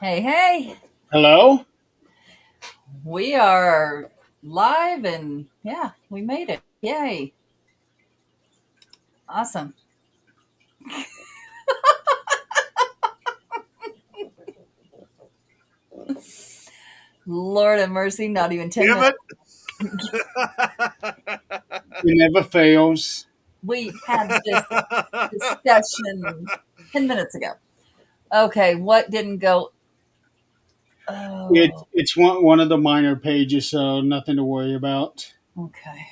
Hey, hey, Hello? we are live and yeah, we made it. Yay. Awesome. Lord have mercy, not even 10 Damn minutes. it! It never fails. We had this discussion 10 minutes ago. Okay, what didn't go? It's Oh, it's one of the minor pages, so nothing to worry about. okay.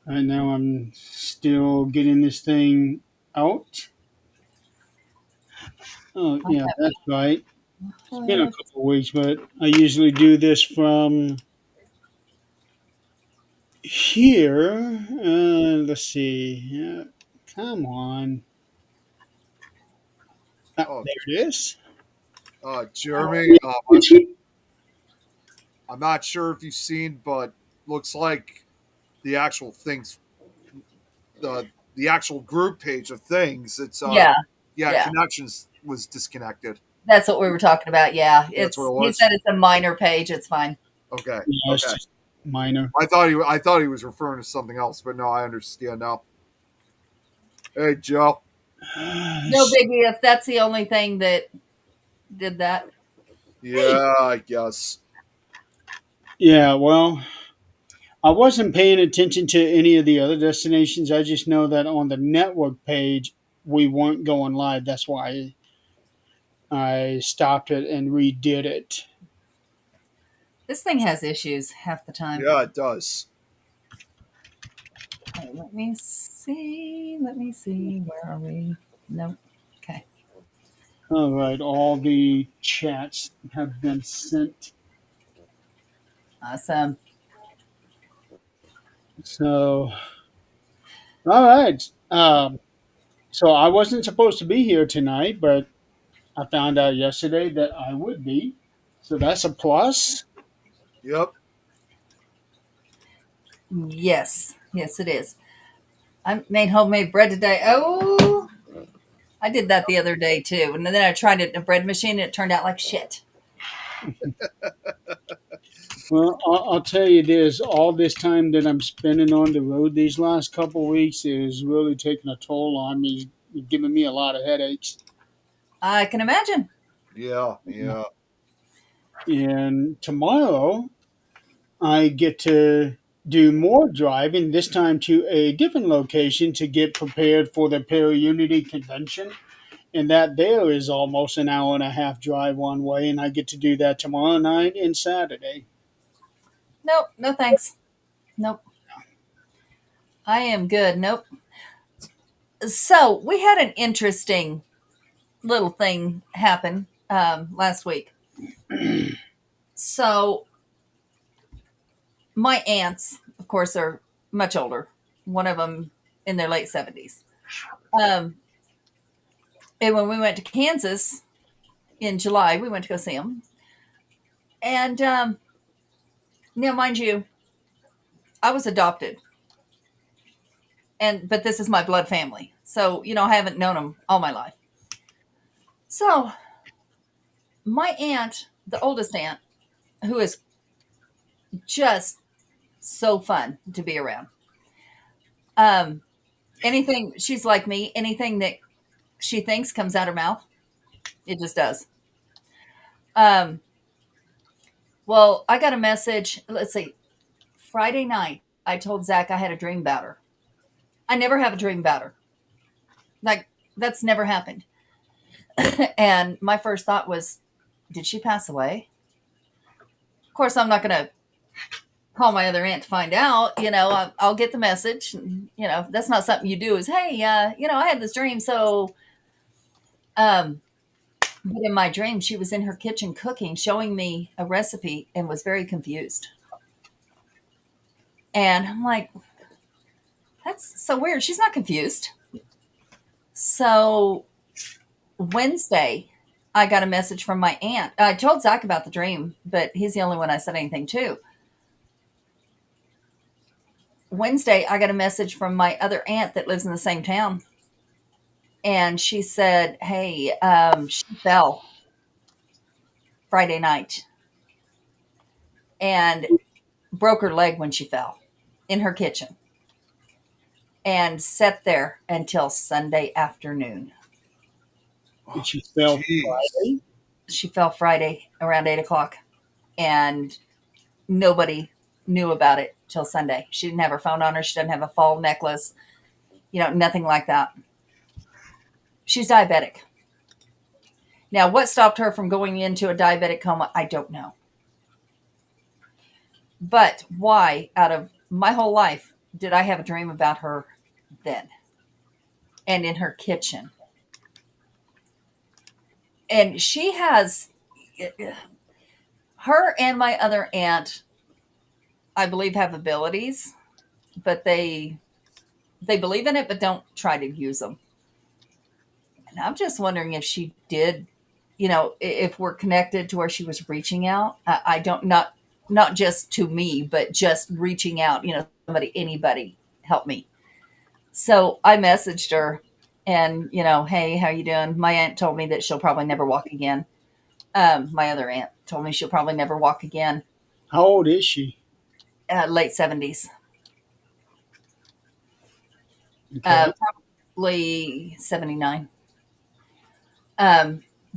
Right now, I'm still getting this thing out. Oh, yeah, that's right. It's been a Uh, couple of weeks, but I usually do this from here. Let's see. Come on. Oh, There it is. Jeremy, It's, I'm not sure if you've seen, but looks like the actual things, the actual group page of things. yeah, Yeah, yeah. connections was disconnected. That's what we were talking about. Yeah, That's what it he was. said it's a minor page. It's fine. Okay, yeah, it's okay. just minor. I thought he was referring to something else, but no, I understand now. Hey, Joe. No biggie if that's the only thing that did that. Hey, Yeah, I guess. Yeah, well, I wasn't paying attention to any of the other destinations. I just know that on the network page, we weren't going live. That's why I stopped it and redid it. this thing has issues half the time. Yeah, it does. Okay, let me see. Let me see. Where are we? Nope. Okay. All right, all the chats have been sent. Awesome. So, all right. So I wasn't supposed to be here tonight, but I found out yesterday that I would be. So that's a plus. Yep. Yes. Yes, it is. I made homemade bread today. Oh, I did that the other day too. And then I tried it in a bread machine and it turned out like shit. Well, I'll tell you this: all this time that I'm spending on the road these last couple of weeks is really taking a toll on me, giving me a lot of headaches. I can imagine. Yeah, yeah. And tomorrow, I get to do more driving, this time to a different location to get prepared for the Para Unity convention. And that there is almost an hour and a half drive one way, and I get to do that tomorrow night and Saturday. Nope. No thanks. Nope. I am good. Nope. So we had an interesting little thing happen last week. So my aunts, of course, are much older. One of them in their late 70s. Um, and when we went to Kansas in July, we went to go see them. And now, mind you, I was adopted, and but this is my blood family, so I haven't known them all my life. So my aunt, the oldest aunt, who is just so fun to be around. Um, anything she's like me. Anything that she thinks comes out her mouth, it just does. Um, well, I got a message. Let's see, Friday night. I told Zach I had a dream about her. I never have a dream about her. Like that's never happened. And my first thought was, did she pass away? Of course, I'm not going to call my other aunt to find out. I'll get the message. That's not something you do. Is hey, I had this dream. So, um, but in my dream, she was in her kitchen cooking, showing me a recipe, and was very confused. And I'm like, that's so weird. She's not confused. So Wednesday, I got a message from my aunt. I told Zach about the dream, but he's the only one I said anything to. Wednesday, I got a message from my other aunt that lives in the same town. And she said, hey, she fell. Friday night and broke her leg when she fell in her kitchen and sat there until Sunday afternoon. And she fell Jeez. Friday. She fell Friday around 8 o'clock, and nobody knew about it till Sunday. She didn't have her phone on her. She doesn't have a fall necklace, nothing like that. She's diabetic. Now, what stopped her from going into a diabetic coma, I don't know. But why, out of my whole life, did I have a dream about her then and in her kitchen? And she has, her and my other aunt, I believe, have abilities, but they believe in it, but don't try to use them. And I'm just wondering if she did, if we're connected to where she was reaching out. I don't, not just to me, but just reaching out, anybody help me. So I messaged her and, hey, how you doing? My aunt told me that she'll probably never walk again. My other aunt told me she'll probably never walk again. How old is she? Late 70s. Okay. Probably 79.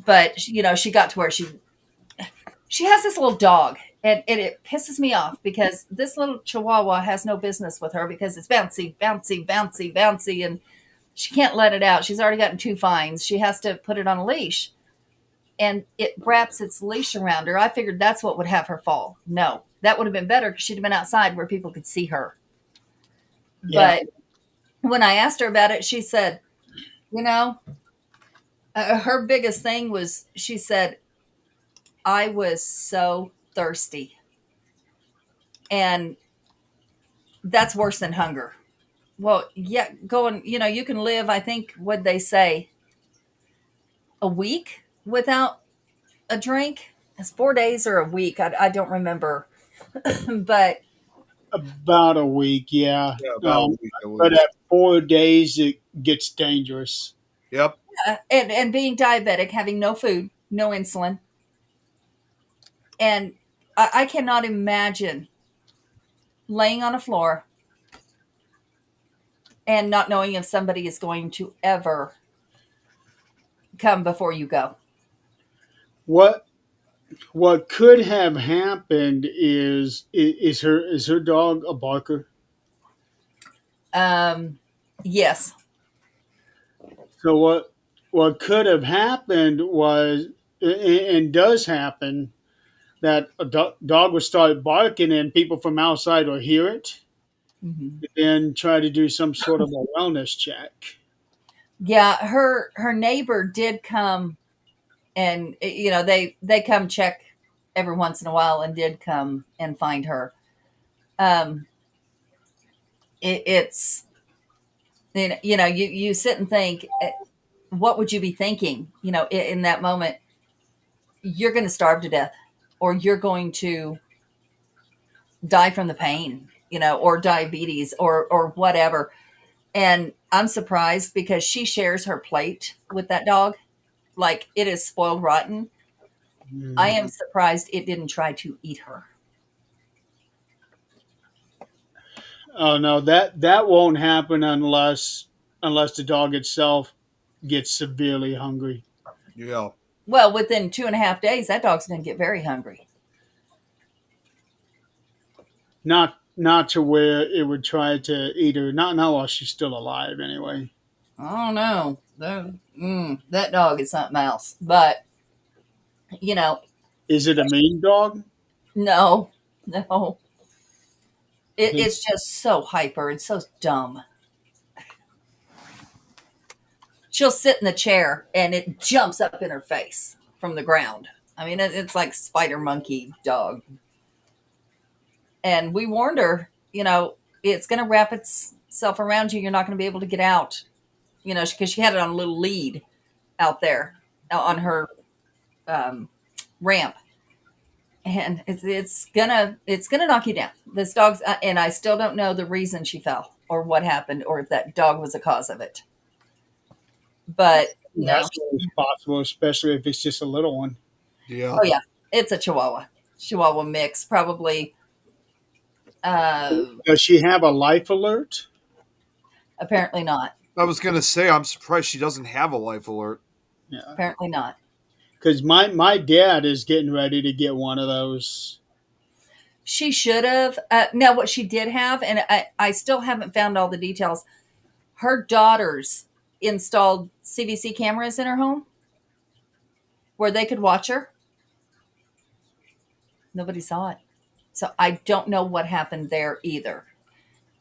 But she got to where she has this little dog, and it pisses me off because this little Chihuahua has no business with her because it's bouncy, bouncy, bouncy, bouncy, and she can't let it out. She's already gotten 2 fines. She has to put it on a leash, and it wraps its leash around her. I figured that's what would have her fall. No, that would have been better because she'd have been outside where people could see her. Yeah. But when I asked her about it, she said, her biggest thing was, she said, I was so thirsty. And that's worse than hunger. Well, yeah, you can live, I think, what'd they say, a week without a drink? It's 4 days or a week. I don't remember. But About a week, yeah. Yeah, about a week, I But believe. at 4 days, it gets dangerous. Yep. and being diabetic, having no food, no insulin. And I cannot imagine laying on a floor and not knowing if somebody is going to ever come before you go. What what could have happened is her dog a barker? Yes. So what could have happened was, and does happen, that a dog would start barking and people from outside will hear it Mhm. and try to do some sort of a wellness check. Yeah, her neighbor did come, and they come check every once in a while, and did come and find her. Um, it's you sit and think, what would you be thinking? In that moment, you're going to starve to death, or you're going to die from the pain, or diabetes, or whatever. And I'm surprised because she shares her plate with that dog, like it is spoiled rotten. I am surprised it didn't try to eat her. Oh no, that won't happen unless the dog itself gets severely hungry. Yeah. Well, within 2.5 days, that dog's going to get very hungry. Not to where it would try to eat her. Not while she's still alive, anyway. I don't know. That dog is something else. But, you know, Is it a mean dog? no, no. Mhm. It's just so hyper and so dumb. She'll sit in the chair and it jumps up in her face from the ground. I mean, it's like spider monkey dog. And we warned her, it's going to wrap itself around you. You're not going to be able to get out, because she had it on a little lead out there on her ramp. And it's gonna knock you down. This dog's, and I still don't know the reason she fell or what happened or if that dog was the cause of it. But That's always possible, especially if it's just a little one. Yeah. oh yeah, It's a Chihuahua mix, probably. Uh, Does she have a life alert? Apparently not. I was gonna say I'm surprised she doesn't have a life alert. Yeah. Apparently not. Because my dad is getting ready to get one of those. She should have. Now, what she did have, and I still haven't found all the details. Her daughters installed CVC cameras in her home where they could watch her. Nobody saw it. So I don't know what happened there either.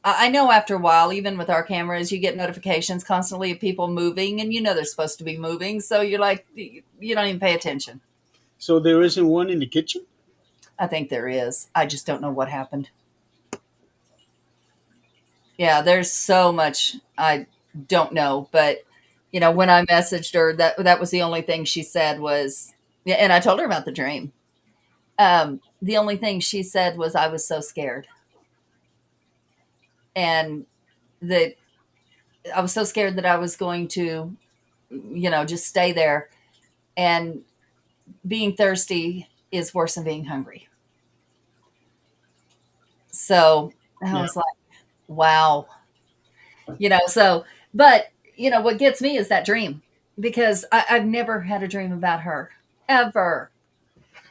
I know after a while, even with our cameras, you get notifications constantly of people moving, and you know they're supposed to be moving. So you're like, you don't even pay attention. So there isn't one in the kitchen? I think there is. I just don't know what happened. Yeah, there's so much I don't know. But, when I messaged her, that was the only thing she said was, yeah, and I told her about the dream. The only thing she said was, I was so scared. And that I was so scared that I was going to, just stay there. And being thirsty is worse than being hungry. So I Yeah. was like, wow. So, but, what gets me is that dream because I've never had a dream about her ever.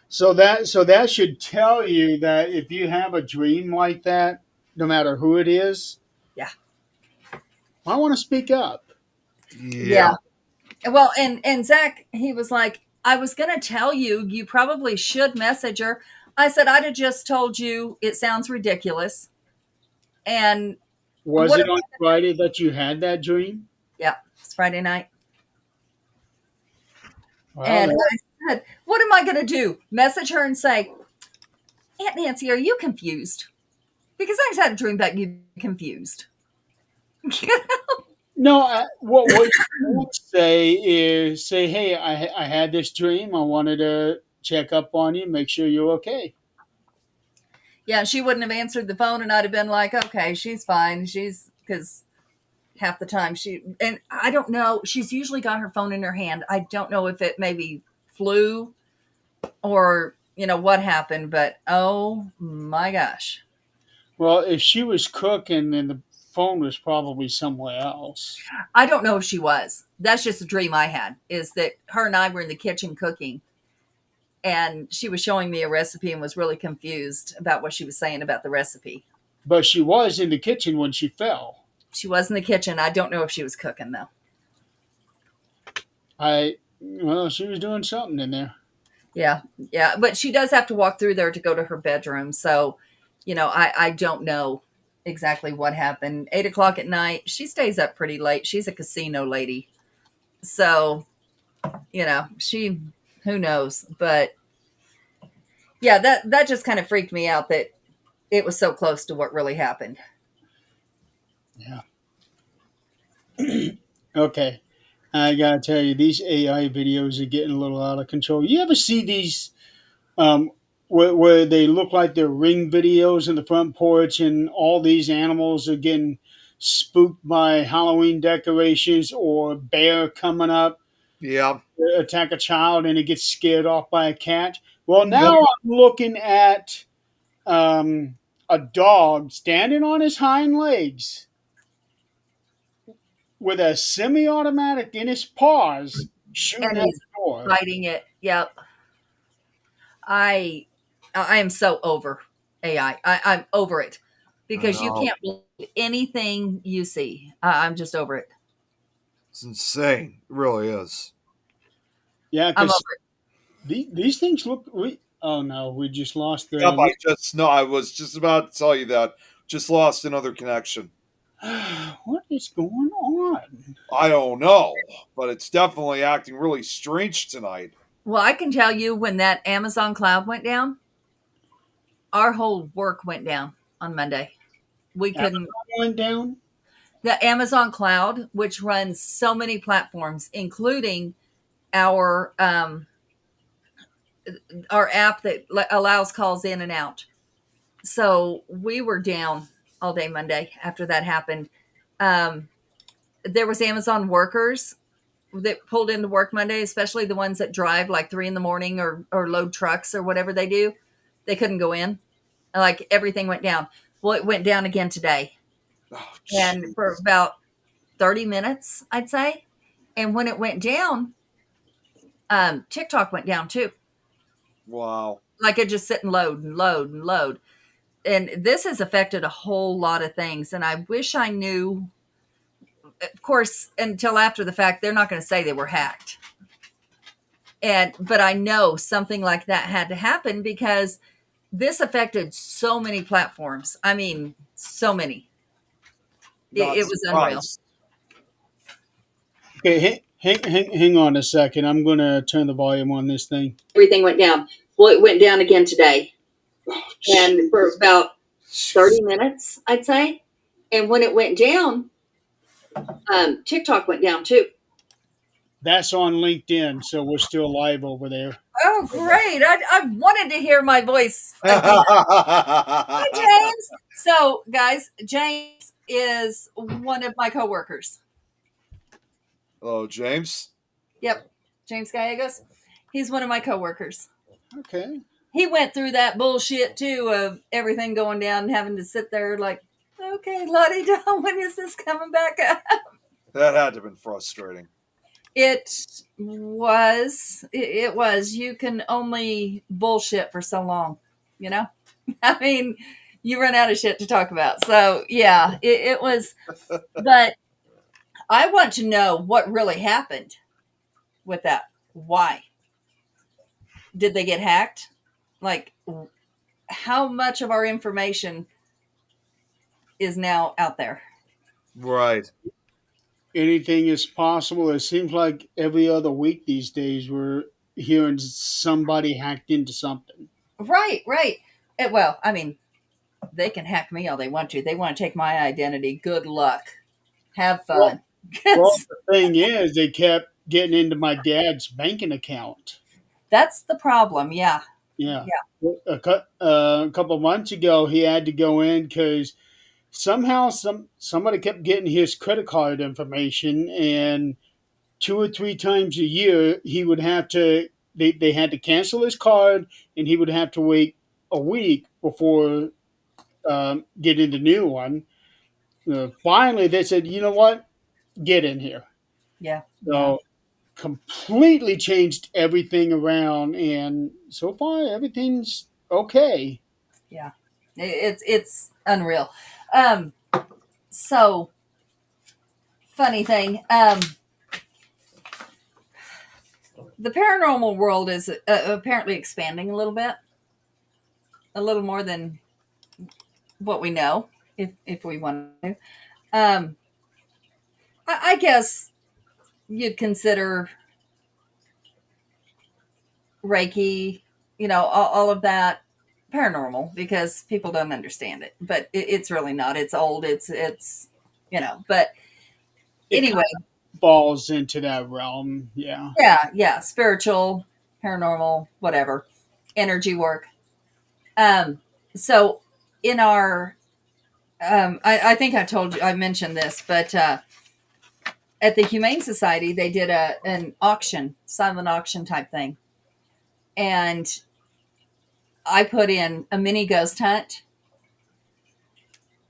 So that should tell you that if you have a dream like that, no matter who it is, Yeah. I want to speak up. Yeah. Yeah. Well, and Zach, he was like, I was going to tell you, you probably should message her. I said, I'd have just told you it sounds ridiculous. And Was what it am on I, Friday that you had that dream? yeah, it's Friday night. Well, And I said, what am I going to do? Message her and say, Aunt Nancy, are you confused? Because I just had a dream about you confused. no. What you would say is say, hey, I had this dream. I wanted to check up on you, make sure you're okay. Yeah, she wouldn't have answered the phone, and I'd have been like, okay, she's fine. She's because half the time and I don't know, she's usually got her phone in her hand. I don't know if it maybe flew or, what happened, but oh my gosh. Well, if she was cooking, then the phone was probably somewhere else. I don't know if she was. That's just a dream I had is that her and I were in the kitchen cooking and she was showing me a recipe and was really confused about what she was saying about the recipe. But she was in the kitchen when she fell. She was in the kitchen. I don't know if she was cooking though. Well, she was doing something in there. Yeah. Yeah. But she does have to walk through there to go to her bedroom. So, I don't know exactly what happened. 8 o'clock at night. She stays up pretty late. She's a casino lady. So, who knows? But yeah, that just kind of freaked me out that it was so close to what really happened. Yeah. Okay. I gotta tell you, these AI videos are getting a little out of control. You ever see these um, where they look like they're ring videos in the front porch, and all these animals are getting spooked by Halloween decorations or bear coming up Yeah. to attack a child, and it gets scared off by a cat? Well, Yep. now I'm looking at um, a dog standing on his hind legs with a semi-automatic in his paws, shooting And at he's the door. fighting it. Yep. I I am so over AI. I'm over it I because you know. can't believe anything you see. I'm just over it. It's insane. It really is. Yeah, I'm over because these things look. Oh no, we just lost Yep, the. I was just about to tell you that. Just lost another connection. What is going on? I don't know, but it's definitely acting really strange tonight. Well, I can tell you when that Amazon cloud went down, our whole work went down on Monday. We couldn't. Amazon went down. The Amazon cloud, which runs so many platforms, including our um, our app that allows calls in and out. So we were down all day Monday after that happened. Um, there was Amazon workers that pulled into work Monday, especially the ones that drive like 3 a.m. or load trucks or whatever they do, they couldn't go in. Like everything went down. Well, it went down again today, Oh, and for jeez. about 30 minutes, I'd say. And when it went down, TikTok went down too. Wow. Like it just sit and load and load and load. And this has affected a whole lot of things. And I wish I knew, of course, until after the fact, they're not going to say they were hacked. But I know something like that had to happen because this affected so many platforms. I mean, so many. Not It was unreal. surprised. Okay, hang on a second. I'm going to turn the volume on this thing. Everything went down. Well, it went down again today. And for about 30 minutes, I'd say. And when it went down, TikTok went down too. That's on LinkedIn, so we're still live over there. Oh, great. I wanted to hear my voice again. Hi, James. So, guys, James is one of my coworkers. Hello, James. Yep. James Gallegos. He's one of my coworkers. Okay. He went through that bullshit too of everything going down and having to sit there like, okay, Lottie, when is this coming back up? That had to have been frustrating. It was. You can only bullshit for so long, you know? I mean, you run out of shit to talk about. So, yeah, it was. But I want to know what really happened with that. Why? Did they get hacked? Like, how much of our information is now out there? Right. Anything is possible. It seems like every other week these days we're hearing somebody hacked into something. Right. Well, I mean, they can hack me all they want to. They want to take my identity. Good luck. Have fun. Well, the thing is, they kept getting into my dad's banking account. That's the problem. Yeah. Yeah. A couple months ago, he had to go in because somehow somebody kept getting his credit card information, and 2 or 3 times a year he would have to. They had to cancel his card, and he would have to wait a week before getting the new one. Finally, they said, "You know what? Get in here." Yeah. So completely changed everything around, and so far everything's okay. Yeah. It's unreal. So funny thing. The paranormal world is apparently expanding a little more than what we know, if we want to. I guess you'd consider Reiki, all of that paranormal because people don't understand it, but it's really not. It's old. It's but It anyway, falls into that realm. Yeah. yeah, spiritual, paranormal, whatever, energy work. So in our, I think I mentioned this, but at the Humane Society, they did an auction, silent auction type thing. And I put in a mini ghost hunt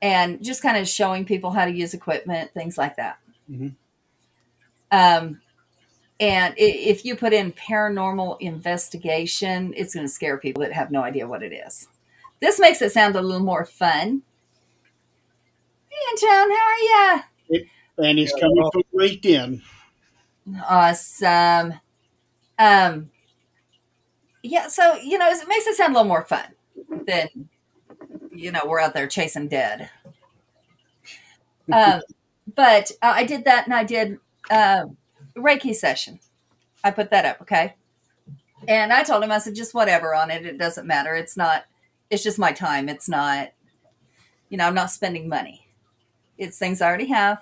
and just kind of showing people how to use equipment, things like that. Mm-hmm. And if you put in paranormal investigation, it's going to scare people that have no idea what it is. This makes it sound a little more fun. Hey, Anton, how are ya? And it's coming from LinkedIn. Awesome. Yeah, so, it makes it sound a little more fun than, we're out there chasing dead. But I did that, and I did Reiki session. I put that up, okay? And I told him, I said, just whatever on it. It doesn't matter. It's just my time. It's not, I'm not spending money. It's things I already have.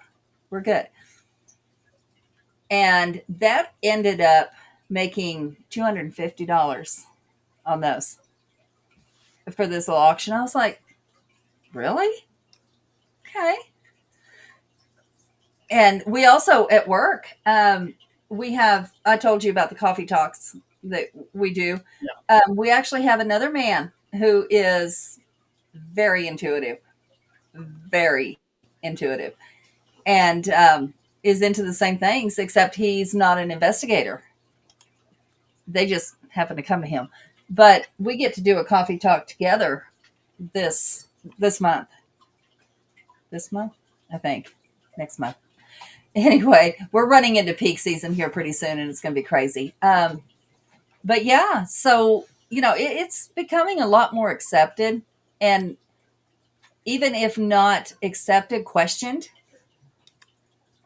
We're good. And that ended up making $250 on those for this little auction. I was like, really? Okay. And we also at work, I told you about the coffee talks that we do. We actually have another man who is very intuitive, very intuitive, and is into the same things, except he's not an investigator. They just happen to come to him. But we get to do a coffee talk together this this month. This month, I think. Next month. Anyway, we're running into peak season here pretty soon, and it's going to be crazy. But yeah, so it's becoming a lot more accepted, and even if not accepted, questioned,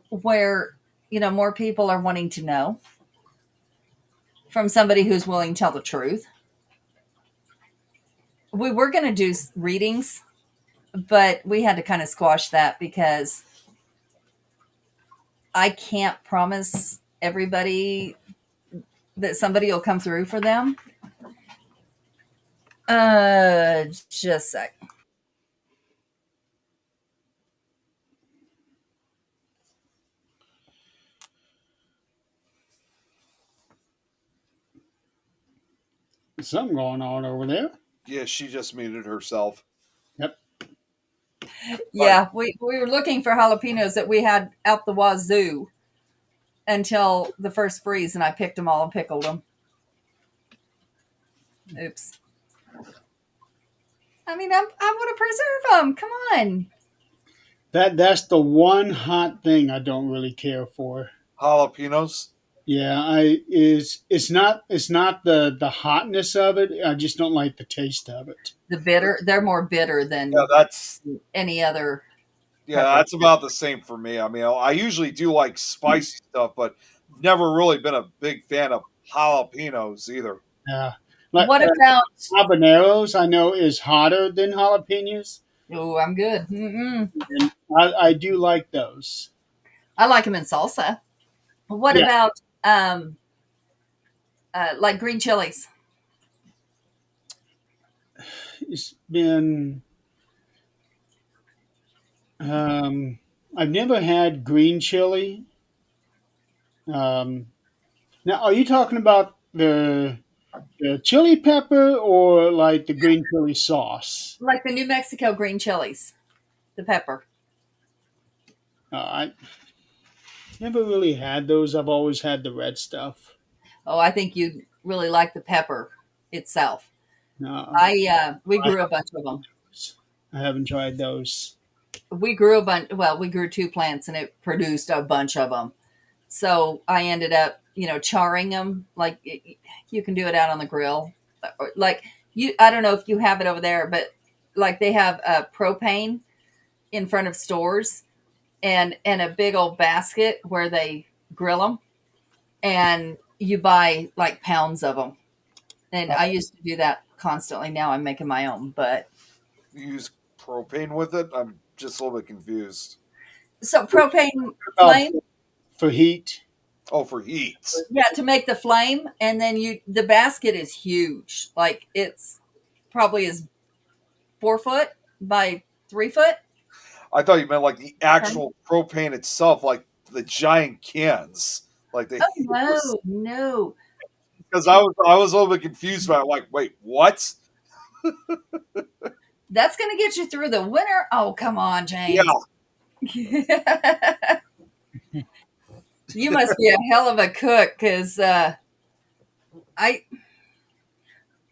where more people are wanting to know from somebody who's willing to tell the truth. We were going to do readings, but we had to kind of squash that because I can't promise everybody that somebody will come through for them. Just a sec. Something going on over there. Yeah, she just muted herself. Yep. Yeah, we were looking for jalapenos that we had out the wazoo until the first freeze, and I picked them all and pickled them. Oops. I mean, I want to preserve them. Come on. That's the one hot thing I don't really care for. Jalapenos. Yeah, it's not the hotness of it. I just don't like the taste of it. The bitter, they're more bitter than Yeah, that's any other. that's about the same for me. I mean, I usually do like spicy stuff, but never really been a big fan of jalapenos either. Yeah. Like What about? habaneros, I know is hotter than jalapenos, Oh, I'm good. Mm-mm. and I do like those. I like them in salsa. What Yeah, about like green chilies? it's been. I've never had green chili. Um, Now, are you talking about the chili pepper or like the green chili sauce? Like the New Mexico green chilies, the pepper. I never really had those. I've always had the red stuff. Oh, I think you really like the pepper itself. No, We I grew a bunch of them. haven't tried those. We grew a bunch. Well, we grew two plants, and it produced a bunch of them. So I ended up, charring them. Like you can do it out on the grill. Like I don't know if you have it over there, but like they have propane in front of stores and a big old basket where they grill them, and you buy like pounds of them. And I used to do that constantly. Now I'm making my own, but You use propane with it? I'm just a little bit confused. so propane About flame. for heat. Oh, for heat. Yeah, to make the flame, and then the basket is huge. Like it's probably is 4 foot by 3 foot. I thought you meant like the actual propane itself, like the giant cans. Like they Oh no. because I was a little bit confused by it. Like, wait, what? That's gonna get you through the winter. Oh, come on, Yeah. James. You must be a hell of a cook, because I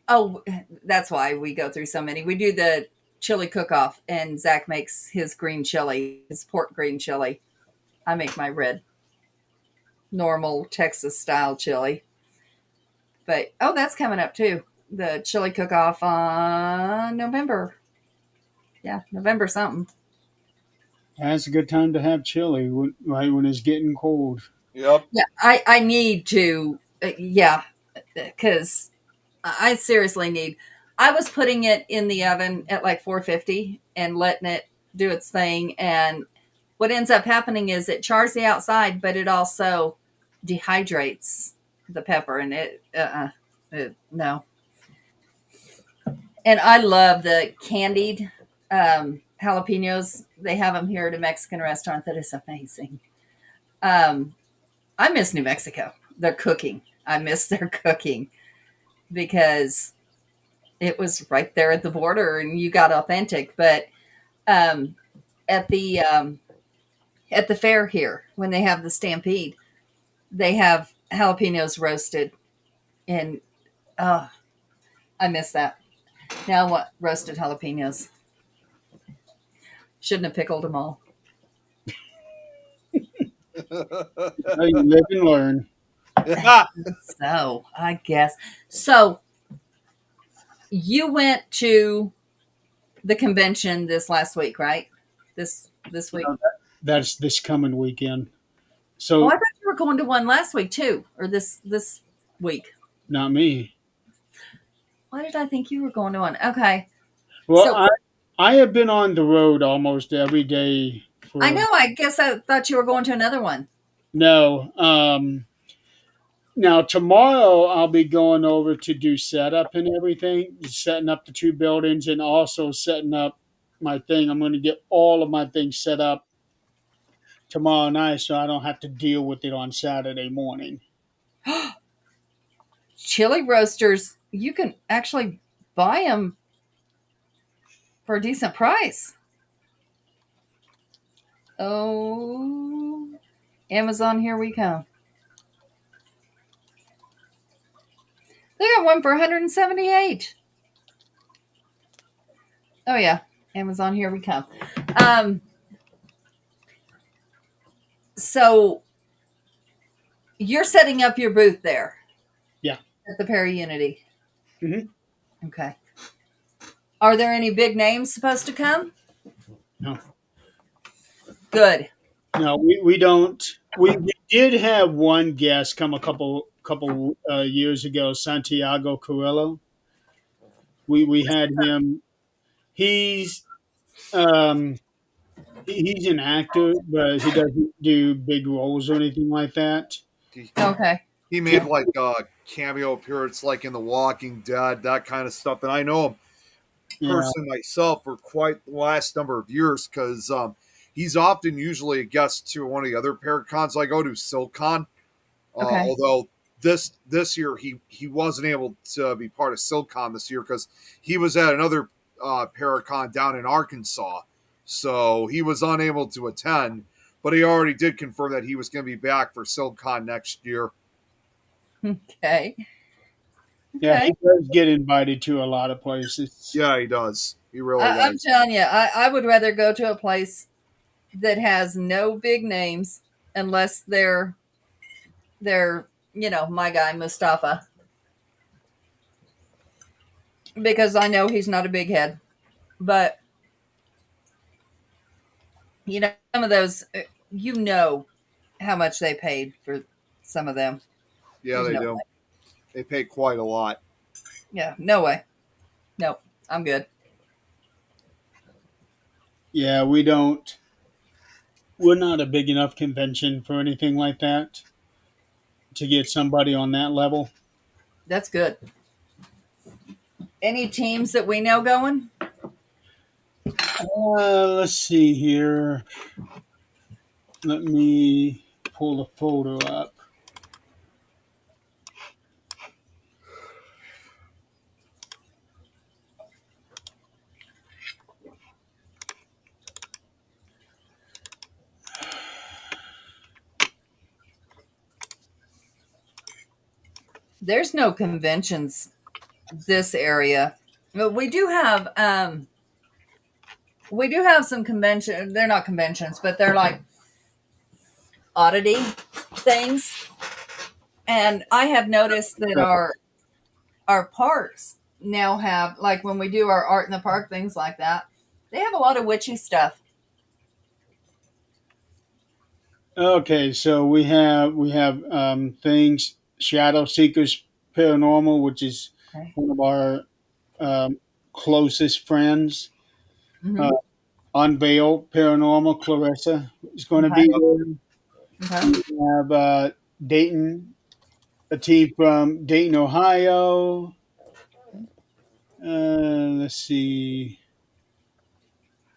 oh that's why we go through so many. We do the chili cook off, and Zach makes his green chili, his pork green chili. I make my red normal Texas style chili. But that's coming up too. The chili cook off on November. Yeah, November something. That's a good time to have chili, right when it's getting cold. Yep. Yeah, I need to. Yeah, because I seriously need. I was putting it in the oven at like 450 and letting it do its thing, and what ends up happening is it chars the outside, but it also dehydrates the pepper, and no. And I love the candied jalapenos. They have them here at a Mexican restaurant that is amazing. Um, I miss New Mexico. Their cooking. I miss their cooking because it was right there at the border and you got authentic. But um, at the um, at the fair here, when they have the stampede, they have jalapenos roasted, and oh, I miss that. Now I want roasted jalapenos. Shouldn't have pickled them all. Well, you live and learn. So I guess so. You went to the convention this last week, right? This week. No, that's this coming weekend. Oh, I So thought you were going to one last week too, or this week. not me. Why did I think you were going to one? Okay, Well, so I have been on the road almost every day I for know. I guess I thought you were going to another one. no. Now tomorrow I'll be going over to do setup and everything, setting up the two buildings and also setting up my thing. I'm going to get all of my things set up tomorrow night so I don't have to deal with it on Saturday morning. Chili roasters. You can actually buy them for a decent price. Oh, Amazon, here we come. They got one for 178. Oh yeah, Amazon, here we come. Um, so you're setting up your booth there Yeah. at the Perry Unity. hmm Okay. Are there any big names supposed to come? No, Good. no, we don't. We did have one guest come a couple years ago, Santiago Carrillo. We had him. He's um, he's an actor, but he doesn't do big roles or anything like that. he, Okay. he made like a cameo appearance, like in The Walking Dead, that kind of stuff. And I know him Yeah, personally myself for quite the last number of years because he's often usually a guest to one of the other Paracons I go to, SilCon. Okay. Although this year he wasn't able to be part of SilCon this year because he was at another Paracon down in Arkansas, so he was unable to attend. But he already did confirm that he was going to be back for SilCon next year. Okay. yeah, Okay. he does get invited to a lot of places. Yeah, he does. He really I'm does. telling you, I would rather go to a place that has no big names unless they're my guy Mustafa, because I know he's not a big head, but some of those how much they paid for some of them. Yeah, There's they no do. way. They pay quite a lot. Yeah, no way. Nope, I'm good. Yeah, we don't. We're not a big enough convention for anything like that to get somebody on that level. That's good. Any teams that we know going? Let's see here. Let me pull the photo up. There's no conventions this area, but we do have some convention. They're not conventions, but they're like oddity things. And I have noticed that our parks now have, like, when we do our art in the park, things like that, they have a lot of witchy stuff. Okay, so we have things Shadow Seekers Paranormal, which is Okay. one of our closest friends. Uh, Mm-hmm. Unveil Paranormal, Clarissa is going to Okay. be there. Okay. We have Dayton, a team from Dayton, Ohio. Let's see.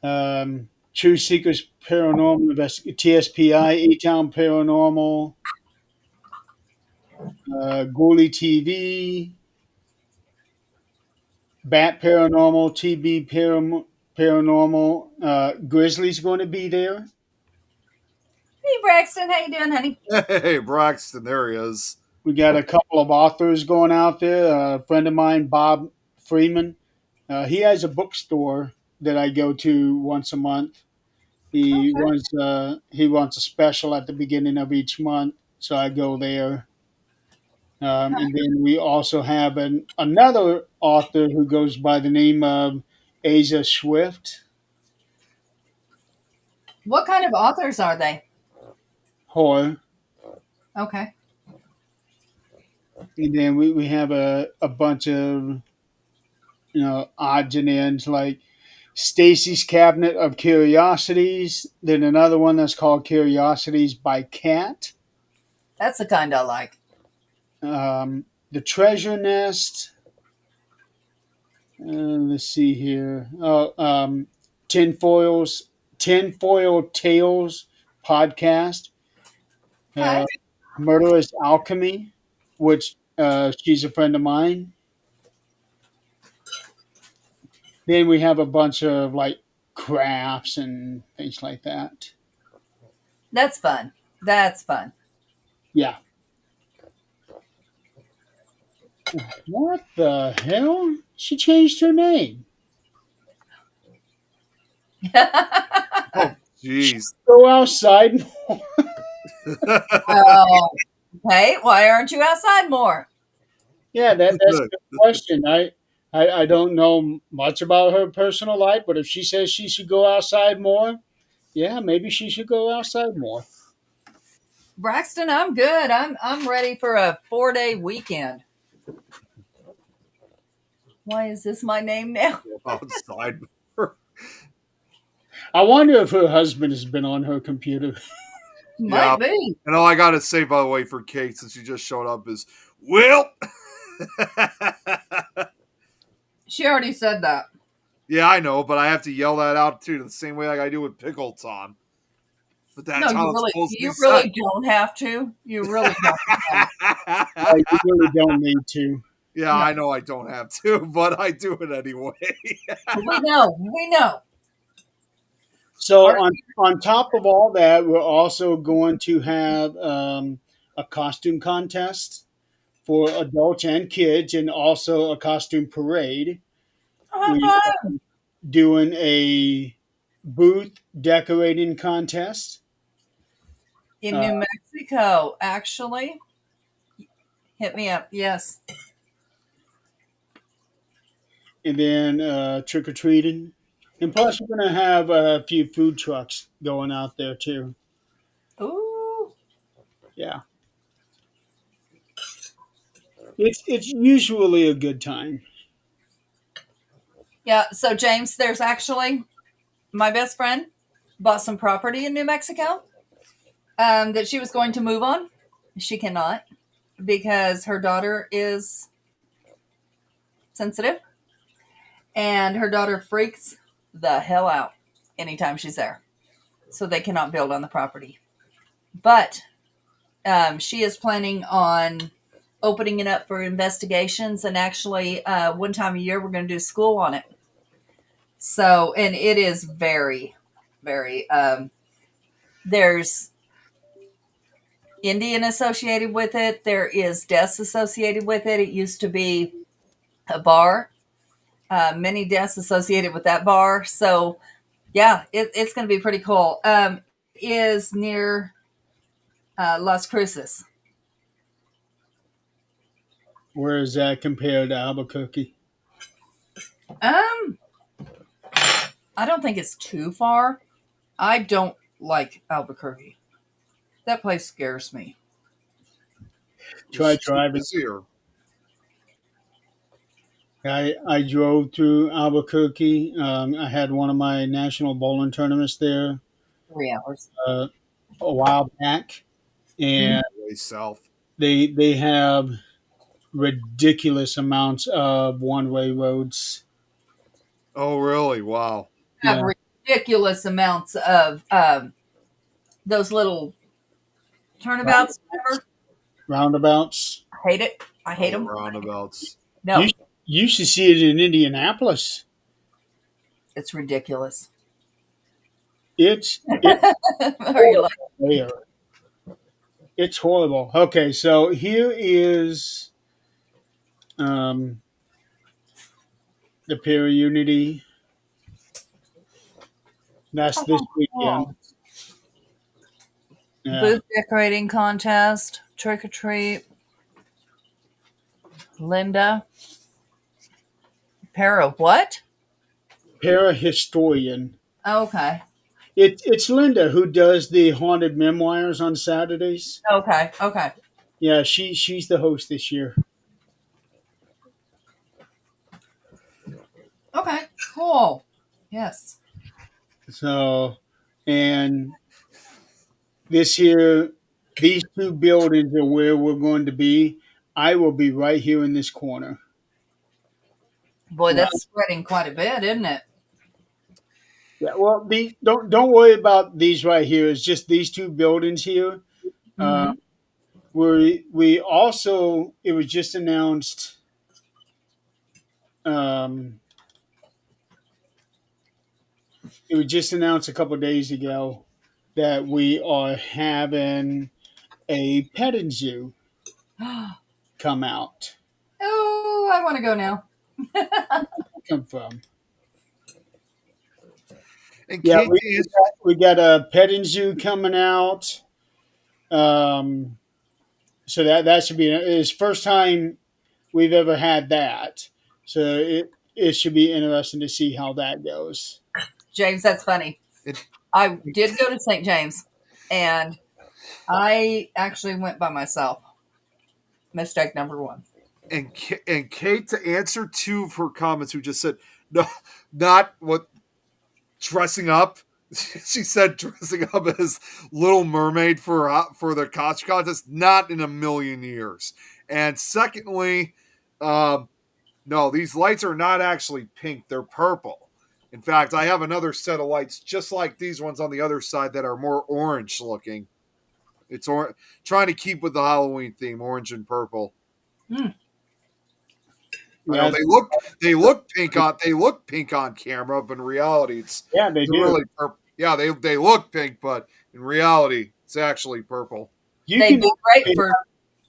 True Seekers Paranormal TSPI, E Town Paranormal. Ghoulie TV, Bat Paranormal, Paranormal. Grizzly's going to be there. Hey, Braxton, how you doing, honey? Hey, Braxton, there he is. We got a couple of authors going out there. A friend of mine, Bob Freeman, he has a bookstore that I go to once a month. Okay. He wants a special at the beginning of each month, so I go there. And then we also have another author who goes by the name of Asa Swift. What kind of authors are they? Horror. Okay. And then we have a bunch of odds and ends like Stacy's Cabinet of Curiosities. Then another one that's called Curiosities by Cat. That's the kind I like. The Treasure Nest. Let's see here. Tinfoil Tales podcast. Okay. Murderous Alchemy, which she's a friend of mine. Then we have a bunch of like crafts and things like that. That's fun. That's fun. Yeah. What the hell? She changed her name. Oh, jeez. Go outside. Oh, okay. Why aren't you outside more? Yeah, that's a good question. I don't know much about her personal life, but if she says she should go outside more, yeah, maybe she should go outside more. Braxton, I'm good. I'm ready for a 4-day weekend. Why is this my name now? Outside. I wonder if her husband has been on her computer. Yeah. Might be. And all I got to say, by the way, for Kate, since she just showed up, is, well. She already said that. Yeah, I know, but I have to yell that out too, the same way like I do with Pickle Tom. But that's No, how it's supposed to be you really said. don't have to. You really don't have You really don't need to. Yeah, No. I know I don't have to, but I do it anyway. to. We know. We know. So Are- on top of all that, we're also going to have a costume contest for adults and kids, and also a costume parade. How We fun. doing a booth decorating contest. In New Mexico, actually. Hit me up. Yes. And then trick or treating. And plus, we're going to have a few food trucks going out there too. Ooh. Yeah. It's usually a good time. Yeah. So, James, there's actually my best friend bought some property in New Mexico that she was going to move on. She cannot because her daughter is sensitive and her daughter freaks the hell out anytime she's there. So they cannot build on the property. But she is planning on opening it up for investigations. And actually, one time a year, we're going to do school on it. So, and it is very, very, there's Indian associated with it. There is deaths associated with it. It used to be a bar. Many deaths associated with that bar. So, yeah, it's going to be pretty cool. Is near Las Cruces. Where is that compared to Albuquerque? I don't think it's too far. I don't like Albuquerque. That place scares me. Try It's driving. here. I drove through Albuquerque. I had one of my national bowling tournaments there 3 hours. a while back, and Way south. they have ridiculous amounts of one-way roads. Oh, really? Wow. Have Yeah. ridiculous amounts of those little turnabouts. Whatever. roundabouts. Hate it. I hate The them. roundabouts. No, You should see it in Indianapolis. it's ridiculous. It's Are you like, there. It's horrible. Okay, so here is the Pier of Unity. That's this weekend. Yeah. booth decorating contest, trick or treat, Linda, Para what? Parahistorian. Okay, It's Linda who does the haunted memoirs on Saturdays. okay. Yeah, she's the host this year. Okay, cool. Yes. So, and this year, these two buildings are where we're going to be. I will be right here in this corner. Boy, that's spreading quite a bit, isn't it? Yeah, well, don't worry about these right here. It's just these two buildings here. Mm-hmm. We also it was just announced. Um, it was just announced a couple of days ago that we are having a petting zoo come out. Oh, I want to go now. Come from. And Yeah, Kate, we got a petting zoo coming out. So that should be it's first time we've ever had that. So it should be interesting to see how that goes. James, that's funny. I did go to St. James, and I actually went by myself. Mistake number one. and Kate, to answer two of her comments, who just said no, not what dressing up. She said dressing up as Little Mermaid for the costume contest. Not in a million years. And secondly, no, these lights are not actually pink; they're purple. In fact, I have another set of lights just like these ones on the other side that are more orange looking. It's trying to keep with the Halloween theme, orange and purple. Hmm. I know they look pink on camera, but in reality, it's Yeah, they do. really purple. Yeah, they look pink, but in reality, it's actually purple. You They can do great for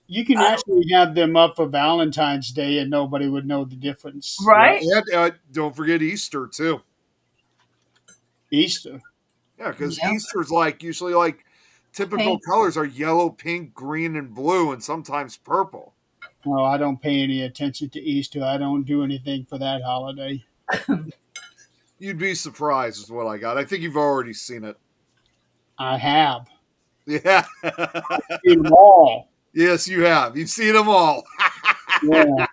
you can actually have them up for Valentine's Day and nobody would know the difference. right. And don't forget Easter too. Easter. Yeah, because Yeah. Easter's usually typical Pink. colors are yellow, pink, green, and blue, and sometimes purple. Oh, I don't pay any attention to Easter. I don't do anything for that holiday. You'd be surprised is what I got. I think you've already seen it. I have. Yeah. Seen them all. Yes, you have. You've seen them all. Yeah.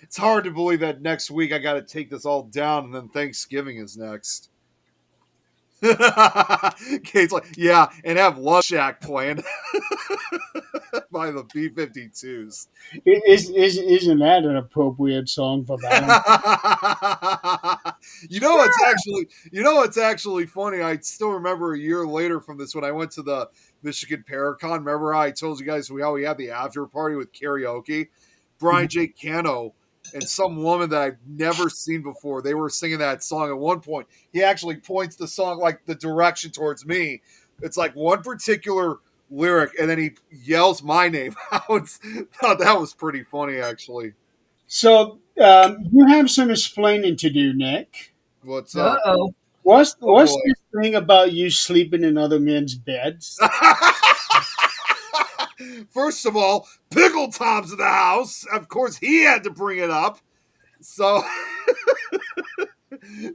It's hard to believe that next week I got to take this all down, and then Thanksgiving is next. Kate's like, yeah, and have Love Shack planned by the B-52s. Isn't that an appropriate song for Valentine's? What's actually funny? I still remember a year later from this when I went to the Michigan Paracon. Remember how I told you guys how we had the after party with karaoke? Brian J. Cano and some woman that I've never seen before. They were singing that song at one point. He actually points the song the direction towards me. It's like one particular lyric, and then he yells my name out. Thought that was pretty funny, actually. So you have some explaining to do, Nick. What's up? Uh-oh. What's boy. this thing about you sleeping in other men's beds? First of all, Pickle Tom's in the house. Of course, he had to bring it up. So,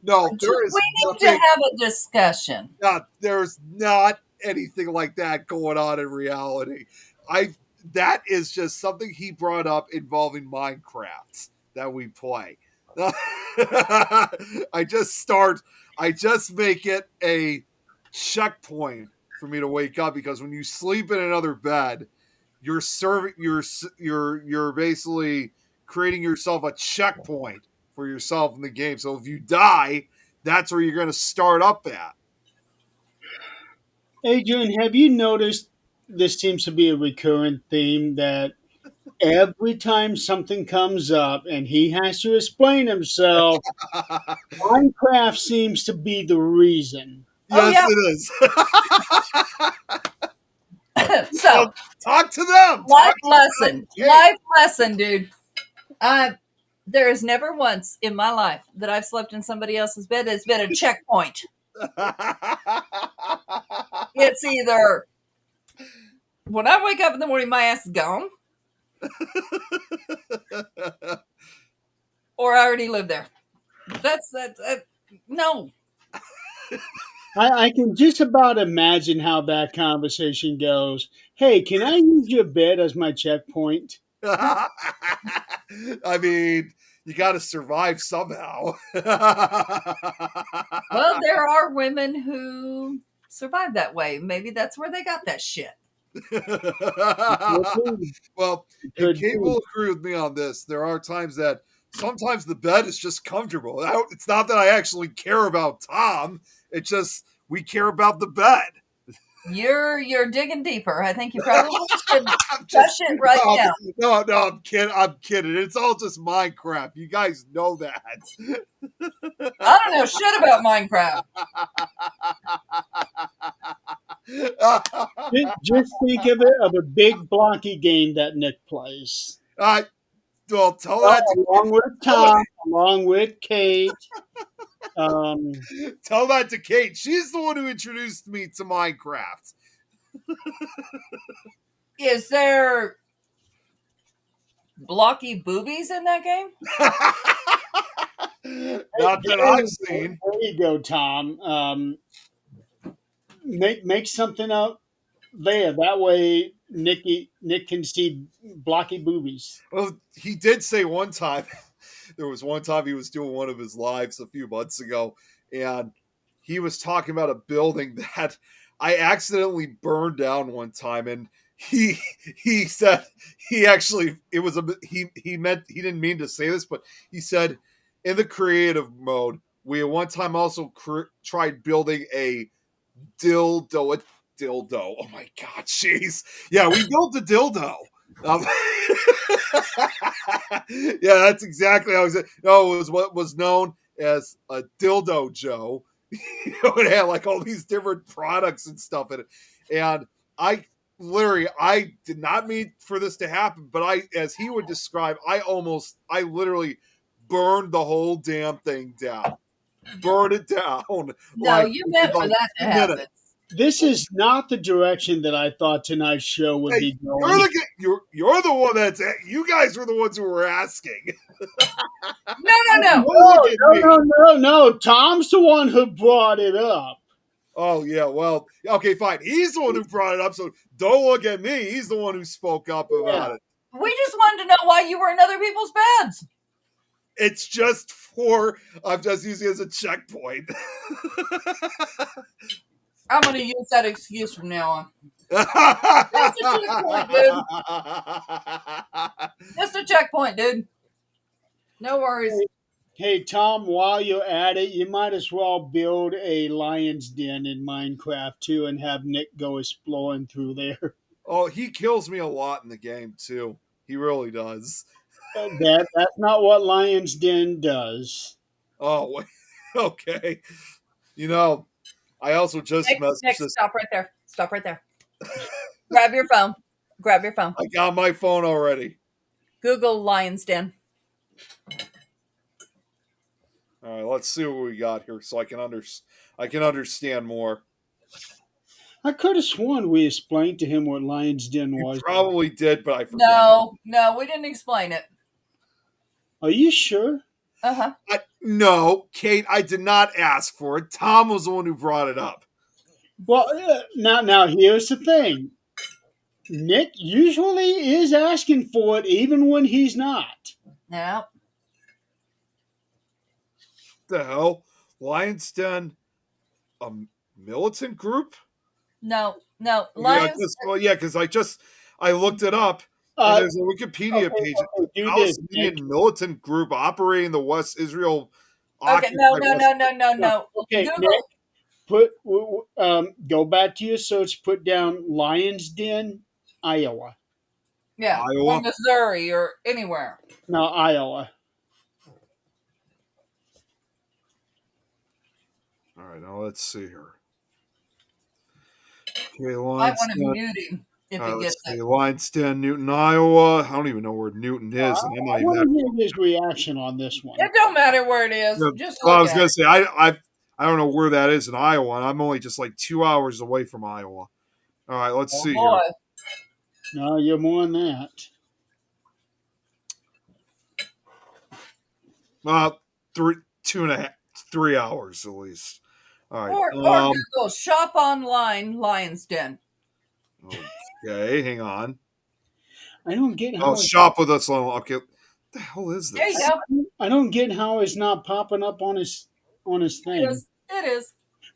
no, there is We need nothing. to have a discussion. There's not anything like that going on in reality. That is just something he brought up involving Minecraft that we play. I just make it a checkpoint for me to wake up, because when you sleep in another bed, you're basically creating yourself a checkpoint for yourself in the game. So if you die, that's where you're going to start up at. Adrian, have you noticed this seems to be a recurrent theme that every time something comes up and he has to explain himself, Minecraft seems to be the reason. Oh, Yes, yeah. it is. So, Talk to them. life Talk to lesson. them. Hey. Life lesson, dude. There is never once in my life that I've slept in somebody else's bed that's been a checkpoint. It's either when I wake up in the morning, my ass is gone, or I already live there. That's no. I can just about imagine how that conversation goes. Hey, can I use your bed as my checkpoint? I mean, you got to survive somehow. Well, there are women who survive that way. Maybe that's where they got that shit. Well, and Could Kate be. will agree with me on this. There are times that sometimes the bed is just comfortable. It's not that I actually care about Tom. It's just we care about the bed. You're digging deeper. I think you probably should I'm touch it right now. No, I'm kidding. I'm kidding. It's all just Minecraft. You guys know that. I don't know shit about Minecraft. Just think of it of a big blocky game that Nick plays. Well, tell that to Along with Tom, along with Kate. Tell that to Kate. She's the one who introduced me to Minecraft. Is there blocky boobies in that game? Not that I've seen. There you go, Tom. Make something up there. That way Nick can see blocky boobies. Well, he did say one time, there was one time he was doing one of his lives a few months ago, and he was talking about a building that I accidentally burned down one time, and he said he actually he didn't mean to say this, but he said in the creative mode we at one time also tried building a dildo. Oh my god, jeez. Yeah, we built a dildo. Yeah, that's exactly how it was. No, it was what was known as a dildo Joe. It had like all these different products and stuff in it. And I did not mean for this to happen, but as he would describe, I literally burned the whole damn thing down. Burn it down. No, you meant for that to happen. This is not the direction that I thought tonight's show would be going. You're the one you guys were the ones who were asking. No. No. Tom's the one who brought it up. Oh, yeah, well, okay, fine. He's the one who brought it up, so don't look at me. He's the one who spoke up about it. We just wanted to know why you were in other people's beds. It's just I'm just using it as a checkpoint. I'm going to use that excuse from now on. That's a checkpoint, dude. Just a checkpoint, dude. No worries. Hey, Tom, while you're at it, you might as well build a lion's den in Minecraft, too, and have Nick go exploring through there. Oh, he kills me a lot in the game, too. He really does. That's not what Lion's Den does. Oh, okay. I also just Nick, stop right there. Stop right there. Grab your phone. I got my phone already. Google Lion's Den. All right, let's see what we got here, so I can understand more. I could have sworn we explained to him what Lion's Den was. You probably did, but I forgot. No, we didn't explain it. Are you sure? Uh-huh. No, Kate, I did not ask for it. Tom was the one who brought it up. Well, now here's the thing. Nick usually is asking for it even when he's not. No. The hell? Lion's Den, a militant group? No. Lions. Because I looked it up. And there's a Wikipedia page. Palestinian militant group operating the West Israel. Okay, no. Okay, Google. Nick, go back to your search. Put down Lions Den, Iowa. Yeah, or Iowa. Missouri or anywhere. No, Iowa. All right, now let's see here. Okay, I Lions want to Den. mute him if All he right, gets let's see. it. Lions Den, Newton, Iowa. I don't even know where Newton is, and I'm I not even want that. to hear his reaction on this one. It don't matter where it is. Yeah, Just well, I look was at gonna it. say I don't know where that is in Iowa, and I'm only just like 2 hours away from Iowa. All right, let's Oh see boy. here. No, you're more than that. Three, 2.5, 3 hours at least. All right. Or Google shop online Lions Den. Okay, hang on. I don't get Oh, how shop with us on. Okay, what the hell is There you this? go. I don't get how it's not popping up on his It thing. is. It is.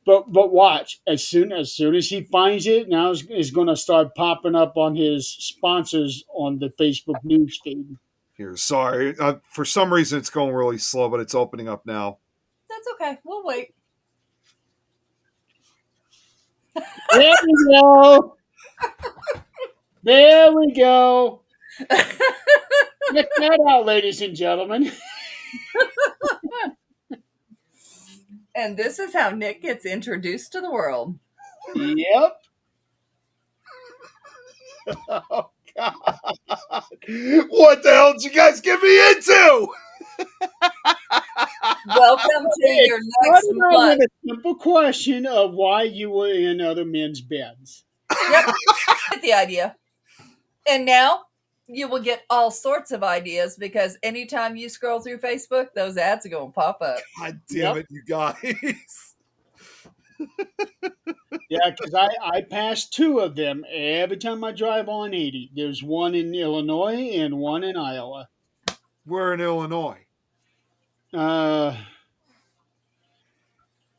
But watch, as soon as he finds it, now it's going to start popping up on his sponsors on the Facebook news feed. Here, sorry. For some reason, it's going really slow, but it's opening up now. That's okay. We'll wait. There we go. There we go. Check that out, ladies and gentlemen. And this is how Nick gets introduced to the world. Yep. Oh, God. What the hell did you guys get me into? Welcome to your next Started out month. with a simple question of why you were in other men's beds. Yep. Get the idea. And now you will get all sorts of ideas because anytime you scroll through Facebook, those ads are going to pop up. God damn it, you guys. Yeah, because I pass two of them every time I drive on 80. There's one in Illinois and one in Iowa. We're in Illinois.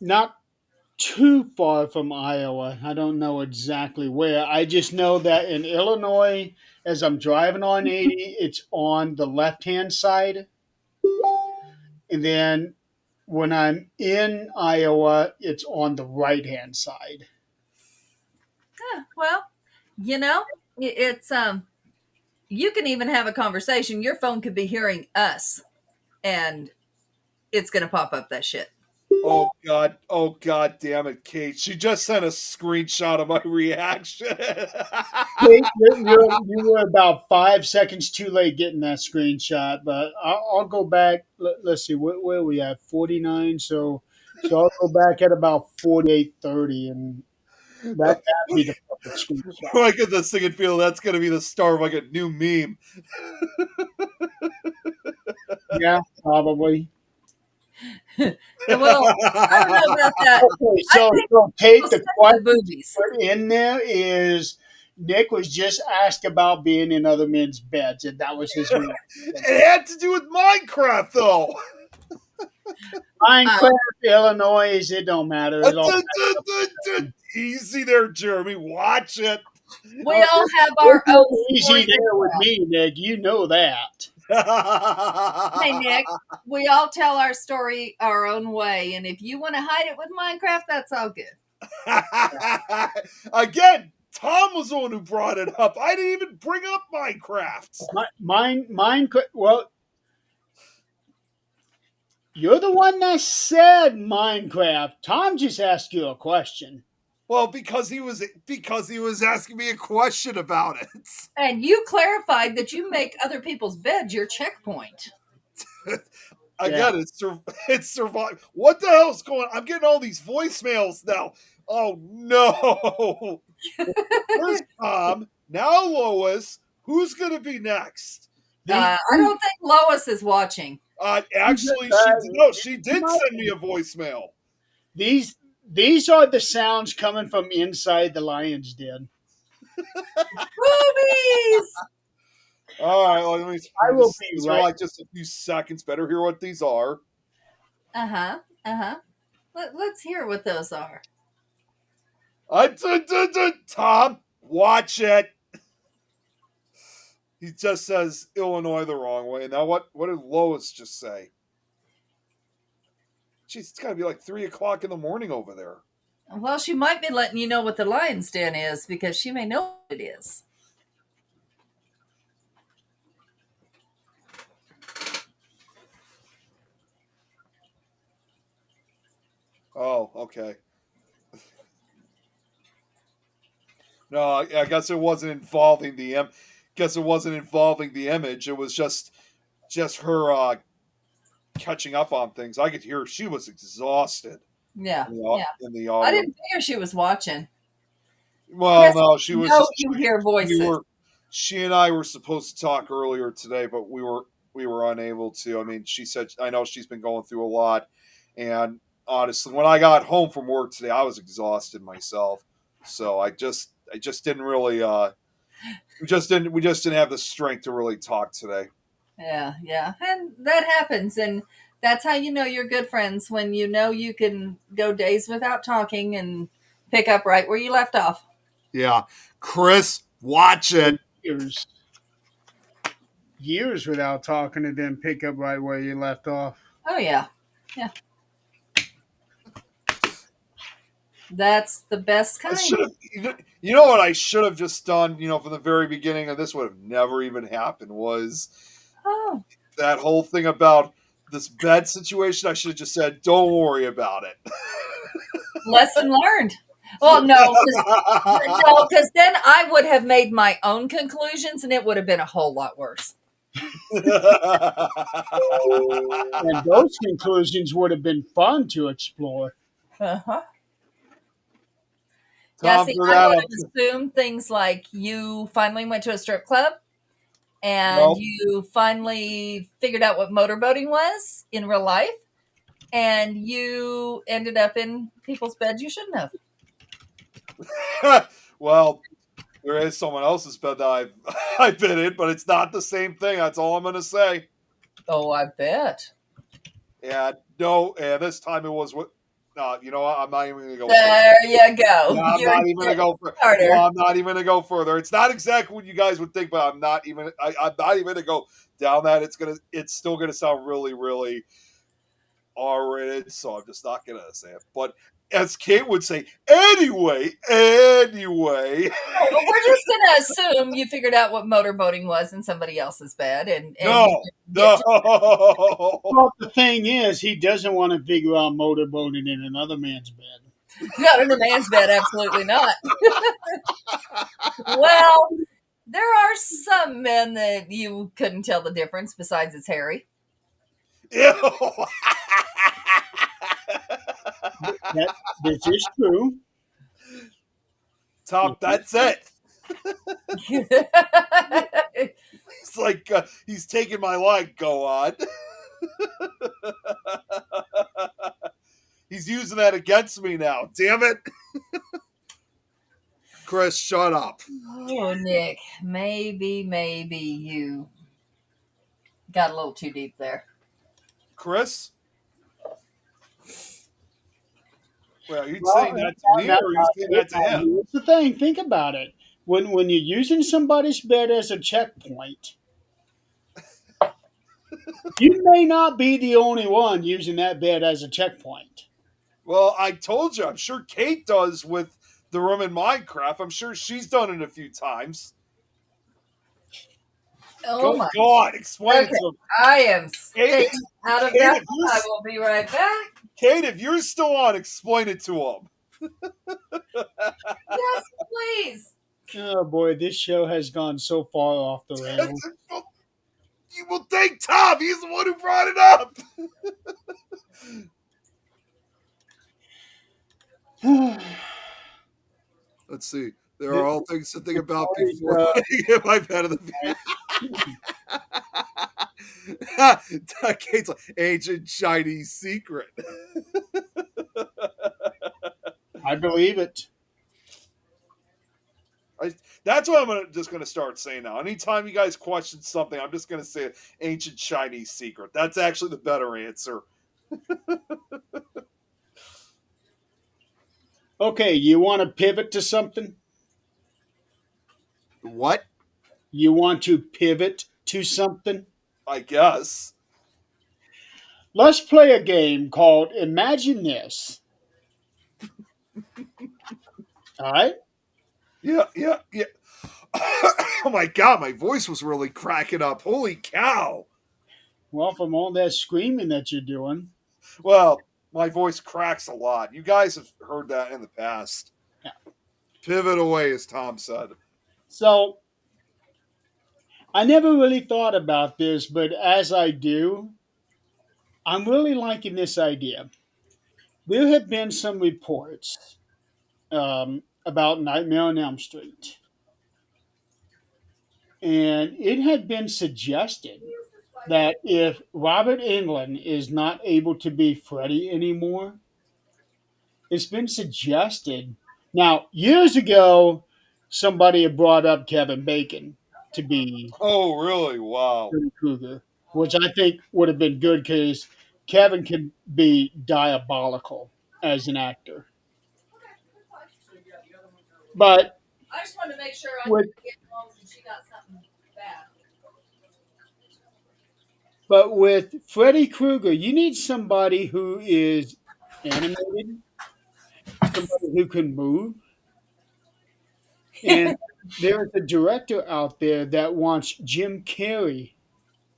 Not too far from Iowa. I don't know exactly where. I just know that in Illinois, as I'm driving on 80, it's on the left-hand side. And then when I'm in Iowa, it's on the right-hand side. Well, it's you can even have a conversation. Your phone could be hearing us and it's going to pop up that shit. Oh God damn it, Kate. She just sent a screenshot of my reaction. Kate, you were about 5 seconds too late getting that screenshot, but I'll go back. Let's see, where are we at? 49. So I'll go back at about 48:30, and that'd be the perfect screenshot. I get this thing and feel that's gonna be the start of like a new meme. Yeah, probably. Well, I don't know about that. Okay, so Kate, the The question boobies. in there is Nick was just asked about being in other men's beds, and that was his reaction. It had to do with Minecraft, though. Minecraft, Illinois, it don't matter. It all Easy there, Jeremy. Watch it. We all have our own easy story. there with me, Nick. You know that. Hey, Nick, we all tell our story our own way. And if you want to hide it with Minecraft, that's all good. Again, Tom was the one who brought it up. I didn't even bring up Minecraft. Minecraft. Well, you're the one that said Minecraft. Tom just asked you a question. Well, because he was asking me a question about it. And you clarified that you make other people's beds your checkpoint. Again, it's survive. What the hell's going on? I'm getting all these voicemails now. Oh no. First Tom, now Lois. Who's gonna be next? I don't think Lois is watching. Actually, she did send me a voicemail. These are the sounds coming from inside the lion's den. Boobies! All right, let me. I will These be are right. like just a few seconds. Better hear what these are. Let's hear what those are. Tom, watch it. He just says Illinois the wrong way. Now, what did Lois just say? Jeez, it's got to be like 3 o'clock in the morning over there. Well, she might be letting you know what the lion's den is because she may know what it is. Oh, okay. No, I guess it wasn't involving the guess it wasn't involving the image. It was just her catching up on things. I could hear she was exhausted Yeah, in yeah. in the I audio. didn't figure she was watching. Well, Chris, no, she was no, just you hear we voices. were she and I were supposed to talk earlier today, but we were unable to. I mean, she said I know she's been going through a lot, and honestly, when I got home from work today, I was exhausted myself. So I just didn't really we just didn't have the strength to really talk today. Yeah, yeah. And that happens. And that's how you know you're good friends when you know you can go days without talking and pick up right where you left off. Yeah, Chris, watch it. Years, years without talking to them, pick up right where you left off. Oh, yeah. Yeah. That's the best I should kind. have, you know what I should have just done, from the very beginning, and this would have never even happened, was Oh, that whole thing about this bed situation. I should have just said, "Don't worry about it." lesson learned. Well, no, because then I would have made my own conclusions and it would have been a whole lot worse. And those conclusions would have been fun to explore. Uh-huh. Yeah, Tom, see, for I that, would have assumed things like you finally went to a strip club and no. you finally figured out what motorboating was in real life and you ended up in people's beds you shouldn't have. Well, there is someone else's bed that I've been in, but it's not the same thing. That's all I'm going to say. Oh, I bet. And no, and this time it was with. No, you know what? I'm not even going to go. There you go. No, I'm You're not even going to go. harder. No, I'm not even going to go further. It's not exactly what you guys would think, but I'm not even. I'm not even going to go down that. It's still gonna sound really, really R-rated. So I'm just not going to say it. But as Kate would say, anyway. Oh, but we're just gonna assume you figured out what motorboating was in somebody else's bed and No, you get no. Well, the thing is, he doesn't want to figure out motorboating in another man's bed. not in the man's bed, absolutely not. Well, there are some men that you couldn't tell the difference besides it's Harry. Ew. This is true. Tom, that's it. It's like he's taking my line. Go on. He's using that against me now. Damn it. Chris, shut up. Oh, Nick, maybe you got a little too deep there. Chris? Well, are you Well, saying that to me or are you saying that to him? Here's the thing. Think about it. When you're using somebody's bed as a checkpoint, you may not be the only one using that bed as a checkpoint. Well, I told you. I'm sure Kate does with the room in Minecraft. I'm sure she's done it a few times. Oh my! Go on, explain it Okay, to him. I am Kate, staying out of Kate, that. if you're I will be right back. Kate, if you're still on, explain it to him. Yes, please. Oh boy, this show has gone so far off the rails. You will thank Tom. He's the one who brought it up. Let's see. There are all things to think about before I get my bed of the Kate's like, ancient Chinese secret. I believe it. That's what I'm just going to start saying now. Anytime you guys question something, I'm just going to say ancient Chinese secret. That's actually the better answer. Okay, you want to pivot to something? What? You want to pivot to something? I guess. Let's play a game called Imagine This. All right. Yeah, yeah, yeah. Oh my god, my voice was really cracking up. Holy cow. Well, from all that screaming that you're doing, Well, my voice cracks a lot. You guys have heard that in the past. yeah. Pivot away, as Tom said. So I never really thought about this, but as I do, I'm really liking this idea. There have been some reports about Nightmare on Elm Street, and it had been suggested that if Robert Englund is not able to be Freddy anymore, it's been suggested. Now, years ago, somebody had brought up Kevin Bacon to be Oh, really? Wow. Freddy Krueger, which I think would have been good because Kevin can be diabolical as an actor. But I just wanted to make sure I with didn't get home and she got something bad. with Freddy Krueger, you need somebody who is animated, somebody who can move, and there's a director out there that wants Jim Carrey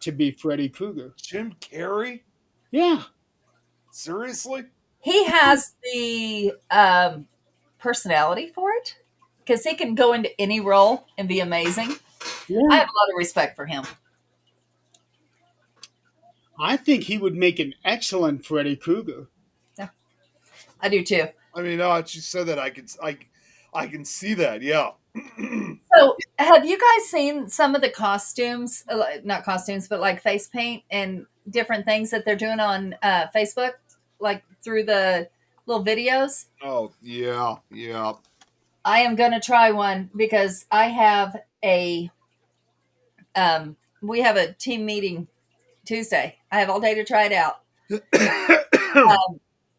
to be Freddy Krueger. Jim Carrey? Yeah, Seriously? He has the personality for it because he can go into any role and be amazing. I yeah. have a lot of respect for him. I think he would make an excellent Freddy Krueger. Yeah, I do too. I mean, now that you said that, I can see that. Yeah. So, have you guys seen some of the costumes? Not costumes, but like face paint and different things that they're doing on Facebook, like through the little videos? Oh, yeah, yeah. I am going to try one because I have we have a team meeting Tuesday. I have all day to try it out.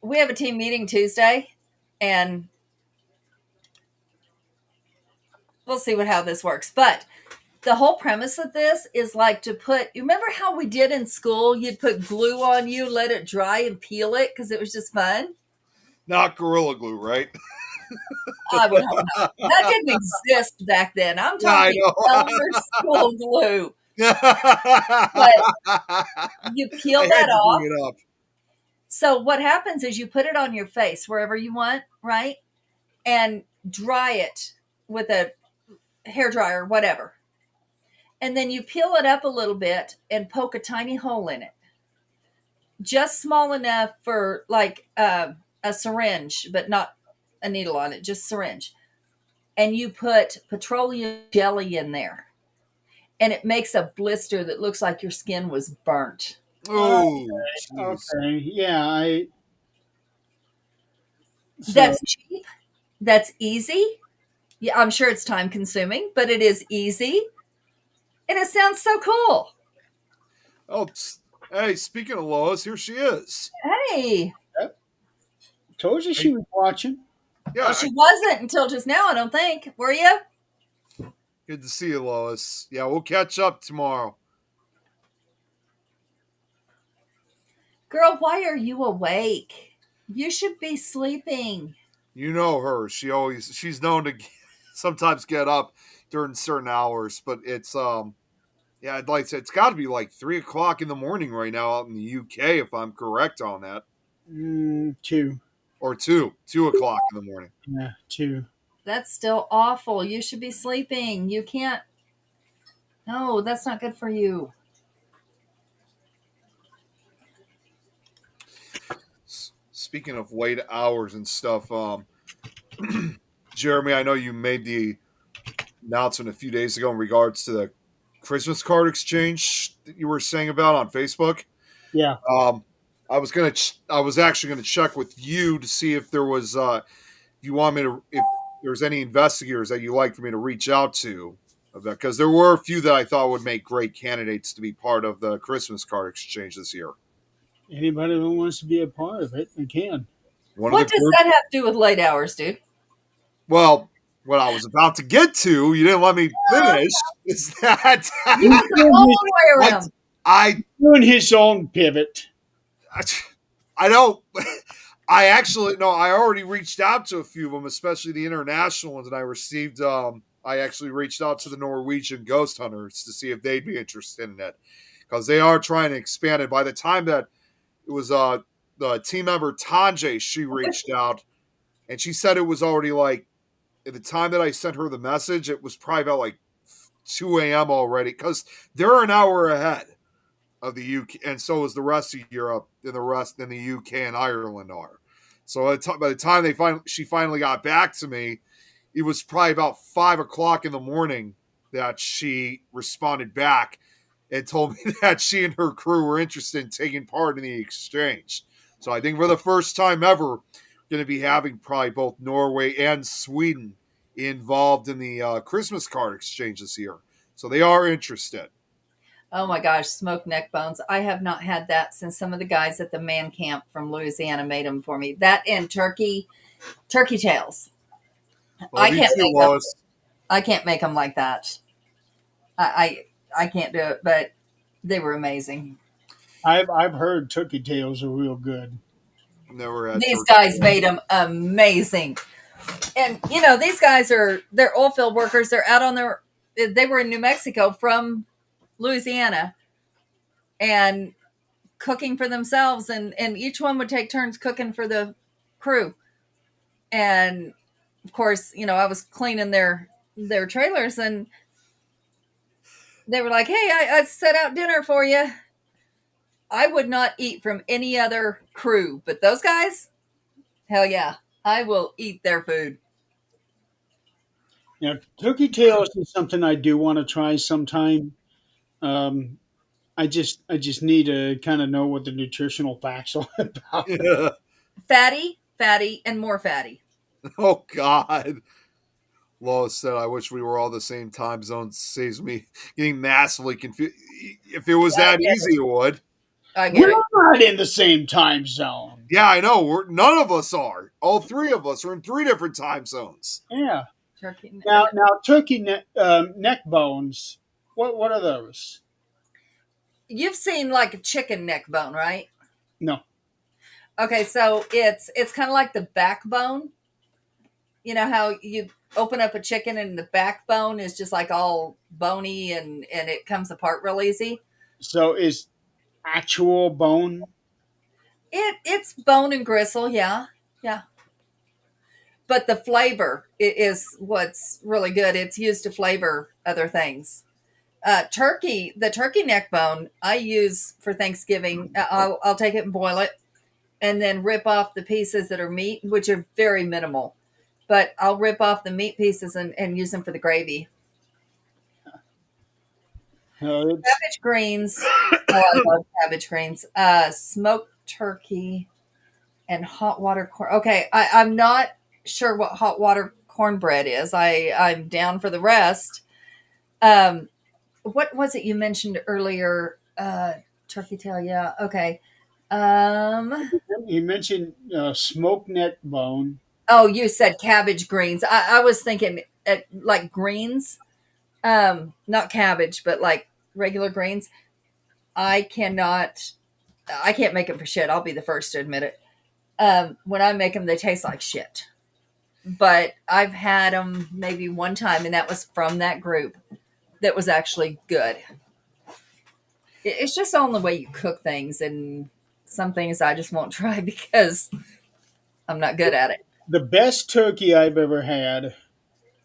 We have a team meeting Tuesday, and we'll see how this works. But the whole premise of this is like to put, you remember how we did in school? You'd put glue on you, let it dry, and peel it because it was just fun. Not Gorilla Glue, right? I would hope not. That didn't exist back then. I'm Yeah, I talking know. elder school glue. You peel I had that to off. bring it up. So what happens is you put it on your face wherever you want, right? And dry it with a hair dryer, whatever. And then you peel it up a little bit and poke a tiny hole in it. Just small enough for like a syringe, but not a needle on it, just syringe. And you put petroleum jelly in there. And it makes a blister that looks like your skin was burnt. Oh, jeez. Okay, yeah, so That's cheap. That's easy. Yeah, I'm sure it's time consuming, but it is easy. And it sounds so cool. Oh, hey, speaking of Lois, here she is. Hey. told you she was watching. Yeah, Well, she wasn't until just now, I don't think. Were you? good to see you, Lois. Yeah, we'll catch up tomorrow. Girl, why are you awake? You should be sleeping. You know her. She's known to sometimes get up during certain hours, but it's yeah, I'd like to say it's got to be like 3 o'clock in the morning right now out in the UK, if I'm correct on that, 2. or 2 o'clock in the morning. Yeah, 2. That's still awful. You should be sleeping. You can't. No, that's not good for you. Speaking of late hours and stuff, Jeremy, I know you made the announcement a few days ago in regards to the Christmas card exchange that you were saying about on Facebook. Yeah. I was actually gonna check with you to see if there was if there's any investigators that you like for me to reach out to, because there were a few that I thought would make great candidates to be part of the Christmas card exchange this year. Anybody who wants to be a part of it, they can. What does that have to do with late hours, dude? Well, what I was about to get to, you didn't let me finish, is that You went the whole way around. I Doing his own pivot. I don't. I actually no, I already reached out to a few of them, especially the international ones, and I received. I actually reached out to the Norwegian ghost hunters to see if they'd be interested in it because they are trying to expand it. By the time that it was the team member Tanje, she reached out and she said it was already like at the time that I sent her the message, it was probably about like 2 a.m. already because they're an hour ahead of the UK, and so is the rest of Europe, and the rest in the UK and Ireland are. So by the time she finally got back to me, it was probably about 5 o'clock in the morning that she responded back and told me that she and her crew were interested in taking part in the exchange. So I think for the first time ever, going to be having probably both Norway and Sweden involved in the Christmas card exchange this year. So they are interested. Oh my gosh, smoked neck bones. I have not had that since some of the guys at the man camp from Louisiana made them for me. That and turkey tails. Well, I me can't too, make them. Lois. I can't make them like that. I can't do it, but they were amazing. I've heard turkey tails are real good. Never had These turkey. guys made them amazing. And these guys they're oil field workers. They're out on they were in New Mexico from Louisiana and cooking for themselves, and each one would take turns cooking for the crew. And of course, I was cleaning their trailers, and they were like, "Hey, I set out dinner for you." I would not eat from any other crew, but those guys, hell yeah, I will eat their food. Yeah, turkey tails is something I do want to try sometime. Um, I just need to kind of know what the nutritional facts are about it. Fatty, fatty, and more fatty. Oh God. Lois said, I wish we were all the same time zone. Saves me getting massively confused. If it was I that get easy, it would. I get We're it. not in the same time zone. Yeah, I know. None of us are. All three of us are in three different time zones. Yeah. Turkey. Now turkey neck bones. What are those? You've seen like a chicken neck bone, right? No. Okay, so it's kind of like the backbone. You know how you open up a chicken and the backbone is just like all bony and it comes apart real easy. So is actual bone? It's bone and gristle, yeah, yeah. But the flavor is what's really good. It's used to flavor other things. The turkey neck bone I use for Thanksgiving. I'll take it and boil it, and then rip off the pieces that are meat, which are very minimal. But I'll rip off the meat pieces and use them for the gravy. No, it's Cabbage greens. Oh, I love cabbage greens. Smoked turkey and hot water corn. Okay, I'm not sure what hot water cornbread is. I'm down for the rest. Um, what was it you mentioned earlier? Turkey tail. Yeah. Okay. Um. you mentioned smoked neck bone. Oh, you said cabbage greens. I was thinking like greens. Not cabbage, but like regular greens. I cannot. I can't make them for shit. I'll be the first to admit it. When I make them, they taste like shit. But I've had them maybe one time, and that was from that group that was actually good. It's just on the way you cook things, and some things I just won't try because I'm not good at it. The best turkey I've ever had.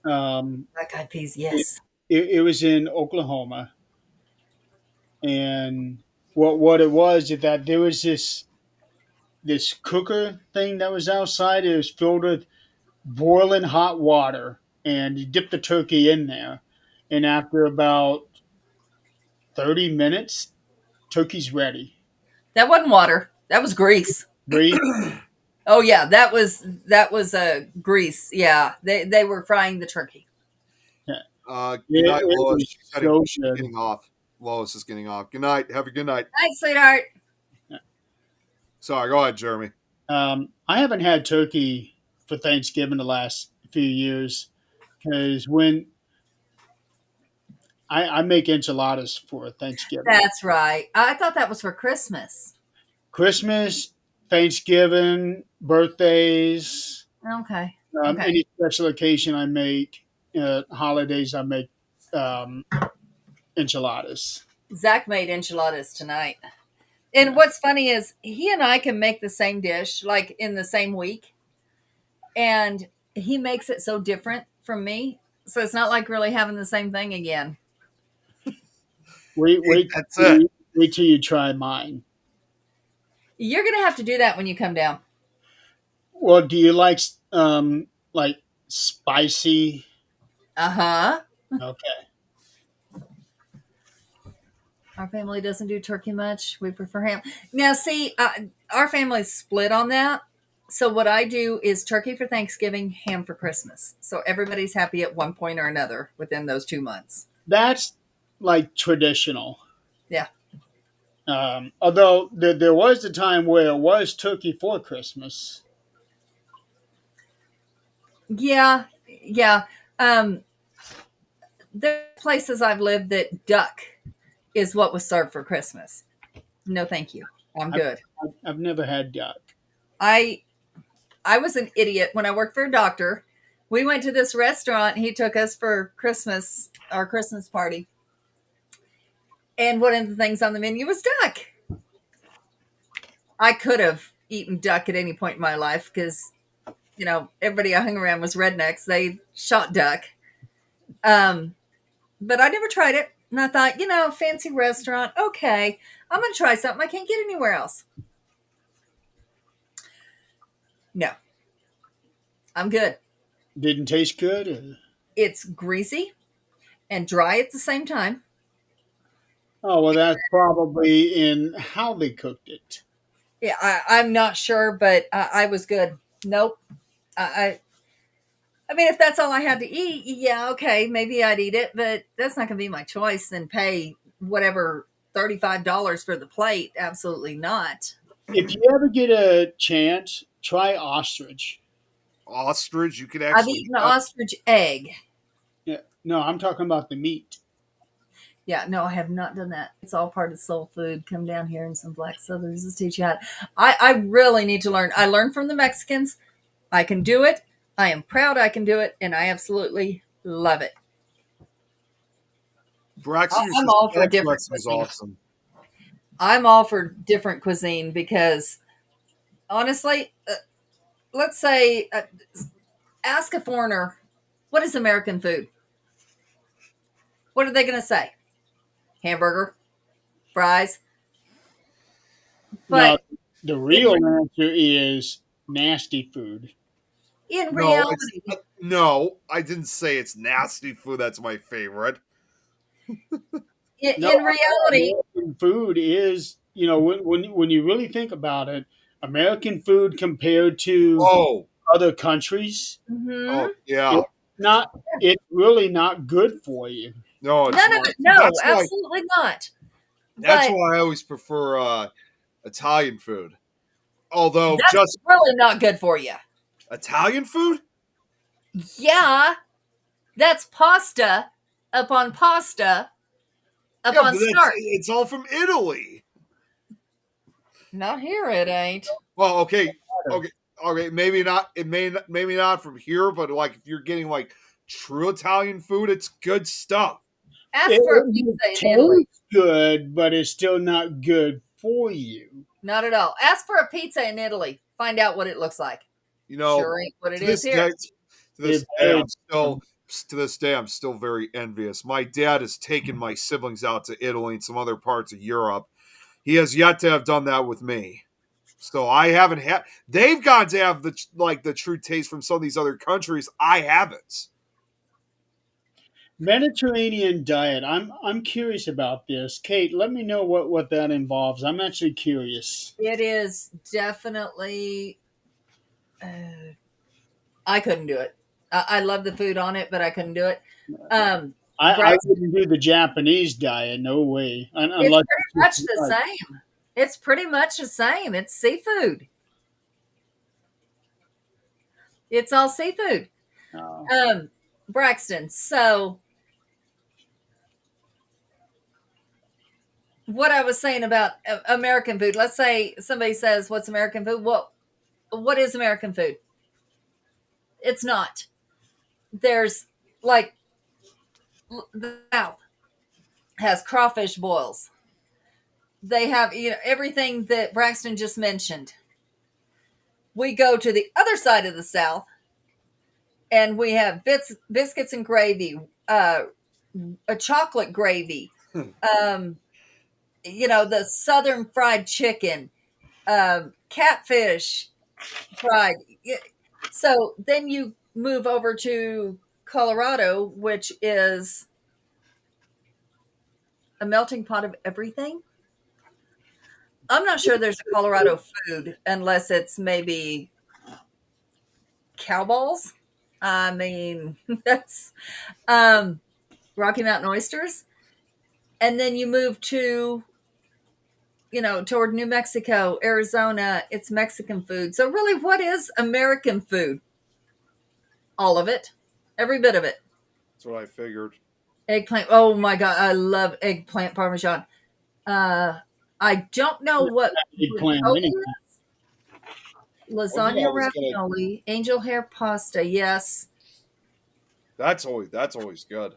Black eyed peas, It, yes. it was in Oklahoma, and what it was is that there was this cooker thing that was outside. It was filled with boiling hot water, and you dip the turkey in there, and after about 30 minutes, turkey's ready. That wasn't water. That was grease. Grease. Oh yeah, that was grease. Yeah, they were frying the turkey. Yeah. Good It, night, it Lois. was so She's good. getting off. Lois is getting off. Good night. Have a good night. Night, sweetheart. Sorry, go ahead, Jeremy. I haven't had turkey for Thanksgiving the last few years because when I make enchiladas for Thanksgiving, That's right. I thought that was for Christmas. Christmas, Thanksgiving, birthdays, Okay. Okay. any special occasion I make, holidays I make um, enchiladas. Zach made enchiladas tonight. And what's funny is he and I can make the same dish like in the same week, and he makes it so different from me. So it's not like really having the same thing again. Wait, wait, That's it. wait till you try mine. You're going to have to do that when you come down. Well, do you like spicy? Uh-huh. Okay. Our family doesn't do turkey much. We prefer ham. Now, see, our family's split on that. So what I do is turkey for Thanksgiving, ham for Christmas. So everybody's happy at one point or another within those 2 months. That's like traditional. Yeah. Although there was a time where it was turkey for Christmas. Yeah. Yeah. Um, there are places I've lived that duck is what was served for Christmas. No, thank you. I'm I've, good. I've never had duck. I I was an idiot when I worked for a doctor. We went to this restaurant. He took us for Christmas, our Christmas party. And one of the things on the menu was duck. I could have eaten duck at any point in my life because, everybody I hung around was rednecks. They shot duck. Um, but I never tried it. And I thought, fancy restaurant. Okay, I'm going to try something I can't get anywhere else. No, I'm good. Didn't taste good. Or? It's greasy and dry at the same time. Oh well, that's probably in how they cooked it. Yeah, I'm not sure, but I was good. Nope. I mean, if that's all I had to eat, yeah, okay, maybe I'd eat it, but that's not going to be my choice and pay whatever $35 for the plate. Absolutely not. If you ever get a chance, try ostrich. Ostrich, you could I've actually. eaten ostrich egg. Yeah, no, I'm talking about the meat. Yeah, no, I have not done that. It's all part of soul food. Come down here and some black southerners will teach you how. I really need to learn. I learned from the Mexicans. I can do it. I am proud I can do it, and I absolutely love it. I'm all for different is cuisine. awesome. I'm all for different cuisine because honestly, let's say, ask a foreigner, what is American food? What are they going to say? Hamburger, fries. Now, But the in, real answer is nasty food. in No, it's reality, no. I didn't say it's nasty food. That's my favorite. No, in reality, American food is, when you really think about it, American food compared to Oh, other countries, oh, mhm, yeah. it's not, it's really not good for you. No, it's none of not. it. No, absolutely not. That's But why I always prefer Italian food. Although, that's just really not good for you. Italian food. Yeah, that's pasta upon pasta Yeah, but upon starch. it's all from Italy. Not here, it ain't. Well, okay. Maybe not. Maybe not from here, but like if you're getting like true Italian food, it's good stuff. Ask It, for a pizza it in Italy. tastes good, but it's still not good for you. Not at all. Ask for a pizza in Italy. Find out what it looks like. You know, Sure ain't what it to is this here. day, It's very, to this day, I'm still very envious. My dad has taken my siblings out to Italy and some other parts of Europe. He has yet to have done that with me. So I haven't had. They've got to have the true taste from some of these other countries. I haven't. Mediterranean diet. I'm curious about this. Kate, let me know what that involves. I'm actually curious. It is definitely. I couldn't do it. I love the food on it, but I couldn't do it. I Breast, wouldn't do the Japanese diet. No way. it's Unless pretty much the same. It's pretty much the same. It's seafood. It's all seafood. uh, Braxton. So what I was saying about American food. Let's say somebody says, "What's American food?" Well, what is American food? It's not. There's like the South has crawfish boils. They have everything that Braxton just mentioned. We go to the other side of the South, and we have biscuits and gravy, a chocolate gravy, um, the Southern fried chicken, catfish fried. So then you move over to Colorado, which is a melting pot of everything. I'm not sure there's a Colorado food unless it's maybe cow balls. I mean, that's Rocky Mountain oysters. And then you move to, toward New Mexico, Arizona, it's Mexican food. So really, what is American food? All of it, every bit of it. That's what I figured. Eggplant. Oh my God, I love eggplant parmesan. I don't know what Eggplant ricotta anyway. is. Lasagna, I was gonna- ravioli, angel hair pasta. Yes. That's always good.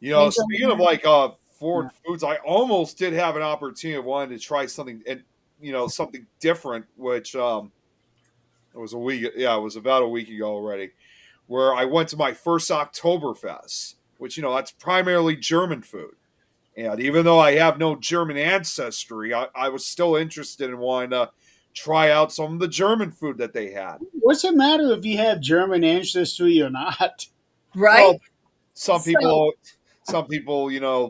Angel Speaking of hair. like foreign foods, I almost did have an opportunity of wanting to try something and something different, which it was a week. Yeah, it was about a week ago already, where I went to my first Oktoberfest, which that's primarily German food. And even though I have no German ancestry, I was still interested in wanting to try out some of the German food that they had. What's it matter if you have German ancestry or not? Right. Well, some So- people,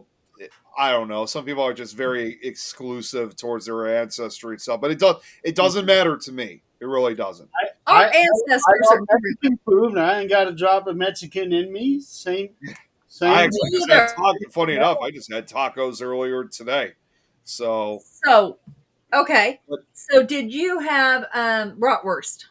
I don't know. Some people are just very exclusive towards their ancestry and stuff, but it doesn't matter to me. It really doesn't. Our I ancestors love are Mexican food, and I ain't got a drop of Mexican in me. Same. I actually just had Neither. funny enough, I just had tacos earlier today. So So, okay. But- So, did you have bratwurst?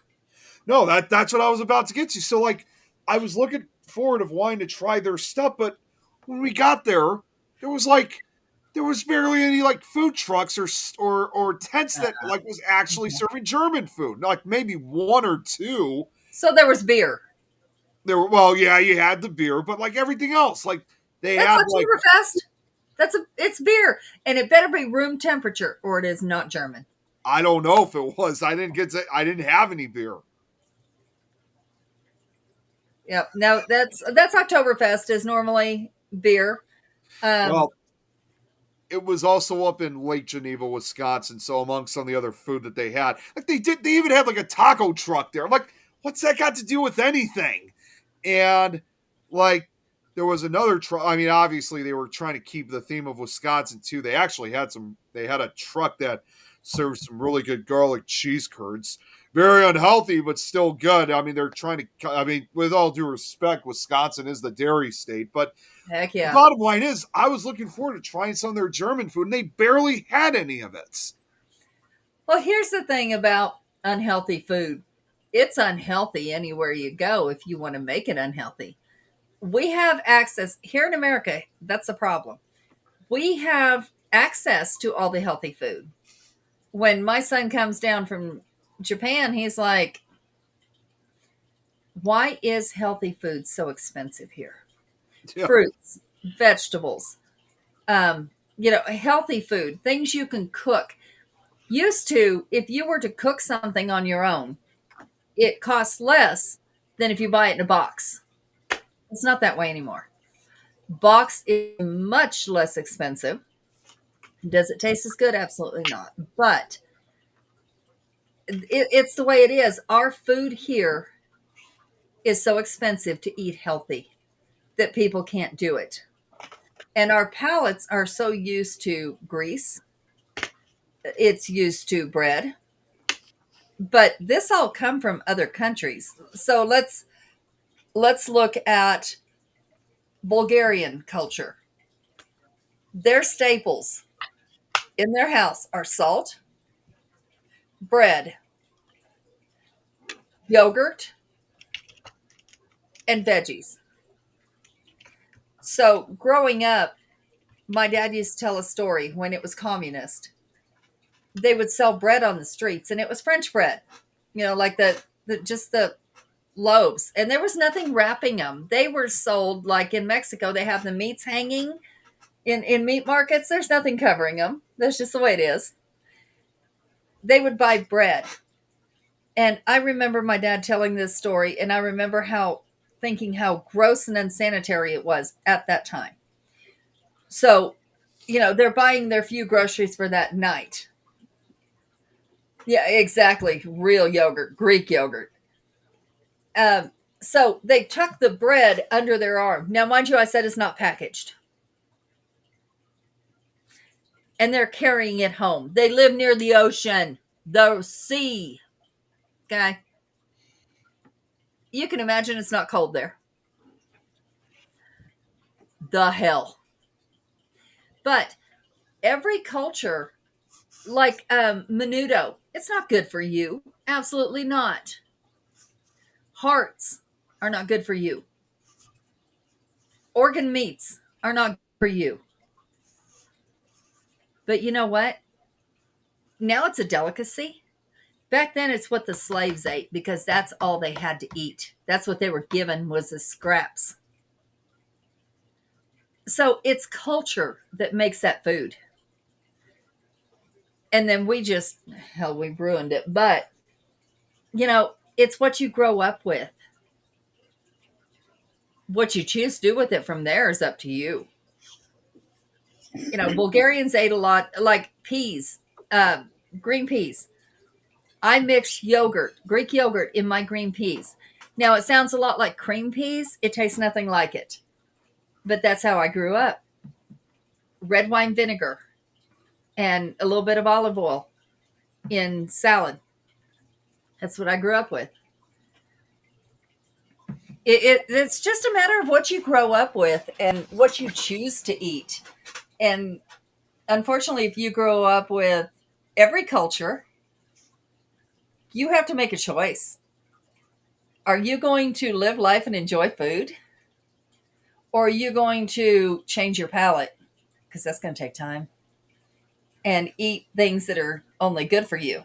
no, that's what I was about to get to. So like I was looking forward of wanting to try their stuff, but when we got there, there was barely any like food trucks or tents that like was actually serving German food. Like maybe one or two. So there was beer. There were yeah, you had the beer, but like everything else, like they That's had like Oktoberfest. It's beer, and it better be room temperature, or it is not German. I don't know if it was. I didn't have any beer. Yep. No, that's Oktoberfest is normally beer. Well, it was also up in Lake Geneva, Wisconsin. So among some of the other food that they had, like they even had like a taco truck there. I'm like, what's that got to do with anything? And like there was another truck. I mean, obviously they were trying to keep the theme of Wisconsin too. They actually had they had a truck that served some really good garlic cheese curds. Very unhealthy, but still good. I mean, they're trying to, I mean, with all due respect, Wisconsin is the dairy state, but heck the yeah. bottom line is I was looking forward to trying some of their German food and they barely had any of it. Well, here's the thing about unhealthy food. It's unhealthy anywhere you go if you want to make it unhealthy. We have access here in America. That's the problem. We have access to all the healthy food. When my son comes down from Japan, he's like, why is healthy food so expensive here? Yeah. Fruits, vegetables, healthy food, things you can cook. Used to, if you were to cook something on your own, it costs less than if you buy it in a box. It's not that way anymore. Box is much less expensive. Does it taste as good? Absolutely not. But it's the way it is. Our food here is so expensive to eat healthy that people can't do it. And our palates are so used to grease. It's used to bread. But this all come from other countries. So let's look at Bulgarian culture. Their staples in their house are salt, bread, yogurt, and veggies. So growing up, My dad used to tell a story when it was communist. They would sell bread on the streets, and it was French bread, like the just the loaves, and there was nothing wrapping them. They were sold like in Mexico. They have the meats hanging in meat markets. There's nothing covering them. That's just the way it is. They would buy bread, and I remember my dad telling this story, and I remember how thinking how gross and unsanitary it was at that time. So, they're buying their few groceries for that night. Yeah, exactly. Real yogurt, Greek yogurt. So they tuck the bread under their arm. Now, mind you, I said it's not packaged. And they're carrying it home. They live near the ocean, the sea. Okay. You can imagine it's not cold there. The hell. But every culture, like menudo, it's not good for you. Absolutely not. Hearts are not good for you. Organ meats are not good for you. But you know what? Now it's a delicacy. Back then, it's what the slaves ate because that's all they had to eat. That's what they were given was the scraps. So it's culture that makes that food. And then we ruined it. But, it's what you grow up with. What you choose to do with it from there is up to you. Bulgarians ate a lot, like peas, green peas. I mix yogurt, Greek yogurt, in my green peas. Now, it sounds a lot like cream peas. It tastes nothing like it. But that's how I grew up. Red wine vinegar and a little bit of olive oil in salad. That's what I grew up with. It's just a matter of what you grow up with and what you choose to eat. And unfortunately, if you grow up with every culture, you have to make a choice. Are you going to live life and enjoy food? Or are you going to change your palate? Because that's going to take time. And eat things that are only good for you.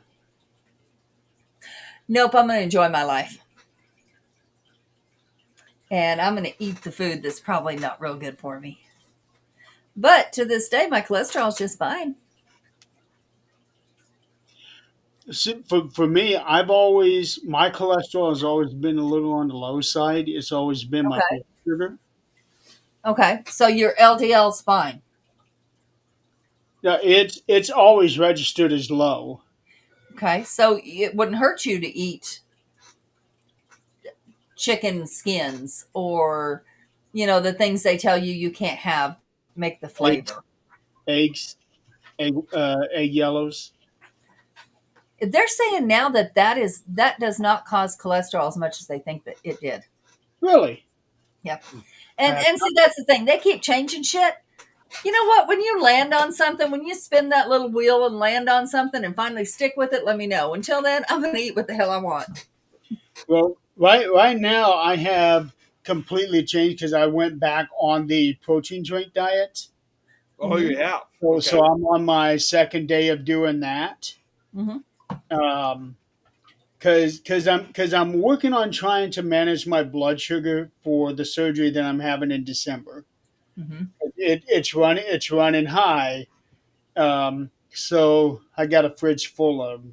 Nope, I'm going to enjoy my life. And I'm going to eat the food that's probably not real good for me. But to this day, my cholesterol is just fine. So for me, my cholesterol has always been a little on the low side. It's always been my Okay. blood sugar. Okay. So your LDL's fine. Yeah, it's always registered as low. Okay. So it wouldn't hurt you to eat chicken skins or, the things they tell you can't have make the Eggs, flavor. eggs, egg yellows. They're saying now that does not cause cholesterol as much as they think that it did. Really? Yep. And Uh, and see that's the thing. They keep changing shit. You know what? When you land on something, when you spin that little wheel and land on something and finally stick with it, let me know. Until then, I'm gonna eat what the hell I want. well, right now I have completely changed because I went back on the protein drink diet. Oh, Mm-hmm. you have. Okay. So I'm on my second day of doing that. Mm-hmm. Um, because I'm working on trying to manage my blood sugar for the surgery that I'm having in December. Mm-hmm. It's running high. So I got a fridge full of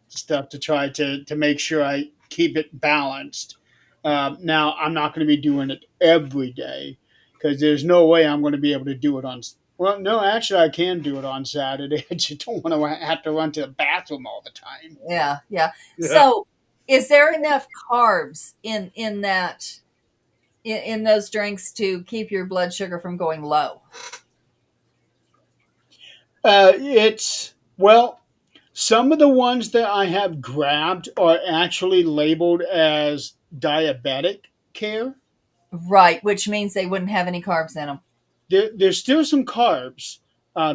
stuff to try to make sure I keep it balanced. Now I'm not going to be doing it every day because there's no way I'm going to be able to do it on. Well, no, actually I can do it on Saturday. I just don't want to have to run to the bathroom all the time. Yeah, yeah. Yeah. So, is there enough carbs in that in those drinks to keep your blood sugar from going low? It's well, some of the ones that I have grabbed are actually labeled as diabetic care. Right, which means they wouldn't have any carbs in them. There's still some carbs,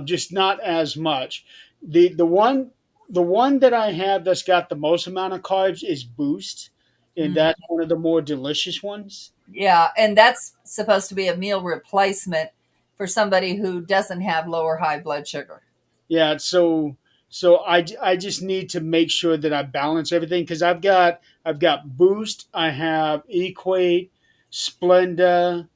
just not as much. The one that I have that's got the most amount of carbs is Boost, and Mm. that's one of the more delicious ones. Yeah, and that's supposed to be a meal replacement for somebody who doesn't have low or high blood sugar. Yeah, so I just need to make sure that I balance everything because I've got Boost, I have Equate, Splenda,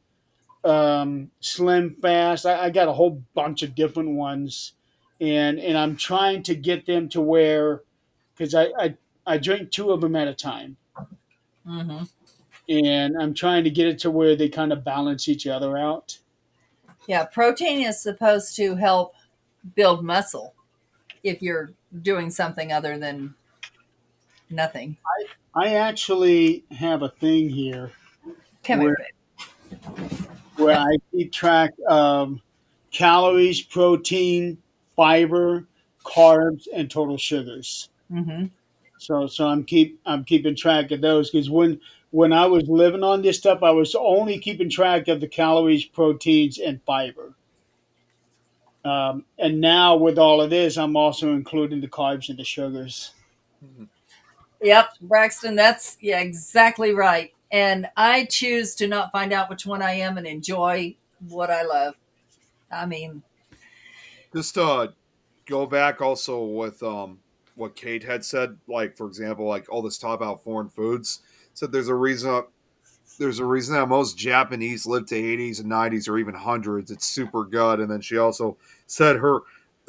Slim Fast. I got a whole bunch of different ones, and I'm trying to get them to where because I drink two of them at a time, Hmm. and I'm trying to get it to where they kind of balance each other out. Yeah, protein is supposed to help build muscle if you're doing something other than nothing. I actually have a thing here Come here, where babe. I keep track of calories, protein, fiber, carbs, and total sugars. Hmm. So I'm keeping track of those because when I was living on this stuff, I was only keeping track of the calories, proteins, and fiber. And now with all of this, I'm also including the carbs and the sugars. Yep, Braxton, that's yeah, exactly right. And I choose to not find out which one I am and enjoy what I love. I mean, Just go back also with what Kate had said, like for example, like all this talk about foreign foods. Said there's a reason that most Japanese live to 80s and 90s or even hundreds. It's super good. And then she also said her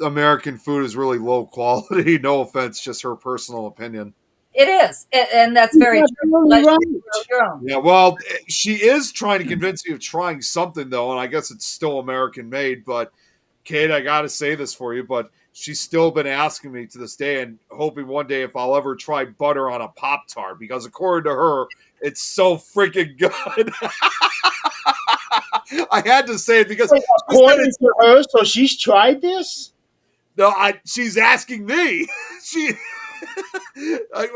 American food is really low quality. No offense, just her personal opinion. it is, and that's You're very true. absolutely Unless you grow right. your own. Yeah, well, she is trying to convince me of trying something though, and I guess it's still American made. But Kate, I gotta say this for you, but she's still been asking me to this day and hoping one day if I'll ever try butter on a Pop Tart because according to her, it's so freaking good. I had to say it because Wait, she said according it's to her, so she's tried this. no. She's asking me. She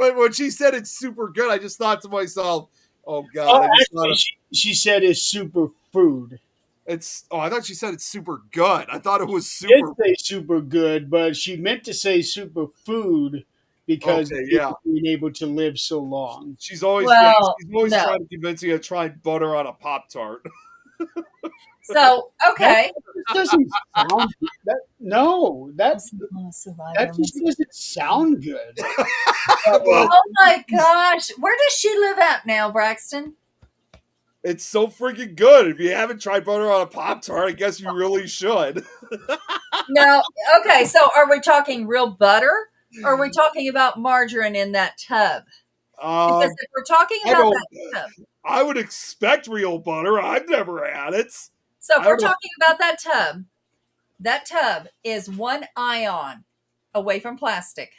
when she said it's super good, I just thought to myself, "Oh God!" Oh, I just thought actually, she said it's super food. it's. Oh, I thought she said it's super good. I thought it was Did super. say super good, but she meant to say super food because of Okay, yeah. people being able to live so long. She's always Well, she's always no. trying to convince me to try butter on a Pop Tart. So, That okay. just doesn't sound that no that Survivor. just doesn't sound good. Uh, Well, Oh my gosh. Where does she live at now, Braxton? it's so freaking good. If you haven't tried butter on a Pop Tart, I guess you really should. No. Okay, so are we talking real butter or are we talking about margarine in that tub? Because if we're talking I about don't. that tub, I would expect real butter. I've never had it. so if I we're don't know. talking about that tub is one ion away from plastic.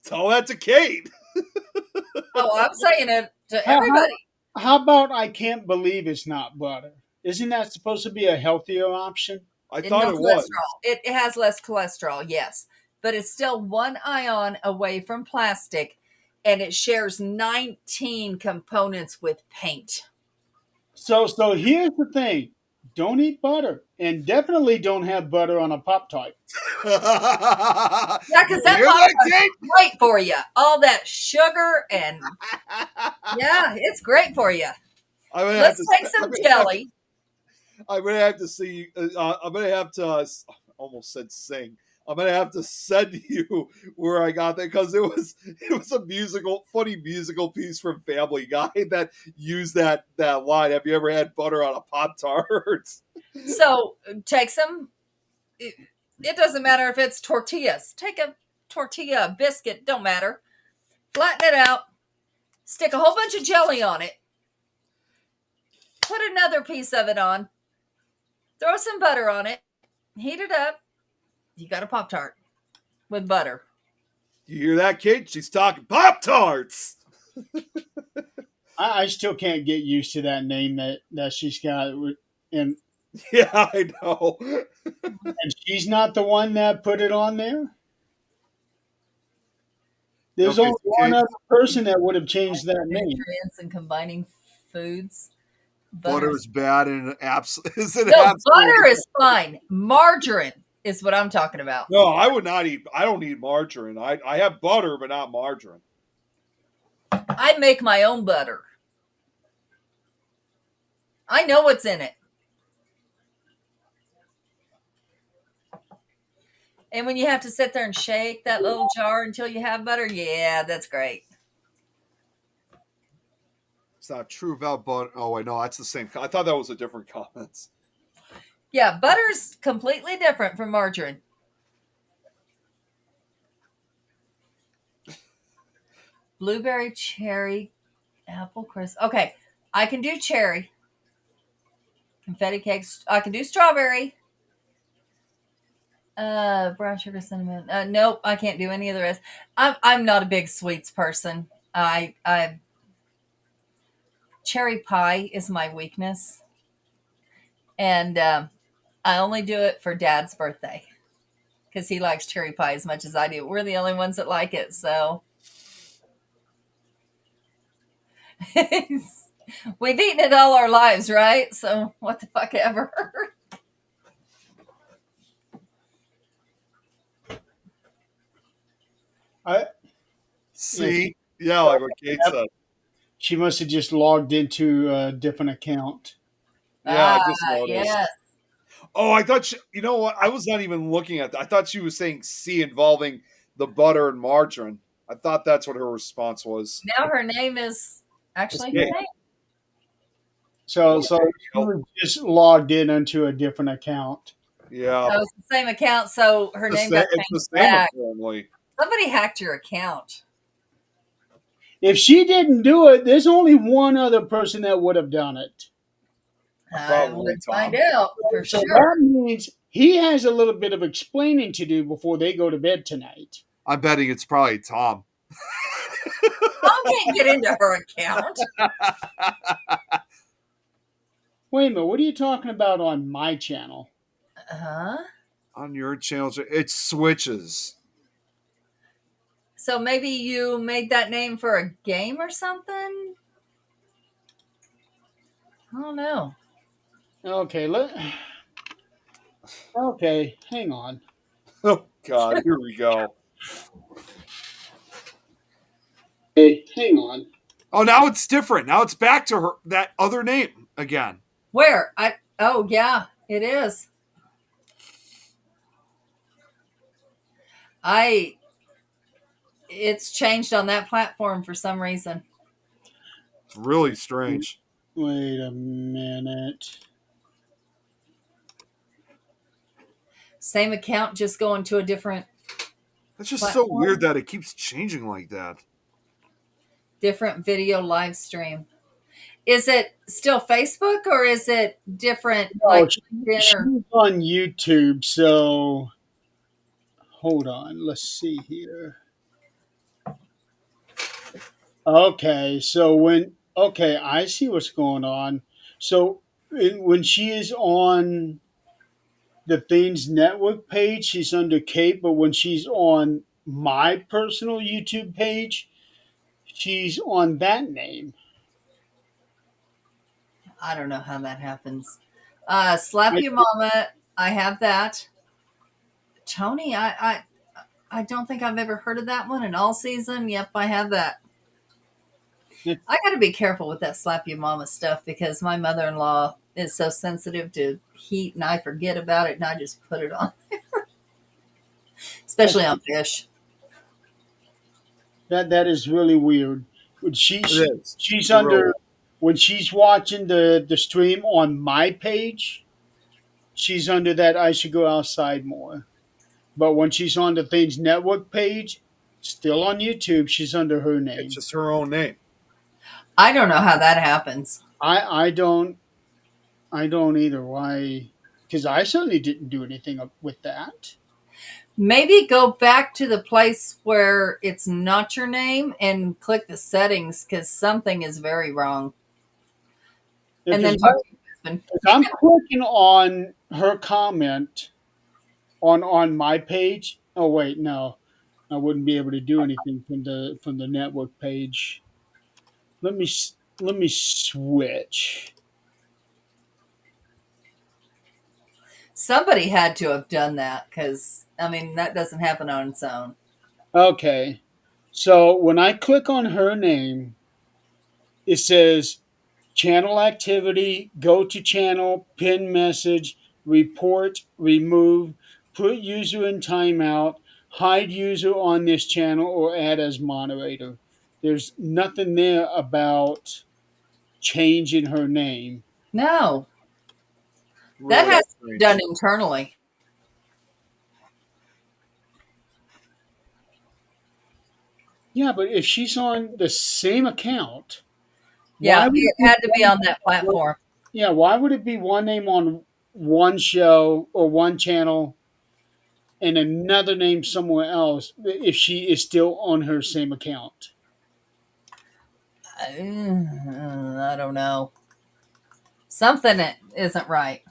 Tell that to Kate. Oh, I'm saying it to how, how everybody. how about I can't believe it's not butter? Isn't that supposed to be a healthier option? I And thought no it was. cholesterol. It has less cholesterol, yes, but it's still one ion away from plastic, and it shares 19 components with paint. So here's the thing: don't eat butter, and definitely don't have butter on a Pop Tart. Yeah, because You that hear that, popcorn's Kate? great for you. All that sugar and yeah, it's great for you. I'm gonna have Let's to. take some jelly. I'm gonna have to see. I'm gonna have to. Almost said sing. I'm gonna have to send you where I got that because it was a funny musical piece from Family Guy that used that line. Have you ever had butter on a Pop Tart? So take some. It doesn't matter if it's tortillas. Take a tortilla, a biscuit, don't matter. Flatten it out. Stick a whole bunch of jelly on it. Put another piece of it on. Throw some butter on it. Heat it up. You got a Pop Tart with butter. You hear that, Kate? She's talking Pop Tarts. I still can't get used to that name that she's got, and Yeah, I know. and she's not the one that put it on there. There's Okay, only so one Kate, other person that would have changed that name. Nutrients and combining foods. butter is bad and is it No, absolutely butter is fine. Margarine is what I'm talking about. no, I would not eat. I don't eat margarine. I have butter, but not margarine. I make my own butter. I know what's in it. And when you have to sit there and shake that little jar until you have butter, yeah, that's great. It's not true about butter. Oh wait, no, that's the same. I thought that was a different comment. Yeah, butter's completely different from margarine. Blueberry, cherry, apple crisp. Okay, I can do cherry. Confetti cakes. I can do strawberry. Brown sugar, cinnamon. Nope, I can't do any of the rest. I'm not a big sweets person. I cherry pie is my weakness, and I only do it for Dad's birthday because he likes cherry pie as much as I do. We're the only ones that like it, so we've eaten it all our lives, right? So what the fuck ever. I See, yeah, like what Kate said. She must have just logged into a different account. Yeah, I just Ah, noticed. yes. Oh, I thought you know what? I was not even looking at that. I thought she was saying C involving the butter and margarine. I thought that's what her response was. Now her name is actually her Yeah. name. So she was just logged in onto a different account. Yeah, So it's the same account, so her name got it's the changed same back. apparently. Somebody hacked your account. If she didn't do it, there's only one other person that would have done it. Probably Let's Tom. find out for So sure. that means he has a little bit of explaining to do before they go to bed tonight. I'm betting it's probably Tom. Tom can't get into her account. Wait a minute, what are you talking about on my channel? Huh? On your channel, it switches. So maybe you made that name for a game or something? I don't know. Okay, hang on. Oh God, here we go. Hey, hang on. Oh, now it's different. Now it's back to her that other name again. Where? Oh yeah, it is. It's changed on that platform for some reason. It's really strange. Wait a minute. Same account, just going to a different It's just so platform. weird that it keeps changing like that. Different video live stream. Is it still Facebook or is it different like LinkedIn She's or on YouTube, so hold on. Let's see here. Okay, I see what's going on. So when she is on the Things Network page, she's under Kate, but when she's on my personal YouTube page, she's on that name. I don't know how that happens. Slap You Mama, I have that. Tony, I don't think I've ever heard of that one. In All Season, yep, I have that. I got to be careful with that Slap You Mama stuff because my mother-in-law is so sensitive to heat, and I forget about it, and I just put it on there, especially on fish. That is really weird. When It is. she's Really. under when she's watching the stream on my page, she's under that I should go outside more. But when she's on the Things Network page, still on YouTube, she's under her name. It's just her own name. I don't know how that happens. I don't either. Why? Because I certainly didn't do anything with that. Maybe go back to the place where it's not your name and click the settings because something is very wrong. And then talk to your husband. If I'm clicking on her comment on my page. Oh wait, no, I wouldn't be able to do anything from the network page. Let me switch. Somebody had to have done that because, I mean, that doesn't happen on its own. Okay, so when I click on her name, it says channel activity, go to channel, pin message, report, remove, put user in timeout, hide user on this channel, or add as moderator. There's nothing there about changing her name. No, that Really has to be done strange. internally. Yeah, but if she's on the same account, Yeah, why would it it be had to be on that platform. yeah, why would it be one name on one show or one channel and another name somewhere else if she is still on her same account? I don't know. Something that isn't right.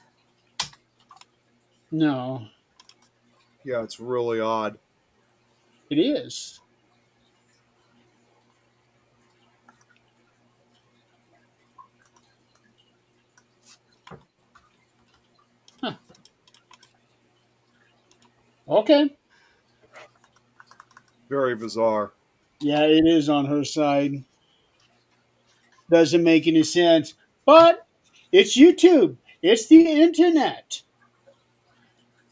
No, Yeah, it's really odd. it is. Huh. Okay. Very bizarre. Yeah, it is on her side. Doesn't make any sense. But it's YouTube. It's the internet.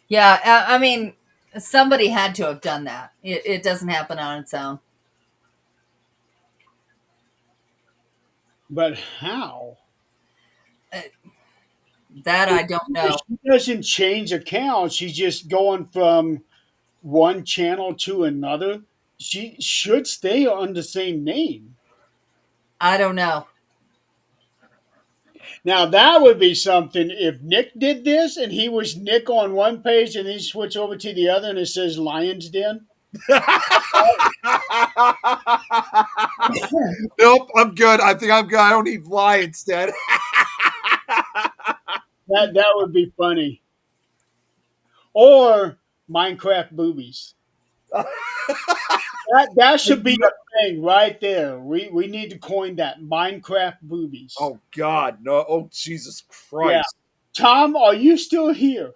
Yeah, I mean, somebody had to have done that. It doesn't happen on its own. But how? Uh, That I don't If know. she doesn't change accounts, she's just going from one channel to another. She should stay on the same name. I don't know. Now that would be something if Nick did this and he was Nick on one page and then switch over to the other and it says Lions Den. Nope, I'm good. I think I'm good. I don't need fly instead. That would be funny. Or Minecraft boobies. That should be a thing right there. We need to coin that Minecraft boobies. Oh God, no! Oh Jesus Yeah. Christ! Tom, are you still here?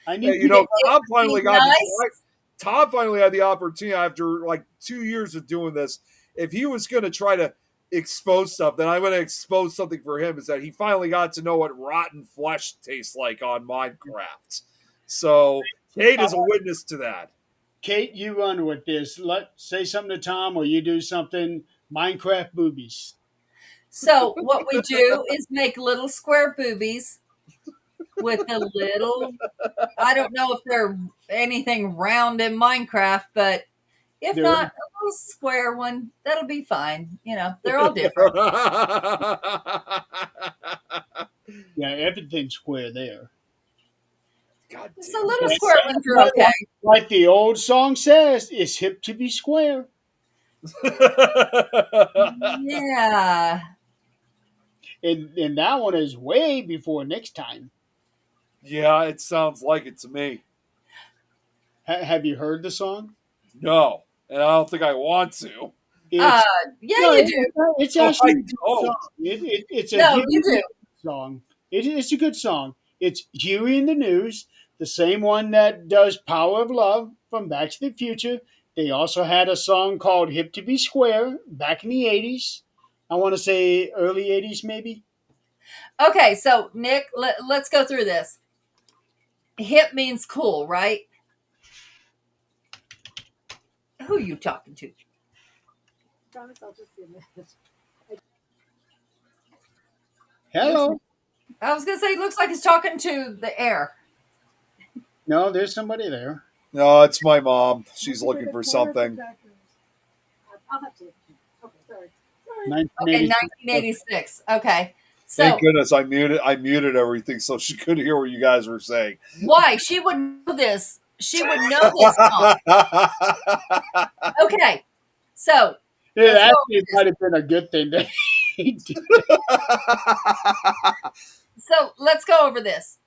I need Hey, you know, It Tom would finally be got nice. Tom finally had the opportunity after like 2 years of doing this. If he was going to try to expose stuff, then I'm going to expose something for him. Is that he finally got to know what rotten flesh tastes like on Minecraft. So Kate is a witness to that. Kate, you run with this. Say something to Tom, or you do something. Minecraft boobies. So what we do is make little square boobies with a little. I don't know if they're anything round in Minecraft, but if There, not, a little square one, that'll be fine. You know, they're all different. yeah, everything's square there. God So damn little And square ones are okay. like the old song says, it's hip to be square. it. Yeah. And that one is way before next time. Yeah, it sounds like it to me. Have you heard the song? No, and I don't think I want to. Uh, It's yeah, no, you do. it's Oh, actually I a good don't. song. It's a No, Huey you do. song. It's a good song. It's Huey in the News, the same one that does Power of Love from Back to the Future. They also had a song called Hip to Be Square back in the 80s. I want to say early 80s, maybe. Okay, so Nick, let's go through this. Hip means cool, right? Who are you talking to? Hello. I was gonna say, looks like he's talking to the air. No, there's somebody there. No, it's my mom. She's looking for something. Okay, 1986. 1986. Okay, Thank so goodness I muted everything so she couldn't hear what you guys were saying. why she would know this? She would know this song. Okay, so It let's go over actually this. might have been a good thing that he did. So let's go over this.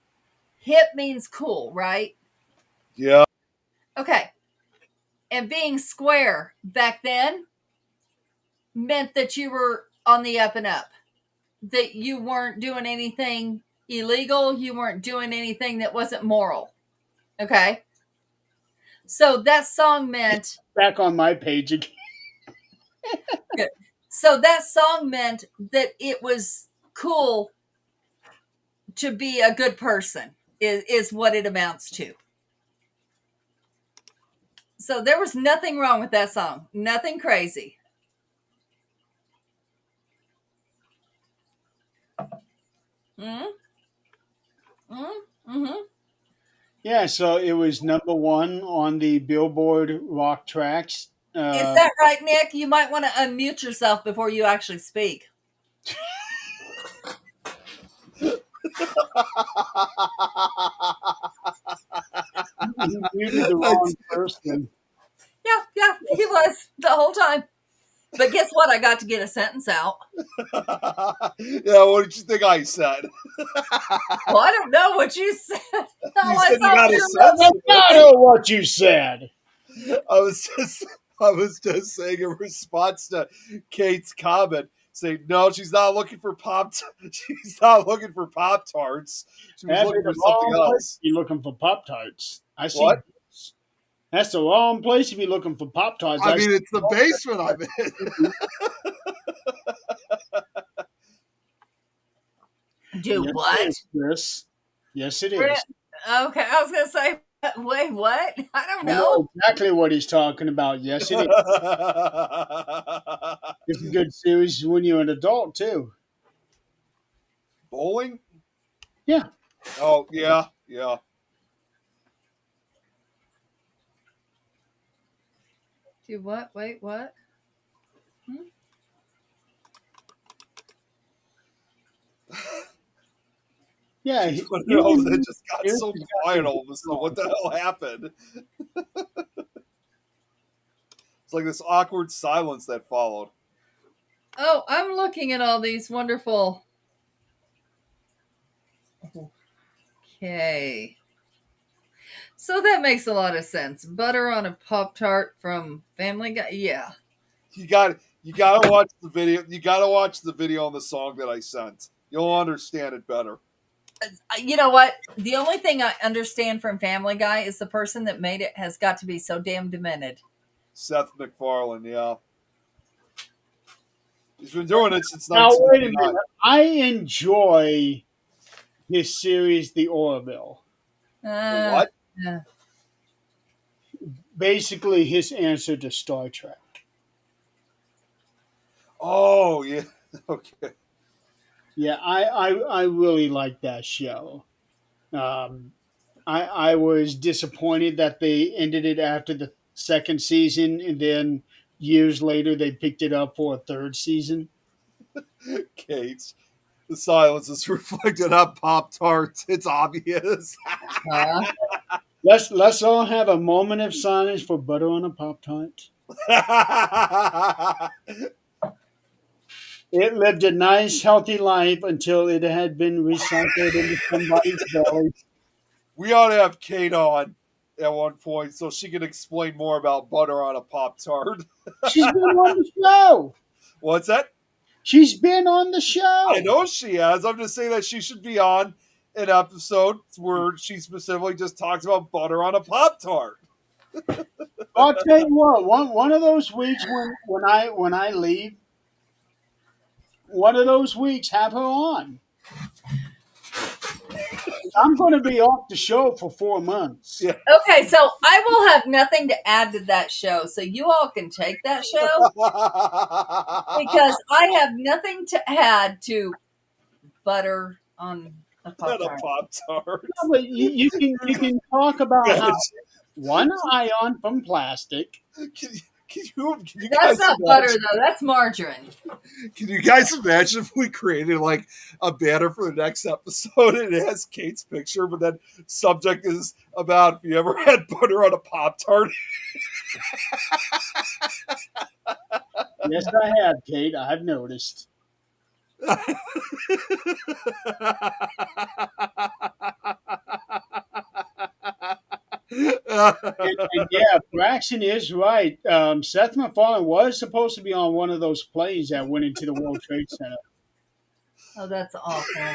Hip means cool, right? Yeah. Okay, and being square back then meant that you were on the up and up, that you weren't doing anything illegal, you weren't doing anything that wasn't moral. Okay, so that song meant Back on my page again. so that song meant that it was cool to be a good person is what it amounts to. So there was nothing wrong with that song. Nothing crazy. Mm-hmm. Mm-hmm. Yeah, so it was number one on the Billboard Rock Tracks. Is that right, Nick? You might want to unmute yourself before you actually speak. He muted the wrong person. Yeah, he was the whole time. But guess what? I got to get a sentence out. Yeah, what did you think I said? Well, I don't know what you said. All You I said you saw got was a your sense. mouth. That's not what you said. I was just saying in response to Kate's comment, saying no, she's not looking for she's not looking for Pop Tarts. She was That'd looking be for the something wrong place else. to be looking for Pop Tarts. I see. What? That's the wrong place to be looking for Pop Tarts. I mean, it's the basement I'm in. Do Yes, what? it is, Chris. Yes, it Re- is. Okay, I was going to say, wait, what? I don't I know know. exactly what he's talking about. Yes, it is. It's a good series when you're an adult too. Bowling? Yeah. Oh yeah, yeah. Do what? Wait, what? Yeah. No, that just got here's so exactly quiet what all of a sudden. What the hell happened? It's like this awkward silence that followed. Oh, I'm looking at all these wonderful. Okay. So that makes a lot of sense. Butter on a Pop Tart from Family Guy. Yeah. You gotta watch the video. You gotta watch the video on the song that I sent. You'll understand it better. You know what? The only thing I understand from Family Guy is the person that made it has got to be so damn demented. Seth MacFarlane, yeah. He's been doing it since Now wait a 1999. minute. I enjoy his series, The Orville. What? Yeah. Basically, his answer to Star Trek. Oh yeah. Okay. Yeah, I really like that show. I was disappointed that they ended it after the second season, and then years later they picked it up for a third season. Kate. The silence is reflected on Pop Tarts. It's obvious. Uh, Let's all have a moment of silence for butter on a Pop Tart. It lived a nice, healthy life until it had been recycled into somebody's belly. We ought to have Kate on at one point so she can explain more about butter on a Pop Tart. She's been on the show. What's that? She's been on the show. I know she has. I'm just saying that she should be on an episode where she specifically just talks about butter on a Pop Tart. I'll tell you what. One of those weeks when I leave, one of those weeks have her on. I'm going to be off the show for 4 months. Yeah. okay, so I will have nothing to add to that show, so you all can take that show because I have nothing to add to butter on a Pop And a Tart. Pop Tart. No, but you can talk about how one ion from plastic. Can you That's guys not butter though. That's margarine. Can you guys imagine if we created like a banner for the next episode and it has Kate's picture, but then subject is about if you ever had butter on a Pop Tart? Yes, I have, Kate. I've noticed. And yeah, Braxton is right. Seth MacFarlane was supposed to be on one of those planes that went into the World Trade Center. Oh, that's awful.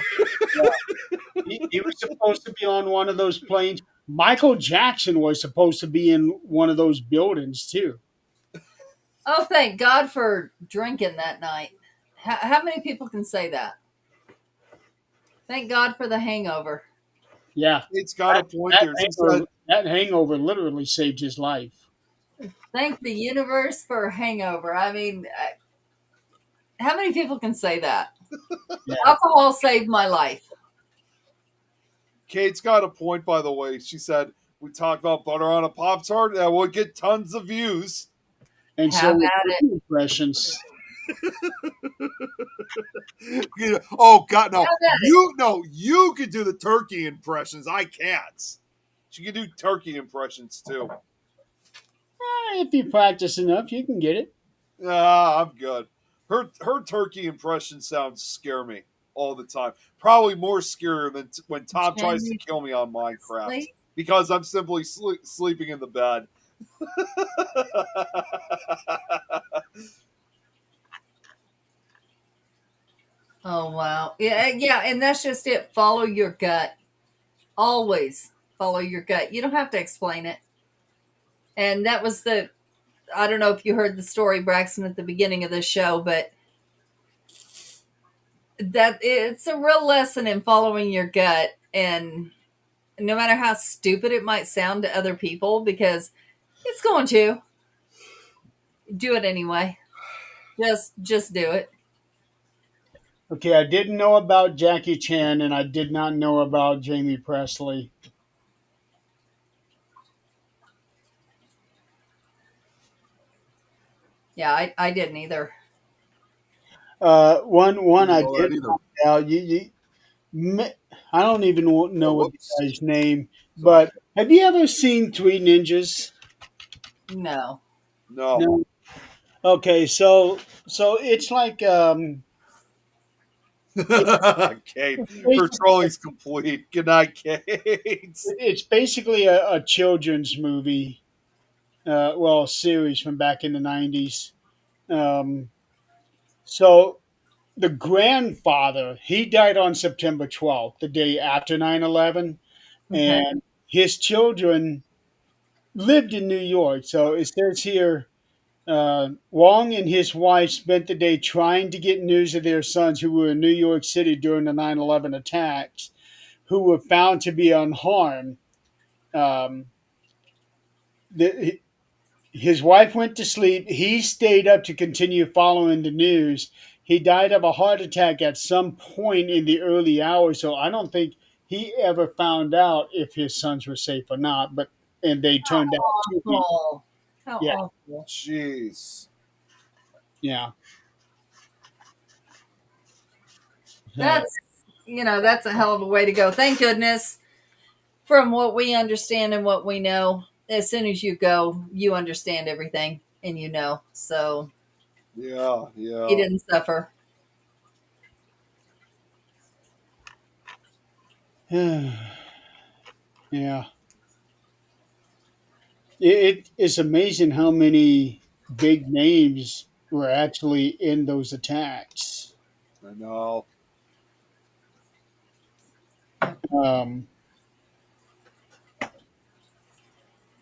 He was supposed to be on one of those planes. Michael Jackson was supposed to be in one of those buildings too. Oh, thank God for drinking that night. How many people can say that? Thank God for the hangover. Yeah, It's got a point there. She said, that hangover literally saved his life. Thank the universe for a hangover. I mean, how many people can say that? Yeah. Alcohol saved my life. Kate's got a point, by the way. She said we talked about butter on a Pop Tart. That would get tons of views. And How so with about it? turkey impressions, Oh God, no! How about You could do the turkey impressions. I can't. She can do turkey impressions too. if you practice enough, you can get it. Ah, I'm good. Her turkey impression sounds scare me all the time. Probably more scarier than when Tom tries to Jamie kill me on Minecraft Presley? because I'm simply sleeping in the bed. Oh wow. Yeah, and that's just it. Follow your gut. Always follow your gut. You don't have to explain it. And that was the I don't know if you heard the story, Braxton, at the beginning of this show, but that it's a real lesson in following your gut, and no matter how stupid it might sound to other people, because it's going to do it anyway. Just do it. Okay, I didn't know about Jackie Chan, and I did not know about Jamie Presley. Yeah, I didn't either. One I Didn't know did that either. find out. I don't even Oh, know what the whoops. guy's name, Sorry. but have you ever seen Three Ninjas? No. No. No. Okay, so it's like it's Kate, her basically trolling's complete. Good night, Kate. it's basically a children's movie, well, series from back in the '90s. Um, so the grandfather, he died on September 12th, the day after 9/11, Okay. and his children lived in New York. So it says here, Wong and his wife spent the day trying to get news of their sons who were in New York City during the 9/11 attacks, who were found to be unharmed. Um, the, his wife went to sleep. He stayed up to continue following the news. He died of a heart attack at some point in the early hours, so I don't think he ever found out if his sons were safe or not. But and they turned out to be. Awful. How Yeah, awful. Jeez. yeah. So, That's that's a hell of a way to go. Thank goodness. From what we understand and what we know, as soon as you go, you understand everything and So Yeah, he yeah. didn't suffer. yeah. It is amazing how many big names were actually in those attacks. I know. Um,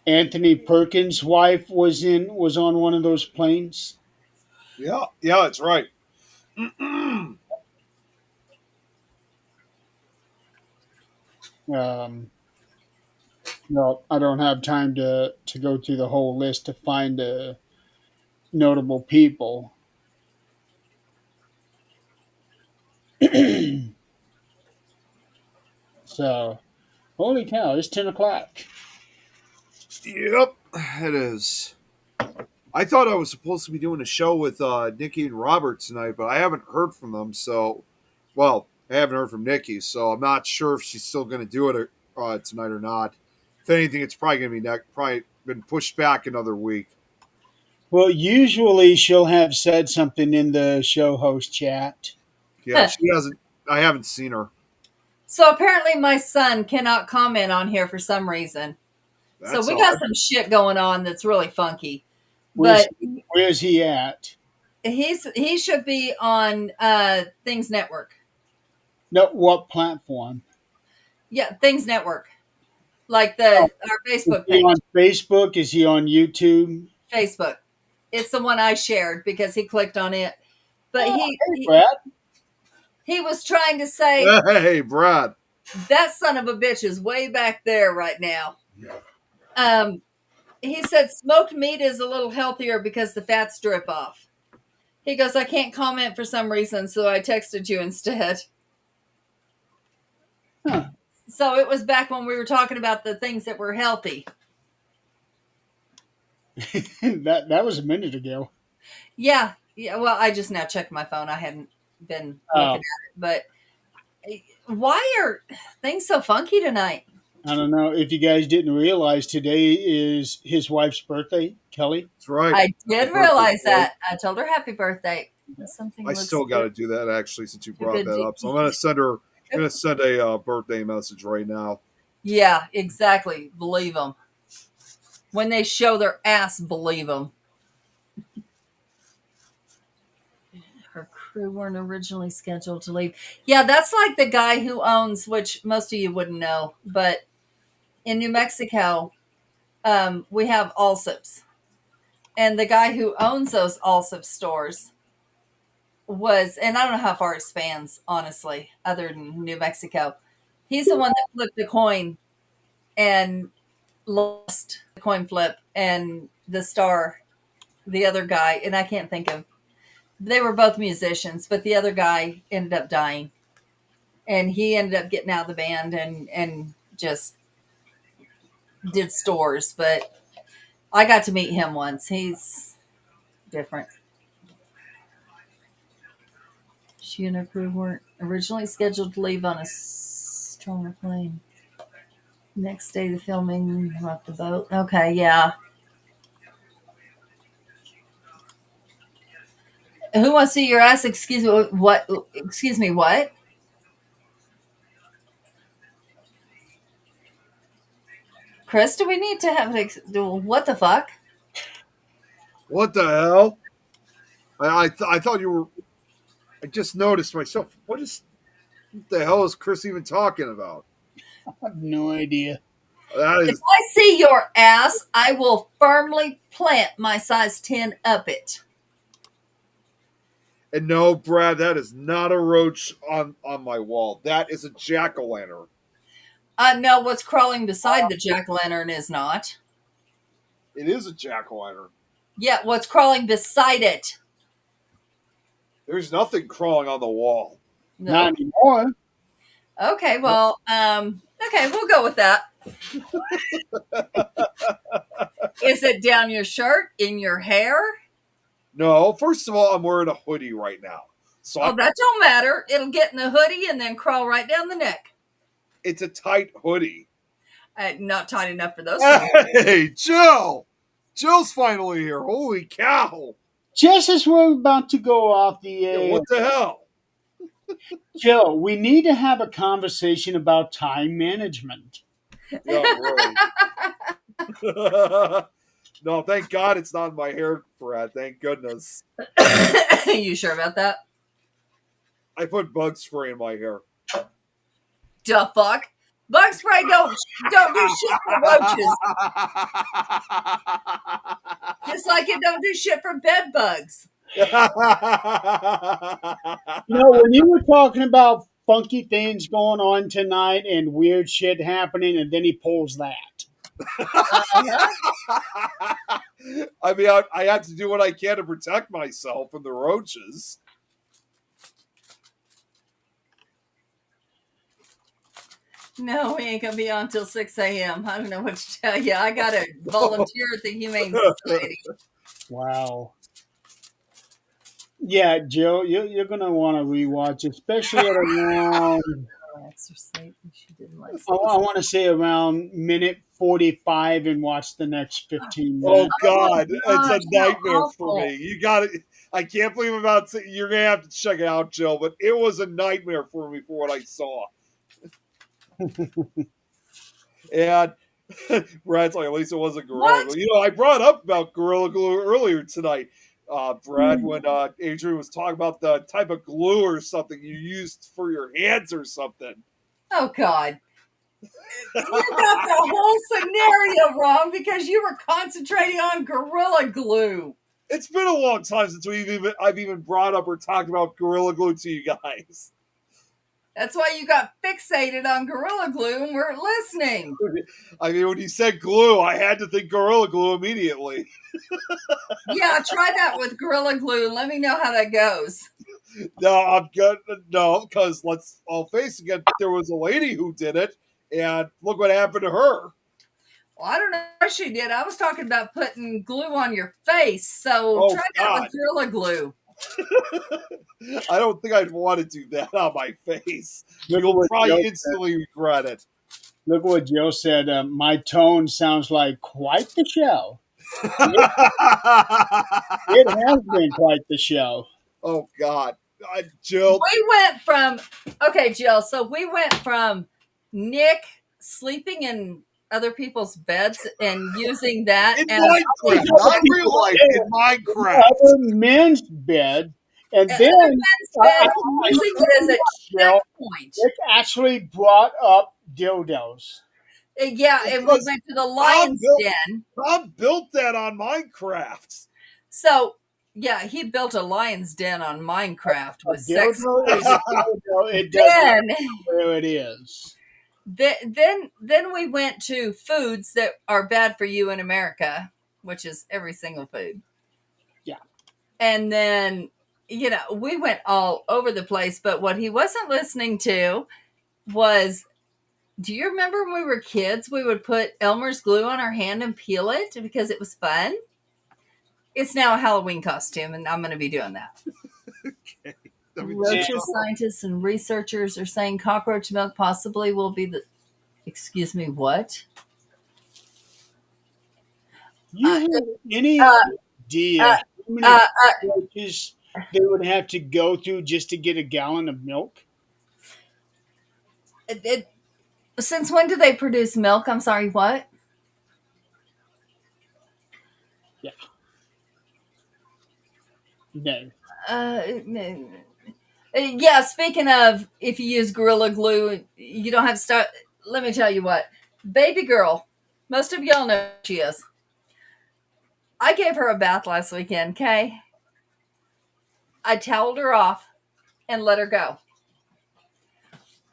Anthony Perkins' wife was on one of those planes. Yeah, yeah, that's right. Um, no, I don't have time to go through the whole list to find notable people. So, holy cow! It's 10 o'clock. Yep, it is. I thought I was supposed to be doing a show with Nikki and Robert tonight, but I haven't heard from them. So, well, I haven't heard from Nikki, so I'm not sure if she's still going to do it tonight or not. If anything, it's probably going to be probably been pushed back another week. Well, usually she'll have said something in the show host chat. Yeah, she hasn't. I haven't seen her. So apparently my son cannot comment on here for some reason. So That's we got odd. some shit going on that's really funky. Where's But Where's he at? he should be on Things Network. No, what platform? Yeah, Things Network. Like Oh, our is Facebook he page. on Facebook? Is he on YouTube? Facebook. It's the one I shared because he clicked on it. But Oh, he hey, he, Brad. he was trying to say Hey, Brad. that son of a bitch is way back there right now. Um he said smoked meat is a little healthier because the fats drip off. He goes, I can't comment for some reason, so I texted you instead. Huh. So it was back when we were talking about the things that were healthy. that was a minute ago. Yeah. Well, I just now checked my phone. I hadn't been Oh. looking at it. But why are things so funky tonight? I don't know if you guys didn't realize today is his wife's birthday, Kelly. That's right. I did realize that. I told her happy birthday. Something I still got to do that actually since you brought that up. So I'm gonna send her. I'm gonna send a birthday message right now. Yeah, exactly. Believe them. When they show their ass, believe them. Her crew weren't originally scheduled to leave. Yeah, that's like the guy who owns, which most of you wouldn't know, but in New Mexico, we have Allsup's. And the guy who owns those Allsup stores was, and I don't know how far it spans, honestly, other than New Mexico. He's the one that flipped a coin and lost the coin flip, and the star, the other guy, and I can't think of, they were both musicians, but the other guy ended up dying, and he ended up getting out of the band and just did stores. But I got to meet him once. He's different. She and her crew weren't originally scheduled to leave on a stronger plane. Next day, the filming rocked the boat. Okay, yeah. Who wants to see your ass? Excuse me, what? Excuse me, what? Chris, do we need to have what the fuck? What the hell? I thought you were. I just noticed myself. What the hell is Chris even talking about? I have no idea. That If is. I see your ass, I will firmly plant my size 10 up it. And no, Brad, that is not a roach on my wall. That is a jack-o'-lantern. No, what's crawling beside the jack-o'-lantern is not. It is a jack-o'-lantern. Yeah, what's crawling beside it? There's nothing crawling on the wall. No. Not anymore. Okay, well, okay, we'll go with that. Is it down your shirt, in your hair? No, first of all, I'm wearing a hoodie right now. So That don't matter. It'll get in the hoodie and then crawl right down the neck. it's a tight hoodie. Not tight enough for those. Hey, Jill! Jill's finally here. Holy cow! Just as we're about to go off the air, Yeah, what the hell? Jill, we need to have a conversation about time management. Yeah, really. No, thank God it's not in my hair, Brad. Thank goodness. You sure about that? I put bug spray in my hair. Duh fuck. Bug spray don't do shit for roaches. Just like it don't do shit for bed bugs. When you were talking about funky things going on tonight and weird shit happening, and then he pulls that. I mean, I have to do what I can to protect myself from the roaches. No, we ain't gonna be on till 6 a.m. I don't know what to tell you. I gotta volunteer at the Humane Society. Wow. Yeah, Jill, you're going to want to rewatch, especially at around, She didn't like I want to say around minute 45 and watch the next 15 Oh minutes. God, gosh, it's a nightmare how for awful. me. You got it. I can't believe I'm about to. You're gonna have to check it out, Jill. But it was a nightmare for me for what I saw. And Brad's like, at least it wasn't Gorilla What? Glue. I brought up about Gorilla Glue earlier tonight, Brad, when Adrian was talking about the type of glue or something you used for your hands or something. Oh God. You got the whole scenario wrong because you were concentrating on Gorilla Glue. It's been a long time since I've even brought up or talked about Gorilla Glue to you guys. That's why you got fixated on Gorilla Glue and weren't listening. I mean, when you said glue, I had to think Gorilla Glue immediately. Yeah, try that with Gorilla Glue and let me know how that goes. No, I'm good. No, because let's all face it, there was a lady who did it, and look what happened to her. Well, I don't know what she did. I was talking about putting glue on your face. So Oh, try that God. with Gorilla Glue. I don't think I'd want to do that on my face. Look You'll what probably Joe instantly regret it. Look what Joe said. My tone sounds like quite the show. It has been quite the show. Oh, God. Jill. We went from, okay, Jill, so we went from Nick sleeping in other people's beds and using that In as Minecraft, not real life, in Minecraft. Other men's bed, and other then men's beds, using it as a Jill, checkpoint. Nick actually brought up dildos. Yeah, and we went to the lion's den. Tom built that on Minecraft. So, yeah, he built a lion's den on Minecraft with sex. Dildo is a dildo. It Then, doesn't know where it is. then we went to foods that are bad for you in America, which is every single food. Yeah. And then, you know, we went all over the place, but what he wasn't listening to was, do you remember when we were kids, we would put Elmer's glue on our hand and peel it because it was fun? It's now a Halloween costume, and I'm going to be doing that. Okay. Roaches, scientists, and researchers are saying cockroach milk possibly will be the... Excuse me, what? You have any idea how many cockroaches they would have to go through just to get a gallon of milk? Since when do they produce milk? I'm sorry, what? Yeah. No. Yeah, speaking of, if you use Gorilla Glue, you don't have to start. Let me tell you what. Baby girl, most of y'all know who she is. I gave her a bath last weekend, okay? I toweled her off and let her go.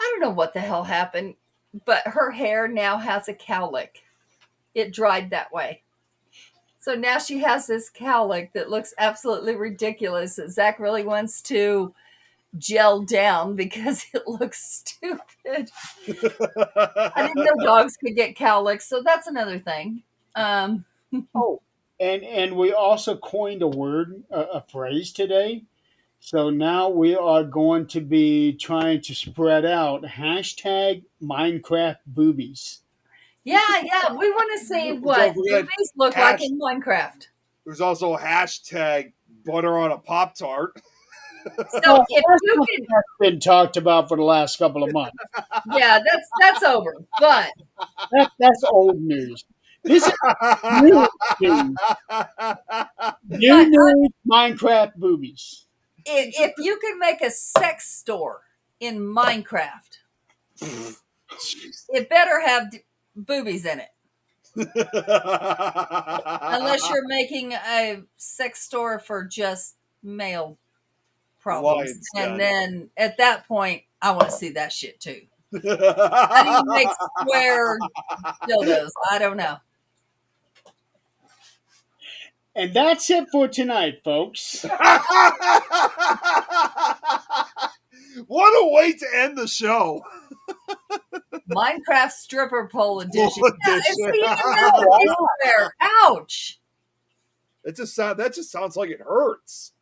I don't know what the hell happened, but her hair now has a cowlick. It dried that way. So now she has this cowlick that looks absolutely ridiculous that Zach really wants to gel down because it looks stupid. I didn't know dogs could get cowlicks, so that's another thing. Oh, and we also coined a word, a phrase today. So now we are going to be trying to spread out hashtag Minecraft boobies. Yeah, we want to see what Don't forget, boobies look like in Minecraft. There's also a hashtag butter on a Pop-Tart. So if you can, That's been talked about for the last couple of months. yeah, that's over. But That's old news. This is new news. New news, Minecraft boobies. if you can make a sex store in Minecraft, it better have boobies in it. Unless you're making a sex store for just male problems. Lions, And yeah. then at that point, I want to see that shit too. How do you make square dildos? I don't know. And that's it for tonight, folks. What a way to end the show. Minecraft stripper pole edition. Pole Yeah, edition. it's even that square. Ouch. That just sounds like it hurts.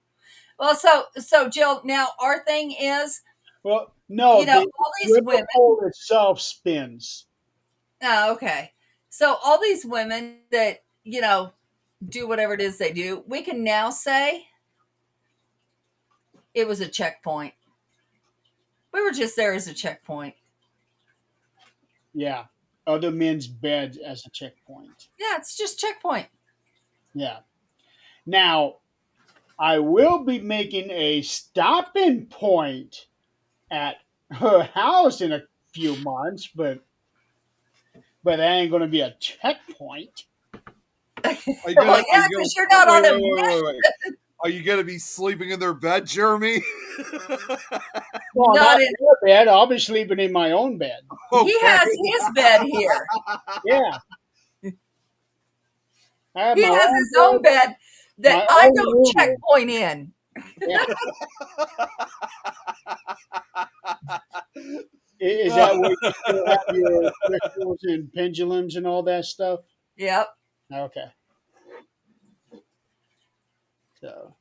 Well, so Jill, now our thing is, Well, no, you know, the all these river women. pole itself spins. Oh, okay. So all these women that, you know, do whatever it is they do, we can now say it was a checkpoint. We were just there as a checkpoint. Yeah. Other men's beds as a checkpoint. Yeah, it's just checkpoint. Yeah. Now, I will be making a stopping point at her house in a few months, but that ain't going to be a checkpoint. Are you Well, yeah, because you're not on a mission. Are you going to be sleeping in their bed, Jeremy? Well, Not not in. in their bed. I'll be sleeping in my own bed. He has his bed here. Yeah. I have He my has own his own bed, bed that my I own don't room. checkpoint in. Yeah. Is that where you still have your crystals and pendulums and all that stuff? Yep. Okay. So,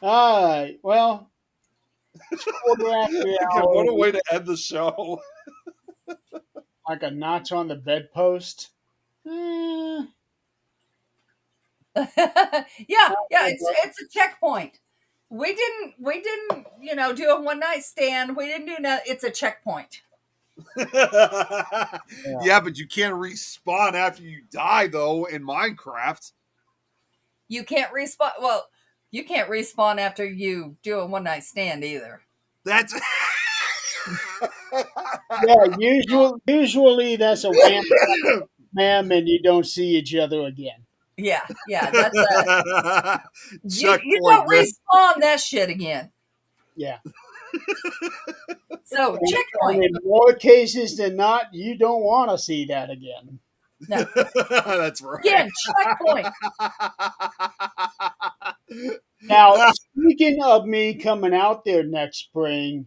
all right. Well, it's quarter after the God, what a hour. way to end the show. Like a notch on the bedpost. Yeah, it's a checkpoint. We didn't do a one night stand. We didn't do no. It's a checkpoint. Yeah, but you can't respawn after you die, though, in Minecraft. You can't respawn. Well, you can't respawn after you do a one night stand either. That's Yeah, usually that's a wham, ma'am, and you don't see each other again. Yeah, that's a you checkpoint, don't man. respawn that shit again. Yeah. So And checkpoint. in more cases than not, you don't want to see that again. No, That's right. again, checkpoint. Now, speaking of me coming out there next spring,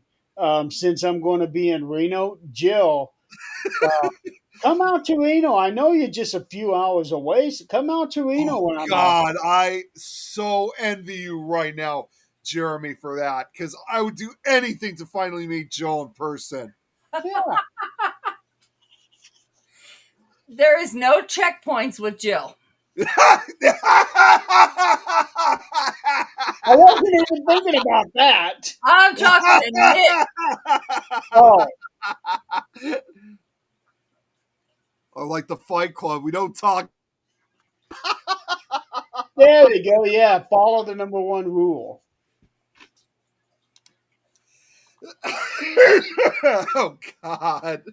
since I'm going to be in Reno, Jill, come out to Reno. I know you're just a few hours away, so come out to Reno when I'm out. God, I so envy you right now, Jeremy, for that, because I would do anything to finally meet Joe in person. Yeah. There is no checkpoints with Jill. I wasn't even thinking about that. I'm talking to Nick. Oh, Or like the Fight Club, we don't talk. there we go. Yeah, follow the number one rule. Oh God.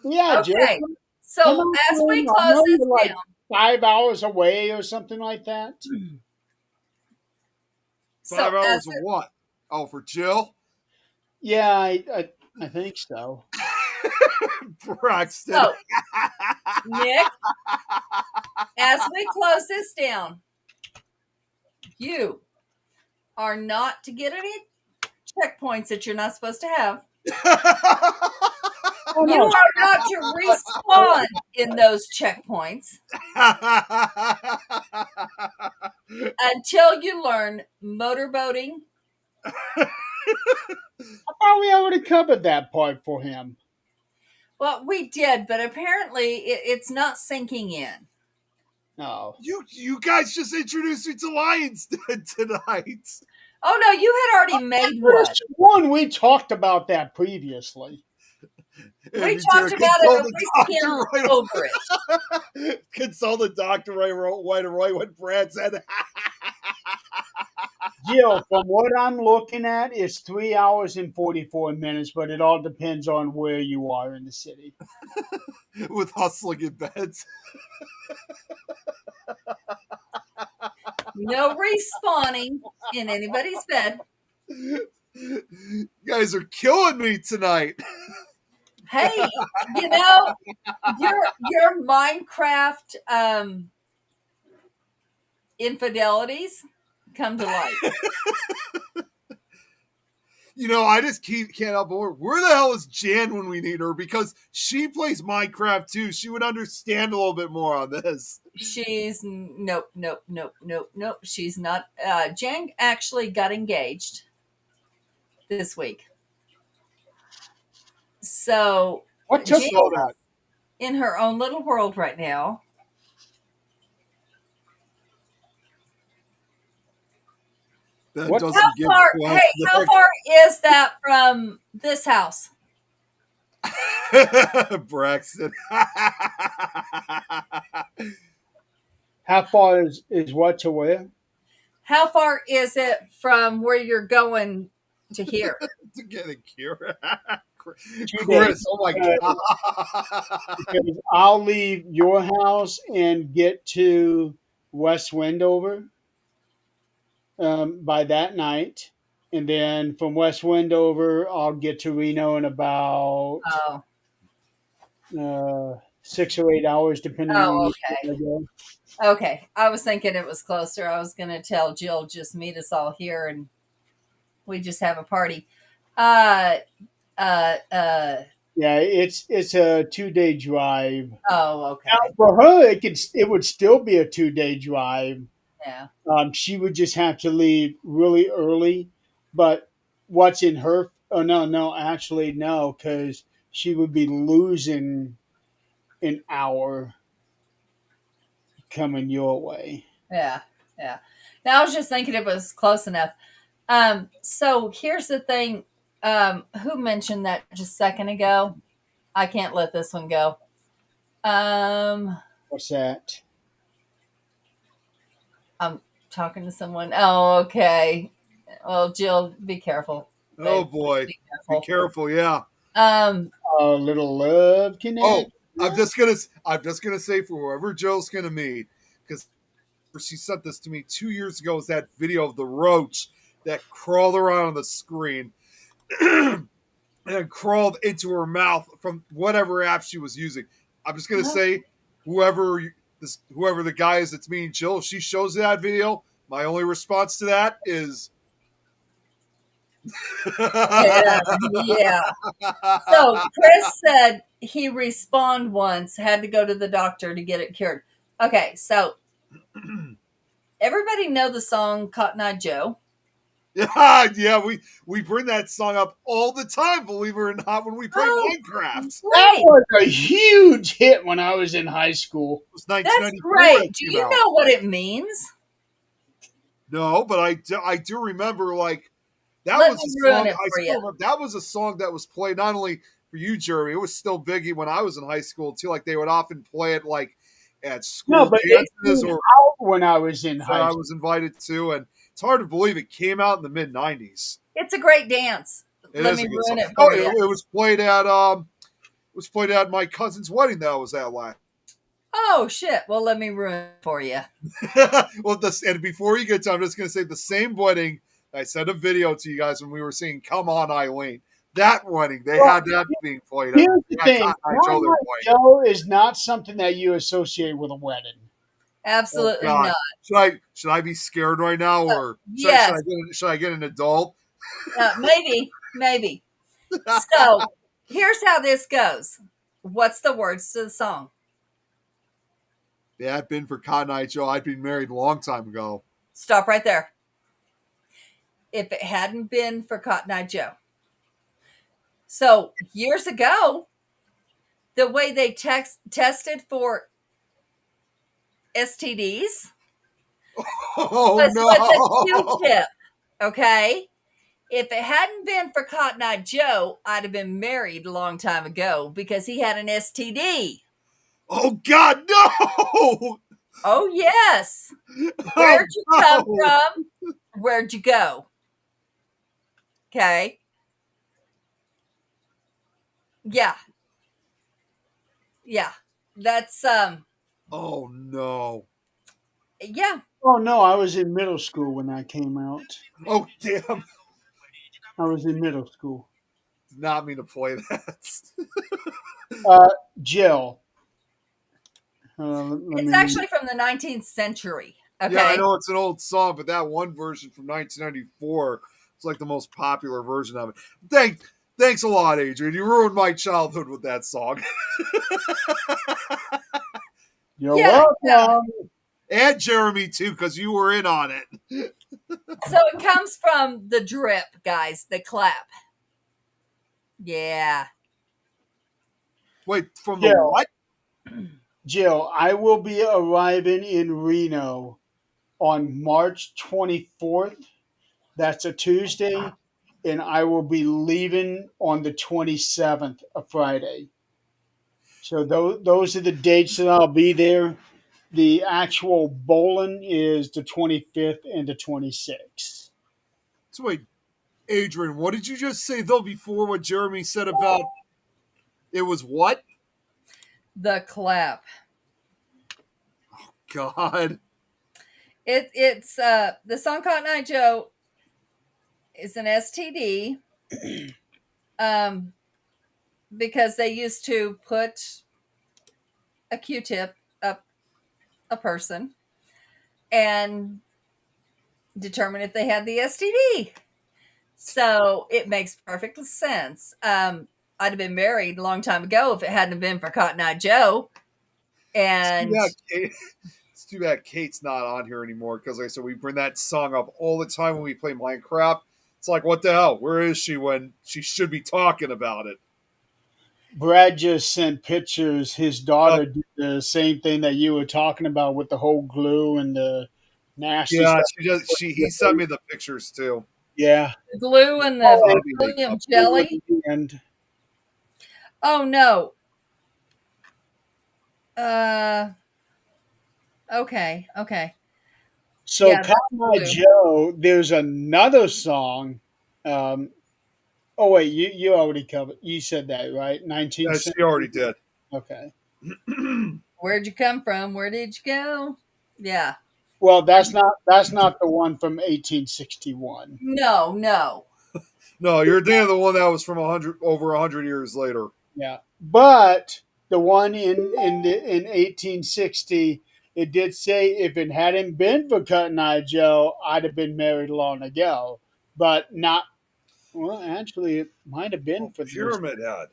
Yeah, Jill. Okay, come so out as to we Reno. I close know this you're like down, 5 hours away or something like that. 5 hours of what? Oh, for Jill? Yeah, I think so. Braxton. so Nick, as we close this down, you are not to get any checkpoints that you're not supposed to have. Oh, You no. are not to respawn in those checkpoints until you learn motorboating. I thought we already covered that part for him. Well, we did, but apparently it's not sinking in. No. You guys just introduced me to Lions tonight. Oh no, you had already made one. First one, we talked about that previously. We talked about it, but we skimmed over it. Consult the doctor right away when Brad said. Jill, from what I'm looking at, it's 3 hours and 44 minutes, but it all depends on where you are in the city. With hustling in beds. No respawning in anybody's bed. You guys are killing me tonight. Hey, you know, your Minecraft infidelities come to light. You know, I just can't help but wonder, where the hell is Jan when we need her? Because she plays Minecraft too. She would understand a little bit more on this. She's nope. She's not. Jan actually got engaged this week. So What took Jan all that? is in her own little world right now. That What- doesn't How give far? Glenn Hey, how the- far is that from this house? Braxton. How far is what to where? How far is it from where you're going to here? To get a cure. 2 Chris, days. oh my God. Because I'll leave your house and get to West Wendover. by that night. And then from West Wendover, I'll get to Reno in about Oh, 6 or 8 hours, depending on oh, which okay. way I go. Okay. I was thinking it was closer. I was going to tell Jill, just meet us all here and we just have a party. Uh, uh, uh, Yeah, it's a 2 day drive. oh, Now, okay. for her, it would still be a 2 day drive. Yeah. She would just have to leave really early. But what's in her? Oh no, actually no, because she would be losing an hour coming your way. Yeah. Yeah. Now I was just thinking it was close enough. So here's the thing. Who mentioned that just a second ago? I can't let this one go. Um, What's that? I'm talking to someone. Oh, okay. Well, Jill, be careful. Oh Babe, boy, be be careful. careful. Yeah. Um, A little love Oh, connect. I'm just gonna say for whoever Joe's gonna meet, because she sent this to me 2 years ago. Is that video of the roach that crawled around on the screen and crawled into her mouth from whatever app she was using. I'm just gonna say, whoever the guy is that's meeting Jill, if she shows that video, my only response to that is. yeah, yeah. So Chris said he respawned once, had to go to the doctor to get it cured. Okay, so everybody know the song Cotton Eye Joe? Yeah, we bring that song up all the time, believe it or not, when we play Oh, Minecraft. That great. was a huge hit when I was in high school. It was That's 1994 great. it Do came you out. know what it means? No, but I do remember, like, that Let was me a ruin song it I for still you. remember. That was a song that was played not only for you, Jeremy. It was still biggie when I was in high school too. Like they would often play it like at No, school but it dances came or out when I was in that high I school. was invited to, and it's hard to believe it came out in the mid '90s. It's a great dance. It Let is me a good song. ruin it Oh, for you. it was played at my cousin's wedding. That was at last. Oh shit. Well, let me ruin it for you. Well, and before you get to, I'm just going to say the same wedding. I sent a video to you guys when we were singing "Come On, Eileen." That wedding, they Well, had that being played at here's the thing: Cotton Eye Joe. They're Midnight playing. Joe is not something that you associate with a wedding. Oh Absolutely God, not. should I be scared right now, or Yes. should I get an adult? Maybe. Maybe. So here's how this goes. What's the words to the song? If it had been for Cotton Eye Joe, I'd been married a long time ago. Stop right there. If it hadn't been for Cotton Eye Joe. So years ago, the way they tested for STDs Oh was with a no! Q-tip. Okay. If it hadn't been for Cotton Eye Joe, I'd have been married a long time ago because he had an STD. Oh God, no! Oh, yes. Oh Where'd you come no! from? Where'd you go? Okay. Yeah. Yeah. That's, Oh no! yeah. Oh no, I was in middle school when that came out. Oh damn! I was in middle school. Did not mean to play that. Uh, Jill. Let It's me. actually from the 19th century. Yeah, I Okay. know it's an old song, but that one version from 1994 is like the most popular version of it. Thanks a lot, Adrian. You ruined my childhood with that song. You're Yeah. Yeah. welcome. And Jeremy too, because you were in on it. So it comes from the drip, guys, the clap. Yeah. Wait, from the Jill. what? Jill, I will be arriving in Reno on March 24th. That's a Tuesday. And I will be leaving on the 27th, a Friday. So those are the dates that I'll be there. The actual bowling is the 25th and the 26th. So wait, Adrian, what did you just say though before what Jeremy said about it was what? The clap. God. It's the song Cotton Eye Joe is an STD. Um, because they used to put a Q-tip up a person and determine if they had the STD. So it makes perfect sense. I'd have been married a long time ago if it hadn't been for Cotton Eye Joe. And It's too bad Kate's not on here anymore because, like I said, we bring that song up all the time when we play Minecraft. It's like, what the hell? Where is she when she should be talking about it? Brad just sent pictures. His daughter did the same thing that you were talking about with the whole glue and the nasty Yeah, stuff. he sent me the pictures too. Yeah. the glue and the Oh, petroleum jelly. And Oh no. Okay. so Yeah, that's Cotton Eye blue. Joe, there's another song. Oh wait, you already covered. You said that right? Yeah, 1970. she already did. Okay. Where'd you come from? Where did you go? Yeah. Well, that's not the one from 1861. No. No, you're thinking of the one that was from over 100 years later. Yeah, but the one in 1860, it did say if it hadn't been for Cotton Eye Joe, I'd have been married long ago. But not. Well, actually, it might have been Oh, for this. Pyramid Head.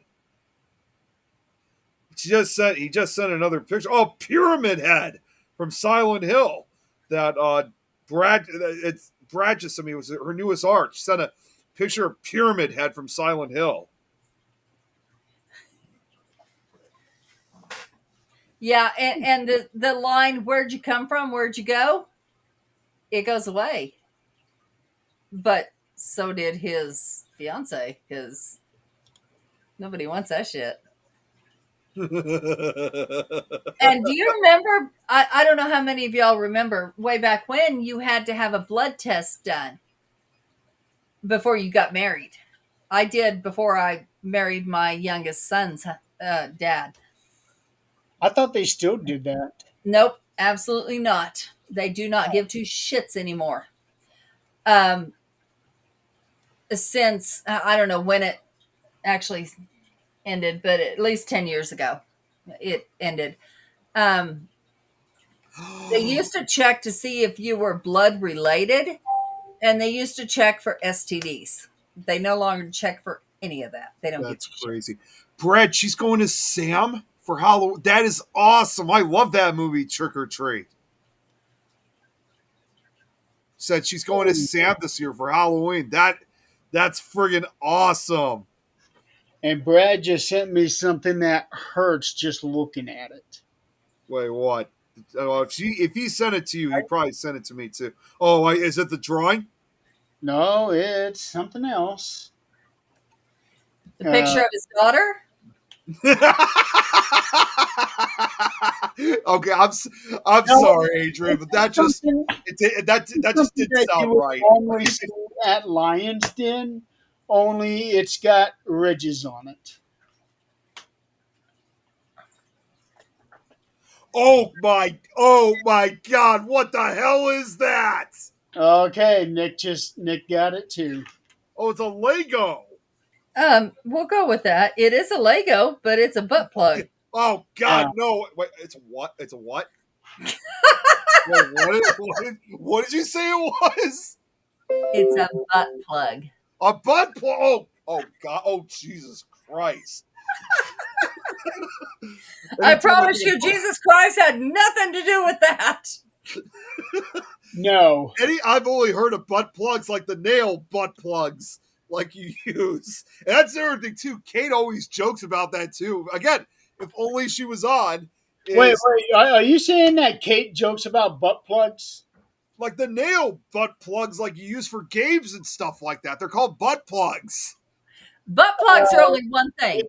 He just sent another picture. Oh, Pyramid Head from Silent Hill. That Brad just sent me. It was her newest art. She sent a picture of Pyramid Head from Silent Hill. Yeah, and the line "Where'd you come from? Where'd you go?" It goes away. But so did his fiance, because nobody wants that shit. And do you remember? I don't know how many of y'all remember way back when you had to have a blood test done before you got married. I did before I married my youngest son's dad. I thought they still did that. Nope, absolutely not. They do not give two shits anymore. Um, since I don't know when it actually ended, but at least 10 years ago it ended. Um, they used to check to see if you were blood related, and they used to check for STDs. They no longer check for any of that. They don't That's get crazy. Brad, she's going to Sam for Halloween. That is awesome. I love that movie, Trick or Treat. Said she's going to Sam this year for Halloween. That's friggin' awesome. And Brad just sent me something that hurts just looking at it. Wait, what? If he sent it to you, he probably sent it to me too. Oh, is it the drawing? No, it's something else. the picture of his daughter. Okay, I'm sorry, Adrian, but that just didn't sound right. Only see at Lion's Den, only it's got ridges on it. Oh my God! What the hell is that? Okay, Nick got it too. Oh, it's a Lego. We'll go with that. It is a Lego, but it's a butt plug. Oh God, Yeah. no! Wait, it's what? It's a what? Wait, what did you say it was? It's a butt plug. A butt plug? Oh God! Oh Jesus Christ! I promise you, Jesus Christ had nothing to do with that. No. I've only heard of butt plugs like the nail butt plugs, like you use. And that's the other thing too. Kate always jokes about that too. Again, if only she was on. Wait. Are you saying that Kate jokes about butt plugs? Like the nail butt plugs, like you use for games and stuff like that. They're called butt plugs. Butt plugs are only one thing.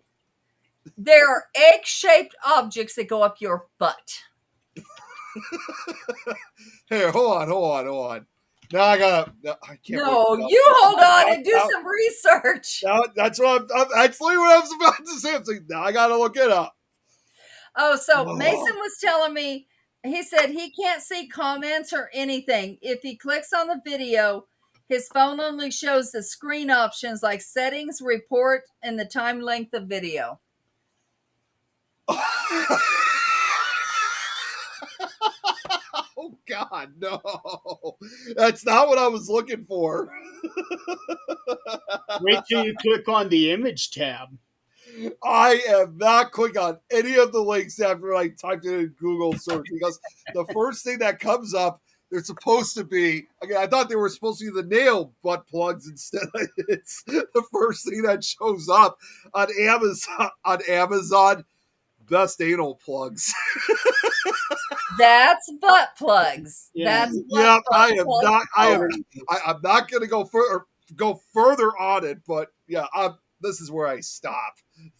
They're egg-shaped objects that go up your butt. Hey, hold on. Now I can't. No, wait. you hold on and do some research. That's what I'm actually what I was about to say. I'm saying now I gotta look it up. Oh, so Mason was telling me he said he can't see comments or anything. If he clicks on the video, his phone only shows the screen options like settings, report, and the time length of video. Oh God, no! That's not what I was looking for. Wait till you click on the image tab. I am not clicking on any of the links after I typed it in Google search because the first thing that comes up, they're supposed to be. Again, I thought they were supposed to be the nail butt plugs instead. It's the first thing that shows up on Amazon. On Amazon, best anal plugs. That's butt plugs. Yeah. That's Yeah, butt I am plugs. not. I'm not going to go further on it, but yeah, this is where I stop.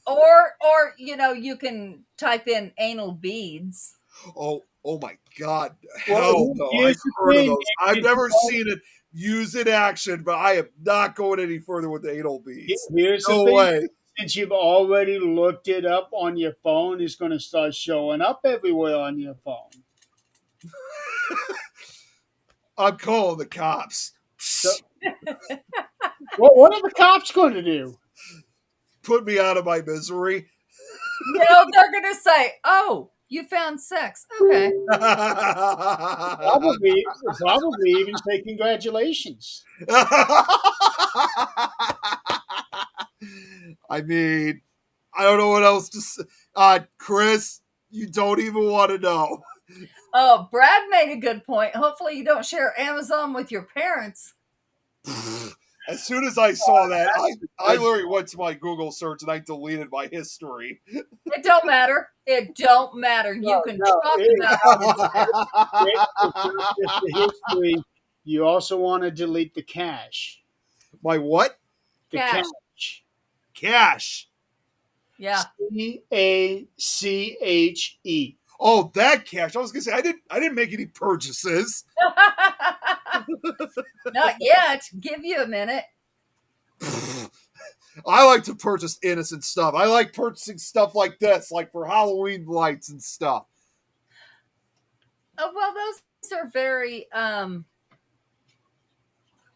Or you can type in anal beads. Oh my God! Well, Hell no! here's I've the heard of thing, those. I've Nick, never seen it used in action, but I am not going any further with the anal beads. Here's No the thing. way. Since you've already looked it up on your phone, it's going to start showing up everywhere on your phone. I'm calling the cops. What are the cops going to do? Put me out of my misery. They're going to say, "Oh, you found sex." Okay. Probably even say congratulations. I mean, I don't know what else to say. Chris, you don't even want to know. Oh, Brad made a good point. Hopefully, you don't share Amazon with your parents. As soon as I saw that, I literally went to my Google search and I deleted my history. It don't matter. It don't matter. You can talk about It's just the history. You also want to delete the cache. My what? The Cache. cache. Cache. Yeah. CACHE. Oh, that cache. I was gonna say I didn't make any purchases. Not yet. Give you a minute. I like to purchase innocent stuff. I like purchasing stuff like this, like for Halloween lights and stuff. Oh, well, those are very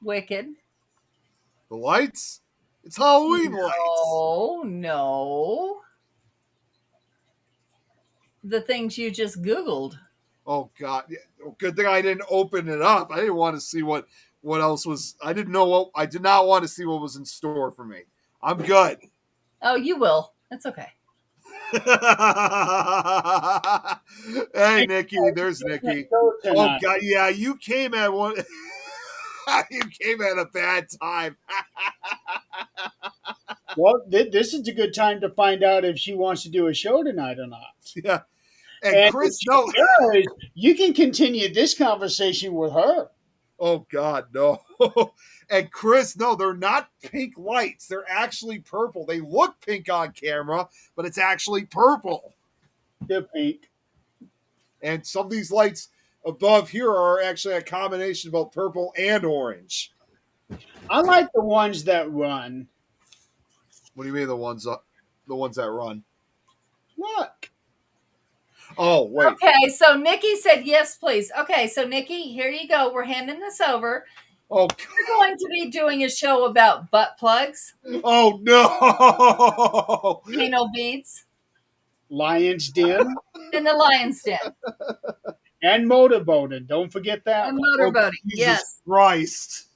wicked. The lights? It's Halloween lights. Oh, no. The things you just Googled. Oh God! Yeah. Good thing I didn't open it up. I didn't want to see what else was. I did not want to see what was in store for me. I'm good. Oh, you will. That's okay. Hey, Nikki, there's Nikki. Oh God, yeah, you came at one. You came at a bad time. Well, this is a good time to find out if she wants to do a show tonight or not. Yeah. And Chris, no. You can continue this conversation with her. Oh God, no. And Chris, no, they're not pink lights. They're actually purple. They look pink on camera, but it's actually purple. They're pink. And some of these lights above here are actually a combination of both purple and orange. I like the ones that run. What do you mean the ones that run? Look. Oh, wait. Okay, so Nikki said yes, please. Okay, so Nikki, here you go. We're handing this over. Oh, We're going to be doing a show about butt plugs, oh no. anal beads, Lion's Den and the lion's den. and motorboating. Don't forget that And one. motorboating. Jesus Yes. Christ.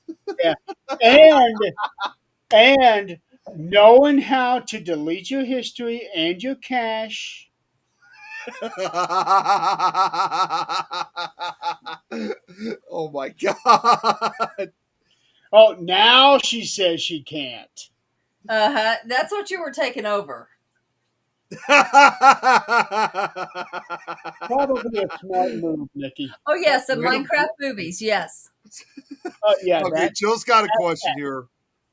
And knowing how to delete your history and your cache. Oh my God. Oh, now she says she can't. Uh-huh. That's what you were taking over. Probably a smart move, Nikki. Oh, yes, the Minecraft movies. Yes. Yeah. Okay, Jill's got a question here.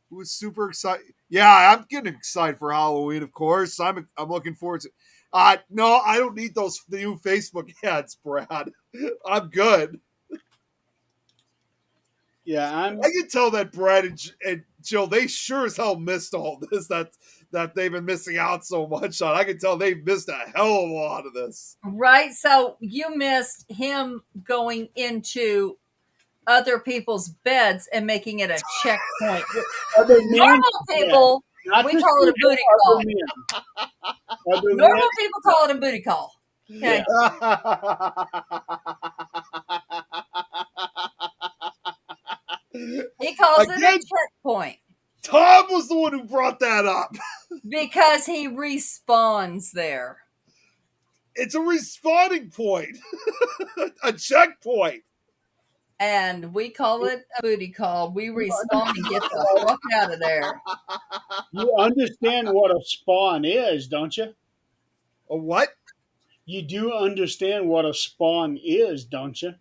Who's super excited? Yeah, I'm getting excited for Halloween, of course. I'm looking forward to. No, I don't need those new Facebook ads, Brad. I'm good. Yeah, I can tell that Brad and Jill, they sure as hell missed all this. that they've been missing out so much on. I can tell they've missed a hell of a lot of this. Right? So you missed him going into other people's beds and making it a checkpoint. Other men, Normal people, not we just call it a booty call. other men. Other men. Normal people call it a booty call. Okay. He calls it a Again? checkpoint Tom was the one who brought that up. because he respawns there. It's a respawning point, a checkpoint. And we call it a booty call. We respawn and get the fuck out of there. You understand what a spawn is, don't you? A what? You do understand what a spawn is, don't you?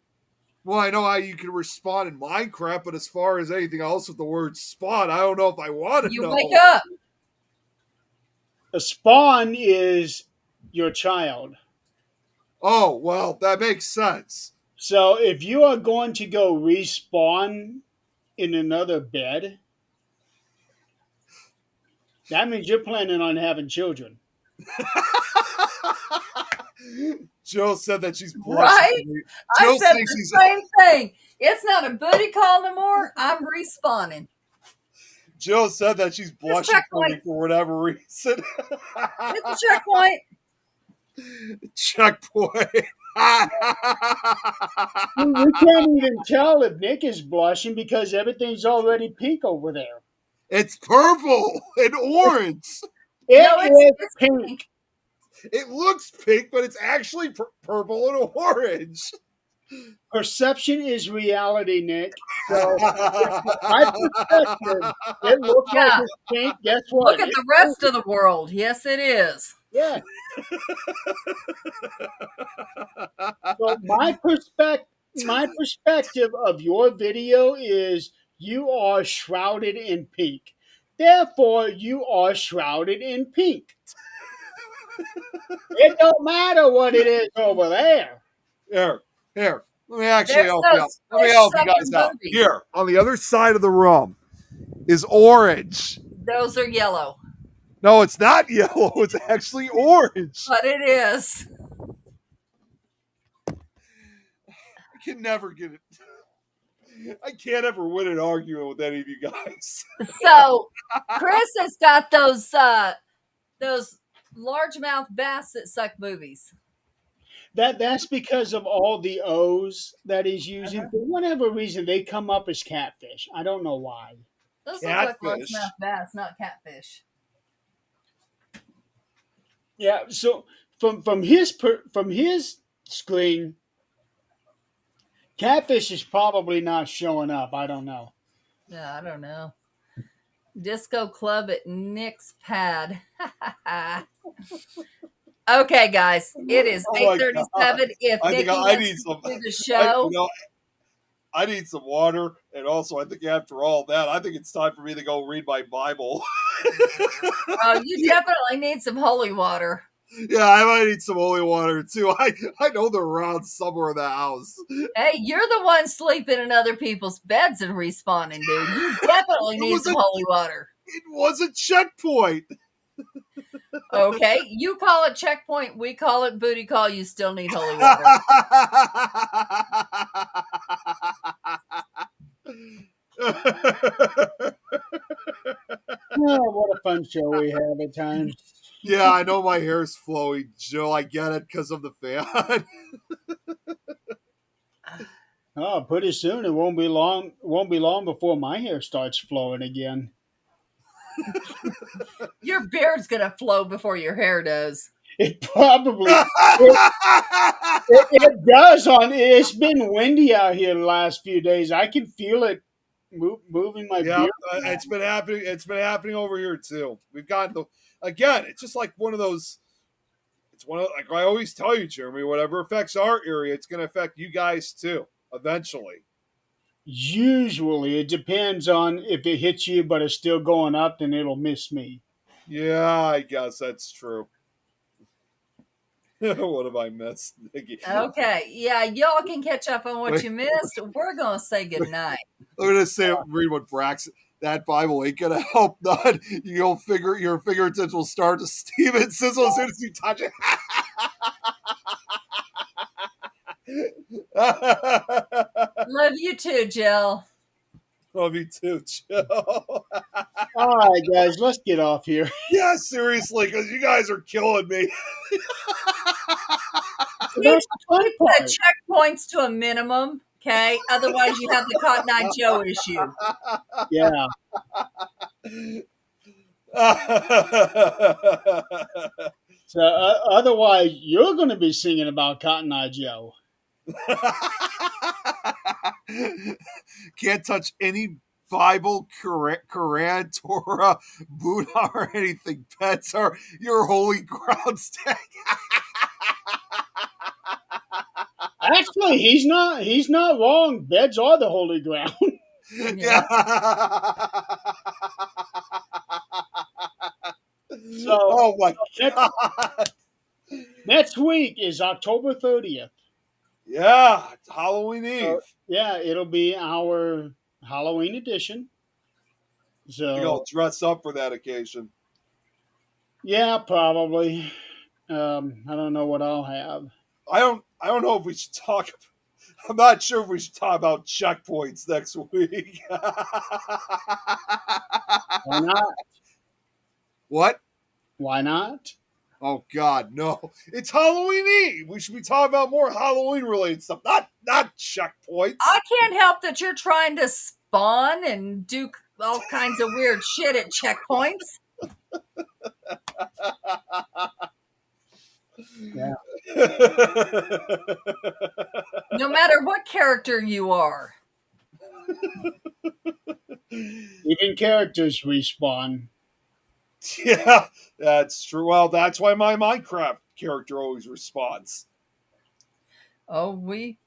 Well, I know how you can respawn in Minecraft, but as far as anything else with the word spawn, I don't know if I want to You know. wake up. A spawn is your child. Oh, well, that makes sense. So if you are going to go respawn in another bed, that means you're planning on having children. Jill said that she's blushing. Right? Jill I said thinks the she's same thing. It's not a booty call no more. I'm respawning. Jill said that she's blushing for me checkpoint. for whatever reason. It's a checkpoint. Checkpoint. We can't even tell if Nick is blushing because everything's already pink over there. It's purple and orange. It's pink. It looks pink, but it's actually purple and orange. Perception is reality, Nick. So, my perspective, it looks like it's pink. Guess what? Look at the rest of the world. Yes, it is. Yeah. So my perspective of your video is you are shrouded in pink. Therefore, you are shrouded in pink. It don't matter what it is over there. Here. Let me actually There's help no you out. Let me help you split guys out. movie. Here, on the other side of the room is orange. Those are yellow. No, it's not yellow. It's actually orange. But it is. I can never get it. I can't ever win an argument with any of you guys. So Chris has got those largemouth bass that suck boobies. That's because of all the O's that he's using. For whatever reason, they come up as catfish. I don't know why. Those look like Catfish. largemouth bass, not catfish. Yeah. So from his screen, catfish is probably not showing up. I don't know. Yeah, I don't know. Disco Club at Nick's Pad. Okay, guys, it is Oh my 8:37. If I think Nikki I wants need to some. do the show, I need some water, and also I think after all that, I think it's time for me to go read my Bible. oh, you definitely need some holy water. Yeah, I might need some holy water too. I know they're around somewhere in the house. Hey, you're the one sleeping in other people's beds and respawning, dude. You definitely need some holy water. It was a checkpoint. Okay, you call it checkpoint, we call it booty call. You still need holy water. Oh, what a fun show we have at times. Yeah, I know my hair's flowing, Jill. I get it because of the fan. Oh, pretty soon it won't be long. Won't be long before my hair starts flowing again. Your beard's gonna flow before your hair does. It probably it does. It's been windy out here the last few days. I can feel it moving my Yeah, beard. it's been happening. It's been happening over here too. We've gotten again. It's just like one of those. It's one of like I always tell you, Jeremy. Whatever affects our area, it's going to affect you guys too. Eventually. Usually, it depends on if it hits you, but it's still going up, then it'll miss me. Yeah, I guess that's true. What have I missed, Nikki? Okay, yeah, y'all can catch up on what you missed. We're gonna say goodnight. I'm going to say read what Braxton. that Bible ain't gonna help none. You'll figure your fingertips will start to steam and sizzle as soon as you touch it. Love you too, Jill. Oh, me too, Joe. All right, guys, let's get off here. Yeah, seriously, because you guys are killing me. That's the fun The part. checkpoints to a minimum, okay? Otherwise, you have the Cotton Eye Joe issue. Yeah. So otherwise, you're going to be singing about Cotton Eye Joe. Can't touch any Bible, Quran, Torah, Buddha, or anything. Pets are your holy ground. Actually, he's not wrong. Beds are the holy ground. Yeah. So Oh my next, god. next week is October 30th. Yeah, it's Halloween Eve. Yeah, it'll be our Halloween edition. You're So gonna dress up for that occasion. yeah, probably. I don't know what I'll have. I don't know if we should talk. I'm not sure if we should talk about checkpoints next week. Why not? What? Why not? Oh God, no! It's Halloween Eve. We should be talking about more Halloween-related stuff, not checkpoints. I can't help that you're trying to spawn and do all kinds of weird shit at checkpoints. Yeah. No matter what character you are. Even characters respawn. Yeah, that's true. Well, that's why my Minecraft character always responds. Oh, we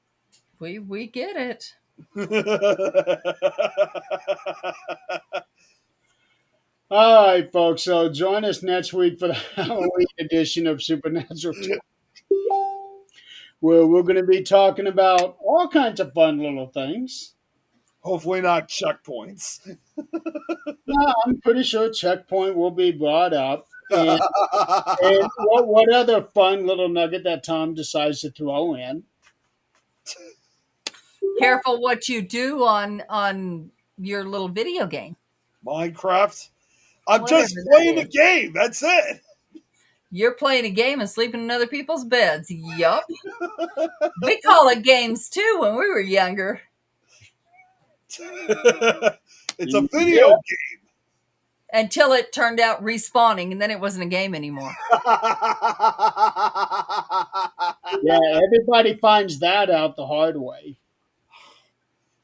get it. All right, folks. So join us next week for the Halloween edition of Supernatural Talk, where we're going to be talking about all kinds of fun little things. Hopefully not checkpoints. Yeah, I'm pretty sure Checkpoint will be brought up. And what other fun little nugget that Tom decides to throw in? Careful what you do on your little video game. Minecraft. I'm Whatever just that playing the is. game. That's it. You're playing a game and sleeping in other people's beds. Yup. We call it games too when we were younger. It's a video game. Until it turned out respawning, and then it wasn't a game anymore. Yeah, everybody finds that out the hard way.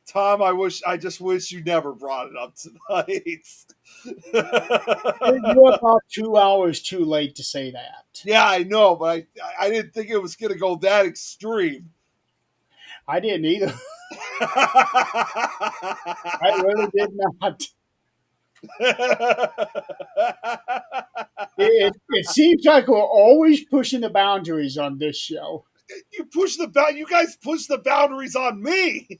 Tom, I just wish you never brought it up tonight. You're about 2 hours too late to say that. Yeah, I know, but I didn't think it was going to go that extreme. I didn't either. I really did not. It seems like we're always pushing the boundaries on this show. You guys push the boundaries on me.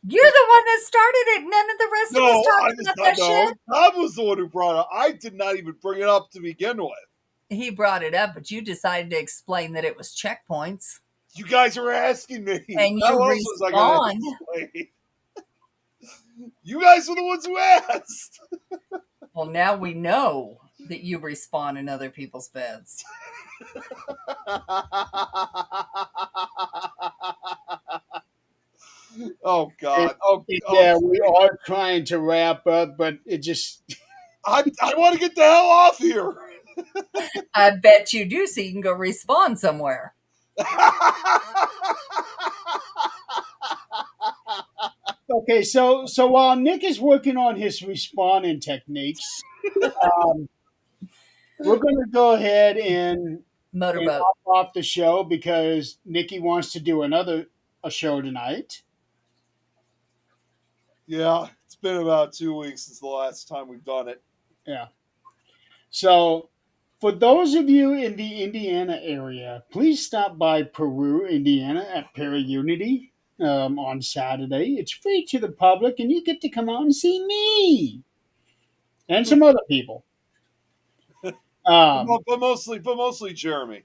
You're the one that started it. None of the rest of us talked about that shit. Tom was the one who brought it up. I did not even bring it up to begin with. He brought it up, but you decided to explain that it was checkpoints. You guys are asking me. And How you else was I gonna respawned. explain? You guys are the ones who asked. Well, now we know that you respawn in other people's beds. Oh God! Yeah, we are trying to wrap up, but it just. I want to get the hell off here. I bet you do, so you can go respawn somewhere. Okay, so while Nick is working on his respawning techniques, we're going to go ahead and Motorboat. hop off the show because Nikki wants to do a show tonight. Yeah, it's been about 2 weeks since the last time we've done it. Yeah. So, for those of you in the Indiana area, please stop by Peru, Indiana at Perry Unity. on Saturday. It's free to the public, and you get to come out and see me and some other people. Um, But mostly Jeremy.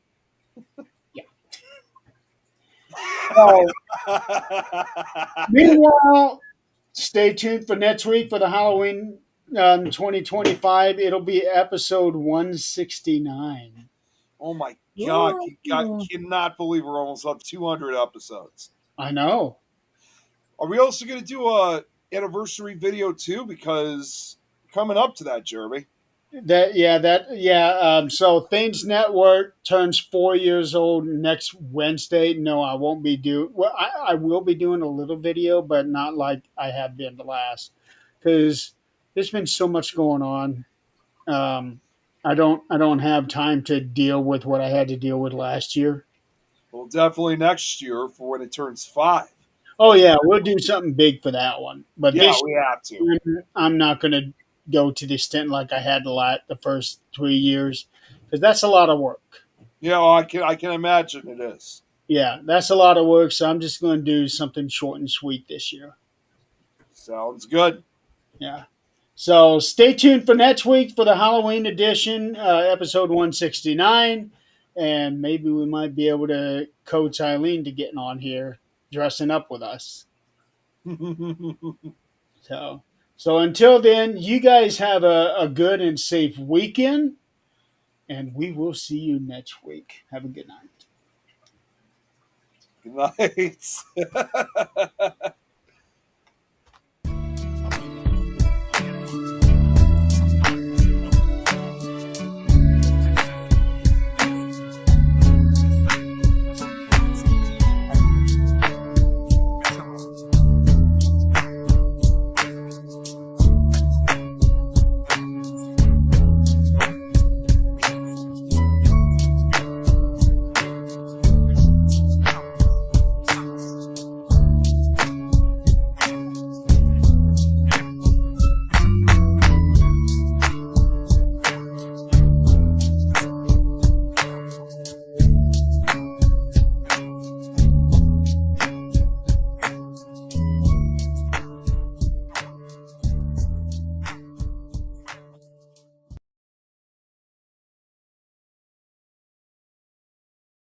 so, meanwhile, stay tuned for next week for the Halloween 2025. It'll be episode 169. Oh my God! Ooh. Cannot believe we're almost up 200 episodes. I know. Are we also going to do a anniversary video too? Because coming up to that, Jeremy. So Things Network turns 4 years old next Wednesday. No, I won't be doing. Well, I will be doing a little video, but not like I have been the last, because there's been so much going on. I don't have time to deal with what I had to deal with last year. Well, definitely next year for when it turns 5. Oh yeah, we'll do something big for that one. But Yeah, this we have to. year, I'm not going to go to the extent like I had the first 3 years, because that's a lot of work. Yeah, well, I can imagine it is. Yeah, that's a lot of work. So I'm just going to do something short and sweet this year. Sounds good. Yeah. So stay tuned for next week for the Halloween edition, episode 169. And maybe we might be able to coach Eileen to getting on here, dressing up with us. So until then, you guys have a good and safe weekend. And we will see you next week. Have a good night. Good night.